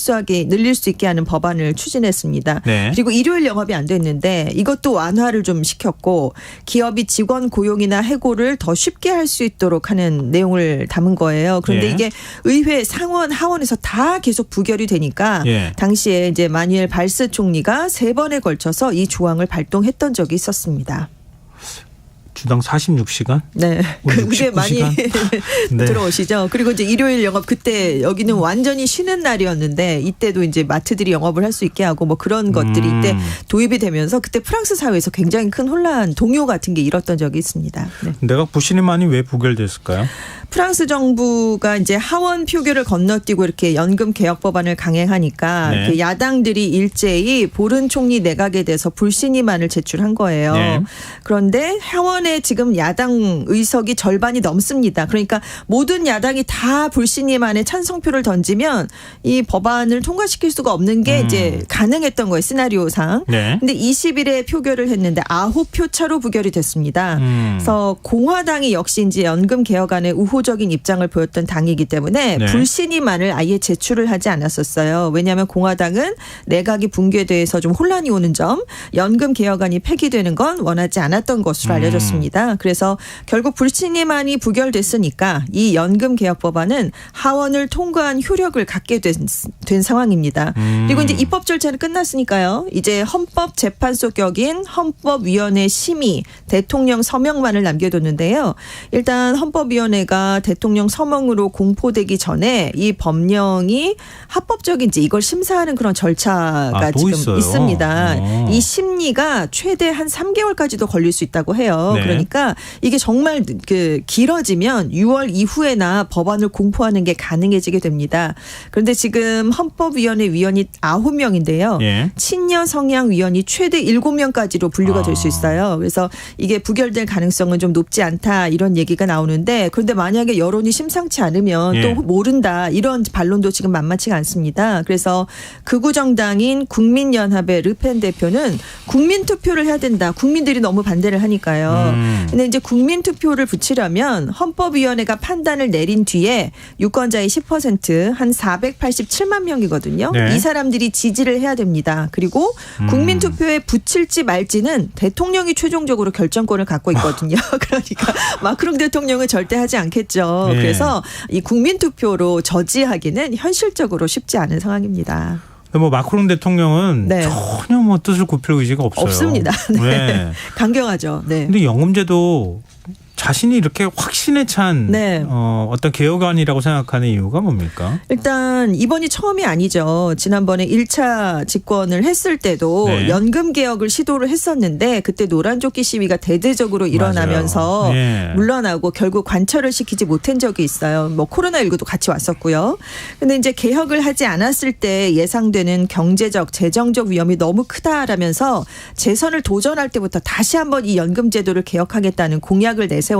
수 있게 하는 법안을 추진했습니다. 네. 그리고 일요일 영업이 안 됐는데 이것도 완화를 좀 시켰고 기업이 직원 고용이나 해고를 더 쉽게 할 수 있도록 하는 내용을 담은 거예요. 그런데 예. 이게 의회 상원 하원에서 다 계속 부결이 되니까 예. 당시에 이제 마니엘 발스 총리가 3번에 걸쳐서 이 조항을 발동했던 적이 있었습니다. 주당 46시간? 네. 그게 많이 네. 들어오시죠. 그리고 이제 일요일 영업 그때 여기는 완전히 쉬는 날이었는데 이때도 이제 마트들이 영업을 할 수 있게 하고 뭐 그런 것들이 이때 도입이 되면서 그때 프랑스 사회에서 굉장히 큰 혼란, 동요 같은 게 일었던 적이 있습니다. 네. 내각 불신임안이 왜 부결됐을까요? 프랑스 정부가 이제 하원 표결을 건너뛰고 이렇게 연금 개혁 법안을 강행하니까 네. 이렇게 야당들이 일제히 보른 총리 내각에 대해서 불신임안을 제출한 거예요. 네. 그런데 하원에 지금 야당 의석이 절반이 넘습니다. 그러니까 모든 야당이 다 불신임안에 찬성표를 던지면 이 법안을 통과시킬 수가 없는 게 이제 가능했던 거예요. 시나리오상. 네. 근데 20일에 표결을 했는데 9표 차로 부결이 됐습니다. 그래서 공화당이 역시 이제 연금 개혁안에 우호적인 입장을 보였던 당이기 때문에 네. 불신임안을 아예 제출을 하지 않았었어요. 왜냐하면 공화당은 내각이 붕괴돼서 좀 혼란이 오는 점, 연금 개혁안이 폐기되는 건 원하지 않았던 것으로 알려졌습니다. 그래서 결국 불신임안이 부결됐으니까 이 연금 개혁 법안은 하원을 통과한 효력을 갖게 된 상황입니다. 그리고 이제 입법 절차는 끝났으니까요. 이제 헌법재판소 격인 헌법위원회 심의, 대통령 서명만을 남겨뒀는데요. 일단 헌법위원회가 대통령 서명으로 공포되기 전에 이 법령이 합법적인지 이걸 심사하는 그런 절차가 지금 있어요. 있습니다. 이 심리가 최대 한 3개월까지도 걸릴 수 있다고 해요. 네. 그러니까 이게 정말 길어지면 6월 이후에나 법안을 공포하는 게 가능해지게 됩니다. 그런데 지금 헌법위원회 위원이 9명인데요. 예. 친여 성향 위원이 최대 7명까지로 분류가 될 수 있어요. 그래서 이게 부결될 가능성은 좀 높지 않다 이런 얘기가 나오는데 그런데 만약에 여론이 심상치 않으면 예. 또 모른다 이런 반론도 지금 만만치가 않습니다. 그래서 극우 정당인 국민연합의 르펜 대표는 국민투표를 해야 된다. 국민들이 너무 반대를 하니까요. 근데 이제 국민투표를 붙이려면 헌법위원회가 판단을 내린 뒤에 유권자의 10% 한 487만 명이거든요. 네. 이 사람들이 지지를 해야 됩니다. 그리고 국민투표에 붙일지 말지는 대통령이 최종적으로 결정권을 갖고 있거든요. 그러니까 마크롱 대통령은 절대 하지 않겠죠. 네. 그래서 이 국민투표로 저지하기는 현실적으로 쉽지 않은 상황입니다. 뭐 마크롱 대통령은 네. 전혀 뭐 뜻을 굽힐 의지가 없어요. 없습니다. 네. 네. 강경하죠. 네. 근데 연금제도 자신이 이렇게 확신에 찬 네. 어떤 개혁안이라고 생각하는 이유가 뭡니까? 일단 이번이 처음이 아니죠. 지난번에 1차 집권을 했을 때도 네. 연금 개혁을 시도를 했었는데 그때 노란조끼 시위가 대대적으로 일어나면서 예. 물러나고 결국 관철을 시키지 못한 적이 있어요. 뭐 코로나19도 같이 왔었고요. 근데 이제 개혁을 하지 않았을 때 예상되는 경제적, 재정적 위험이 너무 크다라면서 재선을 도전할 때부터 다시 한번 이 연금 제도를 개혁하겠다는 공약을 내세웠었습니다.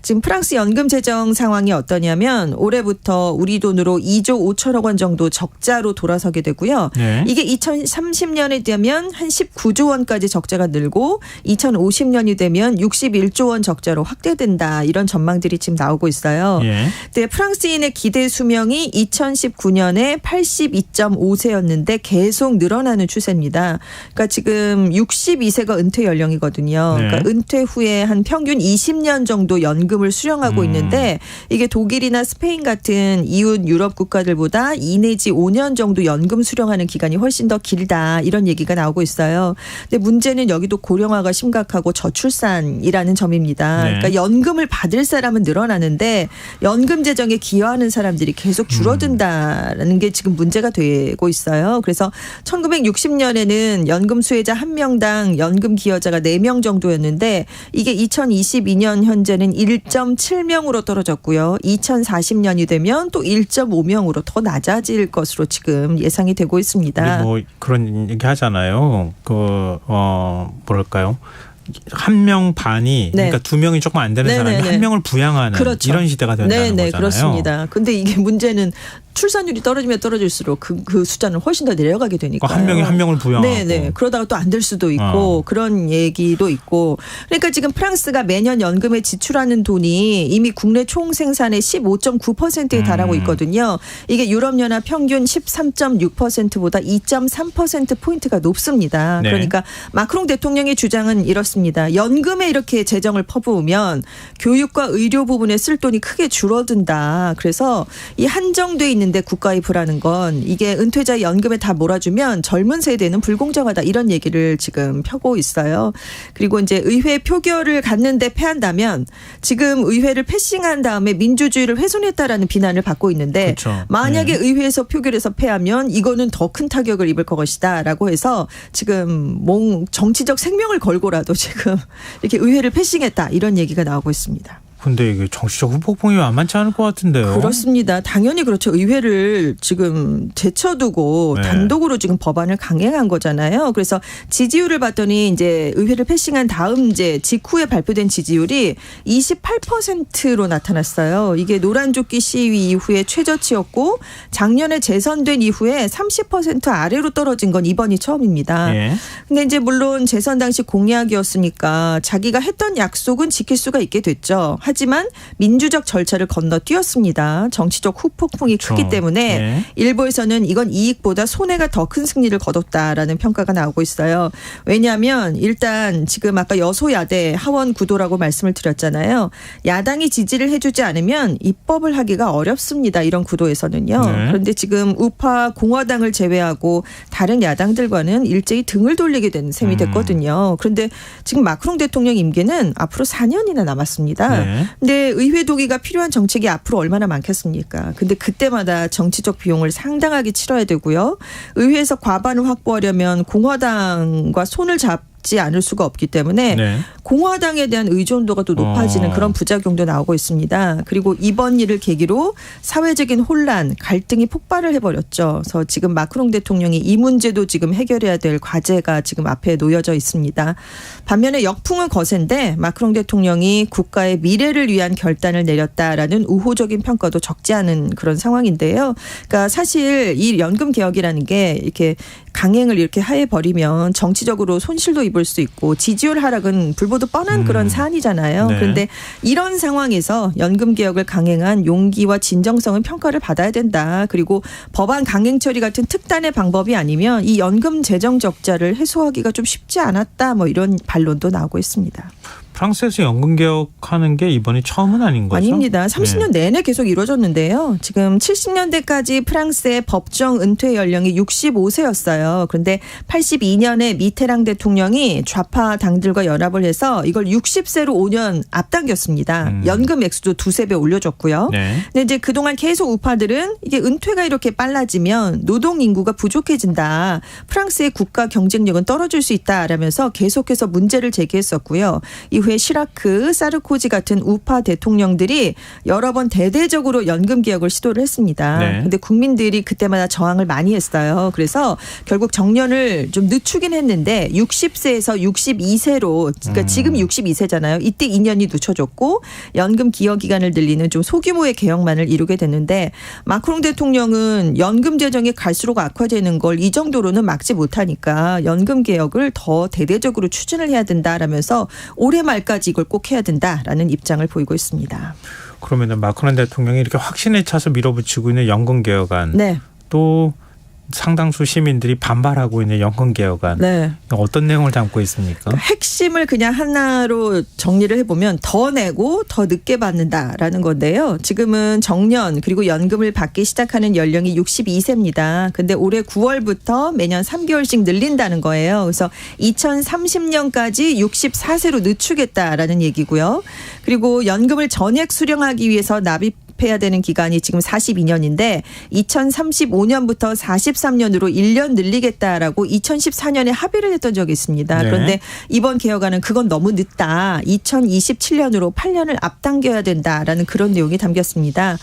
지금 프랑스 연금 재정 상황이 어떠냐면 올해부터 우리 돈으로 2조 5천억 원 정도 적자로 돌아서게 되고요. 네. 이게 2030년이 되면 한 19조 원까지 적자가 늘고 2050년이 되면 61조 원 적자로 확대된다. 이런 전망들이 지금 나오고 있어요. 예. 네, 프랑스인의 기대 수명이 2019년에 82.5세였는데 계속 늘어나는 추세입니다. 그러니까 지금 62세가 은퇴 연령이거든요. 네. 그러니까 은퇴 후에 한 평균 20년 정도 연금을 수령하고 있는데 이게 독일이나 스페인 같은 이웃 유럽 국가들보다 2 내지 5년 정도 연금 수령하는 기간이 훨씬 더 길다. 이런 얘기가 나오고 있어요. 근데 문제는 여기도 고령화가 심각하고 저출산이라는 점입니다. 네. 그러니까 연금을 받을 사람은 늘어나는데 연금 재정에 기여하는 사람들이 계속 줄어든다라는 게 지금 문제가 되고 있어요. 그래서 1960년에는 연금 수혜자 1명당 연금 기여자가 4명 정도였는데 이게 2022년 현재는 1.7명으로 떨어졌고요. 2040년이 되면 또 1.5명으로 더 낮아질 것으로 지금 예상이 되고 있습니다. 뭐 그런 얘기 하잖아요. 뭐랄까요? 한 명 반이 네. 그러니까 2명이 조금 안 되는 사람이 네네네. 한 명을 부양하는 그렇죠. 이런 시대가 된다는 네, 거잖아요. 그렇습니다. 근데 이게 문제는 출산율이 떨어지면 떨어질수록 그 숫자는 훨씬 더 내려가게 되니까 한 명이 한 명을 부양하고. 네. 그러다가 또 안 될 수도 있고 그런 얘기도 있고. 그러니까 지금 프랑스가 매년 연금에 지출하는 돈이 이미 국내 총 생산의 15.9%에 달하고 있거든요. 이게 유럽연합 평균 13.6%보다 2.3%포인트가 높습니다. 네. 그러니까 마크롱 대통령의 주장은 이렇습니다. 연금에 이렇게 재정을 퍼부으면 교육과 의료 부분에 쓸 돈이 크게 줄어든다. 그래서 이 한정돼 있는데 국가의 부라는 건 이게 은퇴자 연금에 다 몰아주면 젊은 세대는 불공정하다. 이런 얘기를 지금 펴고 있어요. 그리고 이제 의회 표결을 갔는데 패한다면 지금 의회를 패싱한 다음에 민주주의를 훼손했다라는 비난을 받고 있는데 그렇죠. 만약에 의회에서 표결에서 패하면 이거는 더 큰 타격을 입을 것이다라고 해서 지금 정치적 생명을 걸고라도 지금 이렇게 의회를 패싱했다. 이런 얘기가 나오고 있습니다. 근데 이게 정치적 후폭풍이 만만치 않을 것 같은데요. 그렇습니다. 당연히 그렇죠. 의회를 지금 제쳐두고 네. 단독으로 지금 법안을 강행한 거잖아요. 그래서 지지율을 봤더니 이제 의회를 패싱한 다음 이제 직후에 발표된 지지율이 28%로 나타났어요. 이게 노란조끼 시위 이후에 최저치였고 작년에 재선된 이후에 30% 아래로 떨어진 건 이번이 처음입니다. 예. 근데 이제 물론 재선 당시 공약이었으니까 자기가 했던 약속은 지킬 수가 있게 됐죠. 하지만 민주적 절차를 건너뛰었습니다. 정치적 후폭풍이 그렇죠. 크기 때문에 네. 일부에서는 이건 이익보다 손해가 더 큰 승리를 거뒀다라는 평가가 나오고 있어요. 왜냐하면 일단 지금 아까 여소야대 하원 구도라고 말씀을 드렸잖아요. 야당이 지지를 해주지 않으면 입법을 하기가 어렵습니다. 이런 구도에서는요. 네. 그런데 지금 우파 공화당을 제외하고 다른 야당들과는 일제히 등을 돌리게 된 셈이 됐거든요. 그런데 지금 마크롱 대통령 임기는 앞으로 4년이나 남았습니다. 네. 근데 의회 동의가 필요한 정책이 앞으로 얼마나 많겠습니까? 근데 그때마다 정치적 비용을 상당하게 치러야 되고요. 의회에서 과반을 확보하려면 공화당과 손을 잡지 않을 수가 없기 때문에 네. 공화당에 대한 의존도가 또 높아지는 그런 부작용도 나오고 있습니다. 그리고 이번 일을 계기로 사회적인 혼란, 갈등이 폭발을 해버렸죠. 그래서 지금 마크롱 대통령이 이 문제도 지금 해결해야 될 과제가 지금 앞에 놓여져 있습니다. 반면에 역풍은 거센데 마크롱 대통령이 국가의 미래를 위한 결단을 내렸다라는 우호적인 평가도 적지 않은 그런 상황인데요. 그러니까 사실 이 연금 개혁이라는 게 이렇게 강행을 이렇게 해버리면 정치적으로 손실도 입을 수 있고 지지율 하락은 불보듯 뻔한 그런 사안이잖아요. 네. 그런데 이런 상황에서 연금 개혁을 강행한 용기와 진정성은 평가를 받아야 된다. 그리고 법안 강행 처리 같은 특단의 방법이 아니면 이 연금 재정 적자를 해소하기가 좀 쉽지 않았다. 뭐 이런 반론도 나오고 있습니다. 프랑스에서 연금 개혁하는 게 이번이 처음은 아닌 거죠? 아닙니다. 30년 내내 계속 이루어졌는데요. 지금 70년대까지 프랑스의 법정 은퇴 연령이 65세였어요. 그런데 82년에 미테랑 대통령이 좌파 당들과 연합을 해서 이걸 60세로 5년 앞당겼습니다. 연금 액수도 2~3배 올려줬고요. 네. 근데 이제 그동안 계속 우파들은 이게 은퇴가 이렇게 빨라지면 노동 인구가 부족해진다. 프랑스의 국가 경쟁력은 떨어질 수 있다라면서 계속해서 문제를 제기했었고요. 이후에 시라크, 사르코지 같은 우파 대통령들이 여러 번 대대적으로 연금 개혁을 시도를 했습니다. 그런데 국민들이 그때마다 저항을 많이 했어요. 그래서 결국 정년을 좀 늦추긴 했는데 60세에서 62세로 그러니까 지금 62세잖아요. 이때 2년이 늦춰졌고 연금 기여 기간을 늘리는 좀 소규모의 개혁만을 이루게 됐는데 마크롱 대통령은 연금 재정이 갈수록 악화되는 걸 이 정도로는 막지 못하니까 연금 개혁을 더 대대적으로 추진을 해야 된다라면서 올해 말까지 이걸 꼭 해야 된다라는 입장을 보이고 있습니다. 그러면은 마크롱 대통령이 이렇게 확신에 차서 밀어붙이고 있는 연금 개혁안, 네. 또 상당수 시민들이 반발하고 있는 연금 개혁안, 네. 어떤 내용을 담고 있습니까? 핵심을 그냥 하나로 정리를 해보면 더 내고 더 늦게 받는다라는 건데요. 지금은 정년 그리고 연금을 받기 시작하는 연령이 62세입니다. 근데 올해 9월부터 매년 3개월씩 늘린다는 거예요. 그래서 2030년까지 64세로 늦추겠다라는 얘기고요. 그리고 연금을 전액 수령하기 위해서 납입해야 되는 기간이 지금 42년인데 2035년부터 43년으로 1년 늘리겠다라고 2014년에 합의를 했던 적이 있습니다. 네. 그런데 이번 개혁안은 그건 너무 늦다. 2027년으로 8년을 앞당겨야 된다라는 그런 내용이 담겼습니다.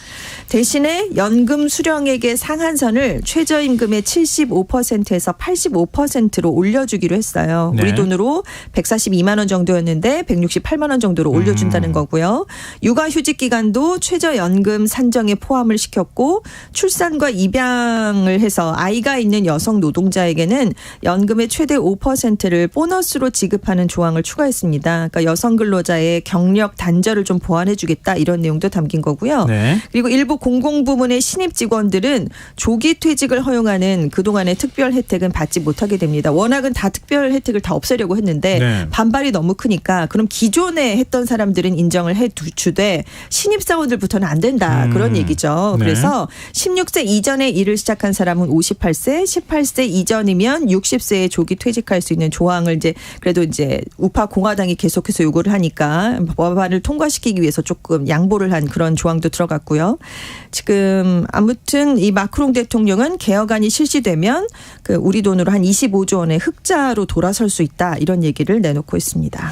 대신에 연금 수령액의 상한선을 최저임금의 75%에서 85%로 올려주기로 했어요. 네. 우리 돈으로 142만 원 정도였는데 168만 원 정도로 올려준다는 거고요. 육아휴직 기간도 최저연금 산정에 포함을 시켰고 출산과 입양을 해서 아이가 있는 여성 노동자에게는 연금의 최대 5%를 보너스로 지급하는 조항을 추가했습니다. 그러니까 여성 근로자의 경력 단절을 좀 보완해 주겠다 이런 내용도 담긴 거고요. 네. 그리고 일부 공공부문의 신입 직원들은 조기 퇴직을 허용하는 그동안의 특별 혜택은 받지 못하게 됩니다. 워낙은 다 특별 혜택을 다 없애려고 했는데 네. 반발이 너무 크니까 그럼 기존에 했던 사람들은 인정을 해 주되 신입사원들부터는 안 된다. 그런 얘기죠. 네. 그래서 16세 이전에 일을 시작한 사람은 58세, 18세 이전이면 60세에 조기 퇴직할 수 있는 조항을 이제 그래도 이제 우파 공화당이 계속해서 요구를 하니까 법안을 통과시키기 위해서 조금 양보를 한 그런 조항도 들어갔고요. 지금 아무튼 이 마크롱 대통령은 개혁안이 실시되면 그 우리 돈으로 한 25조 원의 흑자로 돌아설 수 있다 이런 얘기를 내놓고 있습니다.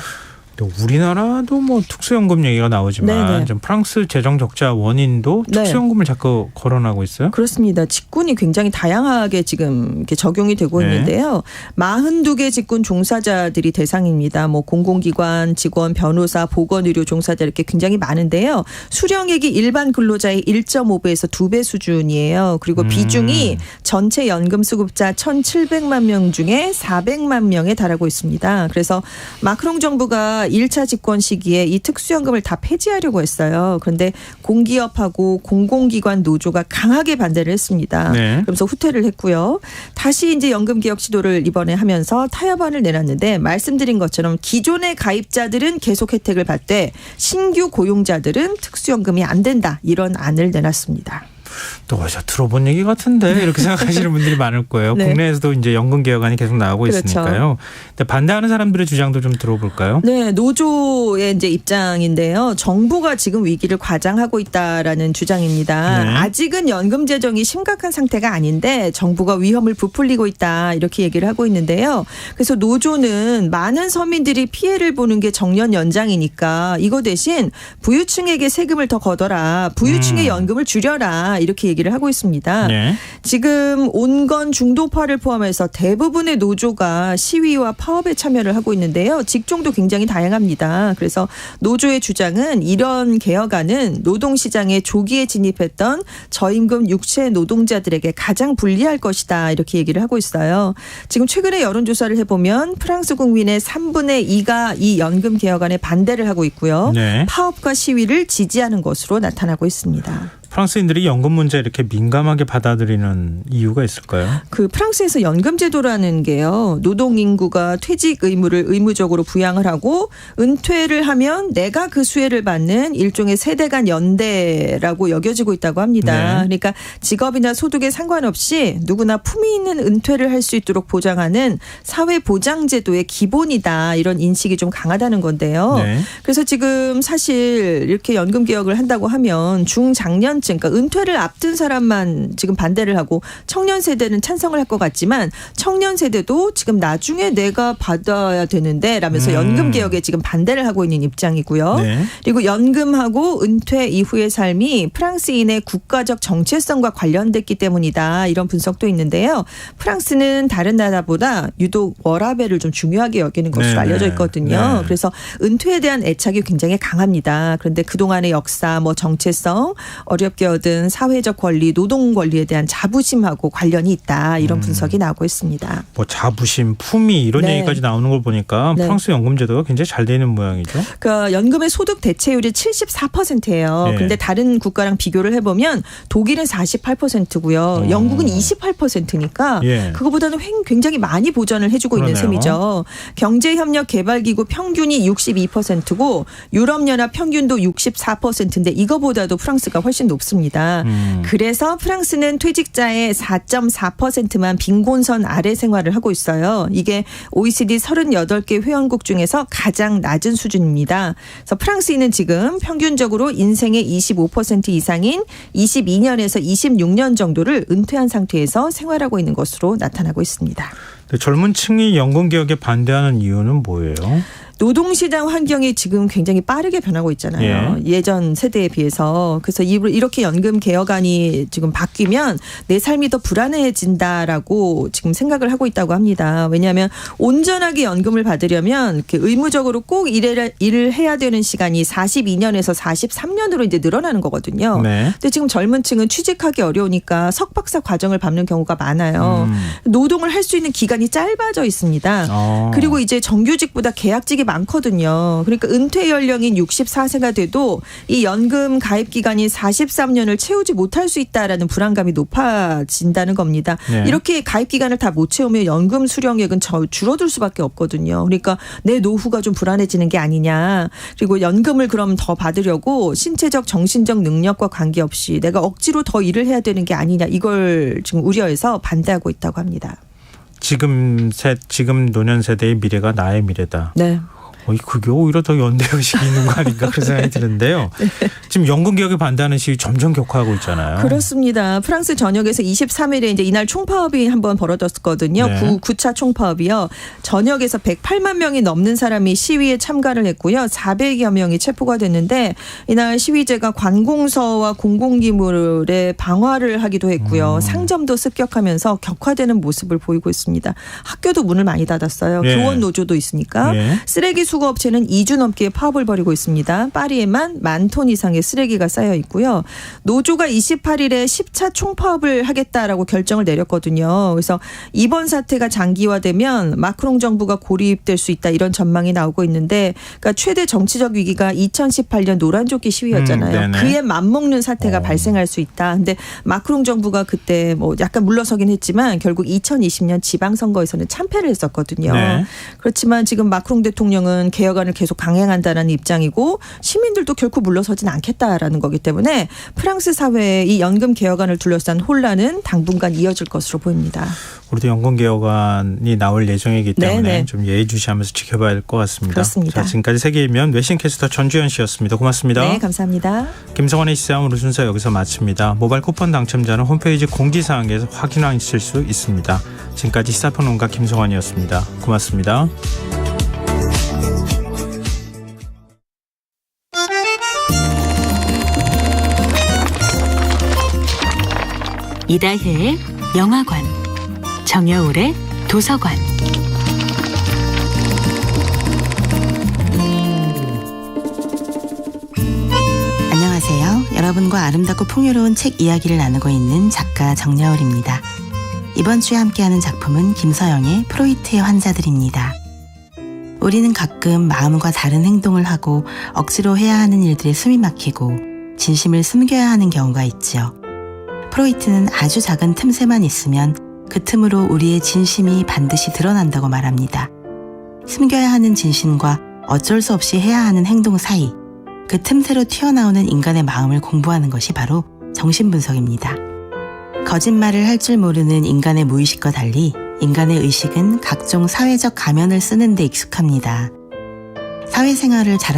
우리나라도 뭐 특수연금 얘기가 나오지만 네네. 좀 프랑스 재정 적자 원인도 네. 특수연금을 자꾸 거론하고 있어요. 그렇습니다. 직군이 굉장히 다양하게 지금 이렇게 적용이 되고 네. 있는데요. 42개 직군 종사자들이 대상입니다. 뭐 공공기관, 직원, 변호사, 보건의료 종사자 이렇게 굉장히 많은데요. 수령액이 일반 근로자의 1.5배에서 2배 수준이에요. 그리고 비중이 전체 연금 수급자 1,700만 명 중에 400만 명에 달하고 있습니다. 그래서 마크롱 정부가 1차 집권 시기에 이 특수연금을 다 폐지하려고 했어요. 그런데 공기업하고 공공기관 노조가 강하게 반대를 했습니다. 네. 그러면서 후퇴를 했고요. 다시 이제 연금 개혁 시도를 이번에 하면서 타협안을 내놨는데 말씀드린 것처럼 기존의 가입자들은 계속 혜택을 받되 신규 고용자들은 특수연금이 안 된다. 이런 안을 내놨습니다. 또 어디서 들어본 얘기 같은데 이렇게 생각하시는 분들이 많을 거예요. 네. 국내에서도 이제 연금 개혁안이 계속 나오고 그렇죠. 있으니까요. 근데 반대하는 사람들의 주장도 좀 들어볼까요? 네, 노조의 이제 입장인데요. 정부가 지금 위기를 과장하고 있다라는 주장입니다. 네. 아직은 연금 재정이 심각한 상태가 아닌데 정부가 위험을 부풀리고 있다 이렇게 얘기를 하고 있는데요. 그래서 노조는 많은 서민들이 피해를 보는 게 정년 연장이니까 이거 대신 부유층에게 세금을 더 걷어라. 부유층의 연금을 줄여라. 이렇게 얘기를 하고 있습니다. 네. 지금 온건 중도파를 포함해서 대부분의 노조가 시위와 파업에 참여를 하고 있는데요. 직종도 굉장히 다양합니다. 그래서 노조의 주장은 이런 개혁안은 노동시장에 조기에 진입했던 저임금 육체 노동자들에게 가장 불리할 것이다. 이렇게 얘기를 하고 있어요. 지금 최근에 여론조사를 해보면 프랑스 국민의 3분의 2가 이 연금 개혁안에 반대를 하고 있고요. 네. 파업과 시위를 지지하는 것으로 나타나고 있습니다. 프랑스인들이 연금 문제 이렇게 민감하게 받아들이는 이유가 있을까요? 그 프랑스에서 연금 제도라는 게요. 노동 인구가 퇴직 의무를 의무적으로 부양을 하고 은퇴를 하면 내가 그 수혜를 받는 일종의 세대 간 연대라고 여겨지고 있다고 합니다. 네. 그러니까 직업이나 소득에 상관없이 누구나 품위 있는 은퇴를 할 수 있도록 보장하는 사회보장제도의 기본이다. 이런 인식이 좀 강하다는 건데요. 네. 그래서 지금 사실 이렇게 연금 개혁을 한다고 하면 중장년층, 그러니까 은퇴를 앞둔 사람만 지금 반대를 하고 청년 세대는 찬성을 할 것 같지만 청년 세대도 지금 나중에 내가 받아야 되는데 라면서 연금 개혁에 지금 반대를 하고 있는 입장이고요. 네. 그리고 연금하고 은퇴 이후의 삶이 프랑스인의 국가적 정체성과 관련됐기 때문이다. 이런 분석도 있는데요. 프랑스는 다른 나라보다 유독 워라밸을 좀 중요하게 여기는 것으로 네. 알려져 있거든요. 네. 그래서 은퇴에 대한 애착이 굉장히 강합니다. 그런데 그동안의 역사, 정체성, 어렵게 얻은 사회적 권리, 노동 권리에 대한 자부심하고 관련이 있다. 이런 분석이 나오고 있습니다. 자부심, 품위 이런 네. 얘기까지 나오는 걸 보니까 네. 프랑스 연금 제도가 굉장히 잘 되는 모양이죠. 그러니까 연금의 소득 대체율이 74%예요. 네. 근데 다른 국가랑 비교를 해보면 독일은 48%고요. 영국은 28%니까 예. 그거보다는 굉장히 많이 보전을 해주고 있는 그러네요. 셈이죠. 경제협력개발기구 평균이 62%고 유럽연합 평균도 64%인데 이거보다도 프랑스가 훨씬 높습니다. 그래서 프랑스는 퇴직자의 4.4%만 빈곤선 아래 생활을 하고 있어요. 이게 OECD 38개 회원국 중에서 가장 낮은 수준입니다. 그래서 프랑스인은 지금 평균적으로 인생의 25% 이상인 22년에서 26년 정도를 은퇴한 상태에서 생활하고 있는 것으로 나타나고 있습니다. 젊은 층이 연금 개혁에 반대하는 이유는 뭐예요? 노동시장 환경이 지금 굉장히 빠르게 변하고 있잖아요. 예전 세대에 비해서. 그래서 이렇게 연금 개혁안이 지금 바뀌면 내 삶이 더 불안해진다라고 지금 생각을 하고 있다고 합니다. 왜냐하면 온전하게 연금을 받으려면 이렇게 의무적으로 꼭 일을 해야 되는 시간이 42년에서 43년으로 이제 늘어나는 거거든요. 네. 근데 지금 젊은 층은 취직하기 어려우니까 석박사 과정을 밟는 경우가 많아요. 노동을 할 수 있는 기간이 짧아져 있습니다. 그리고 이제 정규직보다 계약직이 많거든요. 그러니까 은퇴 연령인 64세가 돼도 이 연금 가입 기간이 43년을 채우지 못할 수 있다라는 불안감이 높아진다는 겁니다. 네. 이렇게 가입 기간을 다 못 채우면 연금 수령액은 줄어들 수밖에 없거든요. 그러니까 내 노후가 좀 불안해지는 게 아니냐. 그리고 연금을 그럼 더 받으려고 신체적 정신적 능력과 관계없이 내가 억지로 더 일을 해야 되는 게 아니냐. 이걸 지금 우려해서 반대하고 있다고 합니다. 지금 노년 세대의 미래가 나의 미래다. 네. 그게 오히려 더 연대의식이 있는 거 아닌가 그런 생각이 드는데요. 지금 연금 개혁에 반대하는 시위 점점 격화하고 있잖아요. 그렇습니다. 프랑스 전역에서 23일에 이제 이날 총파업이 한번 벌어졌거든요. 네. 9차 총파업이요. 전역에서 108만 명이 넘는 사람이 시위에 참가를 했고요. 400여 명이 체포가 됐는데 이날 시위제가 관공서와 공공기물에 방화를 하기도 했고요. 상점도 습격하면서 격화되는 모습을 보이고 있습니다. 학교도 문을 많이 닫았어요. 네. 교원 노조도 있으니까. 네. 쓰레기 수거업체는 2주 넘게 파업을 벌이고 있습니다. 파리에만 10,000톤 이상의 쓰레기가 쌓여 있고요. 노조가 28일에 10차 총파업을 하겠다라고 결정을 내렸거든요. 그래서 이번 사태가 장기화되면 마크롱 정부가 고립될 수 있다 이런 전망이 나오고 있는데 그러니까 최대 정치적 위기가 2018년 노란조끼 시위였잖아요. 그에 맞먹는 사태가 발생할 수 있다. 근데 마크롱 정부가 그때 약간 물러서긴 했지만 결국 2020년 지방선거에서는 참패를 했었거든요. 네. 그렇지만 지금 마크롱 대통령은 개혁안을 계속 강행한다는 입장이고 시민들도 결코 물러서진 않겠다라는 거기 때문에 프랑스 사회의 이 연금 개혁안을 둘러싼 혼란은 당분간 이어질 것으로 보입니다. 우리도 연금 개혁안이 나올 예정이기 때문에 네네. 좀 예의주시하면서 지켜봐야 될 것 같습니다. 그렇습니다. 자, 지금까지 세계일면 외신캐스터 전주현 씨였습니다. 고맙습니다. 네, 감사합니다. 김성환의 시사함으로 순서 여기서 마칩니다. 모바일 쿠폰 당첨자는 홈페이지 공지사항에서 확인하실 수 있습니다. 지금까지 시사평론가 김성환이었습니다. 고맙습니다. 이다혜의 영화관, 정여울의 도서관. 안녕하세요. 여러분과 아름답고 풍요로운 책 이야기를 나누고 있는 작가 정여울입니다. 이번 주에 함께하는 작품은 김서영의 프로이트의 환자들입니다. 우리는 가끔 마음과 다른 행동을 하고 억지로 해야 하는 일들에 숨이 막히고 진심을 숨겨야 하는 경우가 있지요. 프로이트는 아주 작은 틈새만 있으면 그 틈으로 우리의 진심이 반드시 드러난다고 말합니다. 숨겨야 하는 진심과 어쩔 수 없이 해야 하는 행동 사이, 그 틈새로 튀어나오는 인간의 마음을 공부하는 것이 바로 정신분석입니다. 거짓말을 할 줄 모르는 인간의 무의식과 달리 인간의 의식은 각종 사회적 가면을 쓰는 데 익숙합니다. 사회생활을 잘하는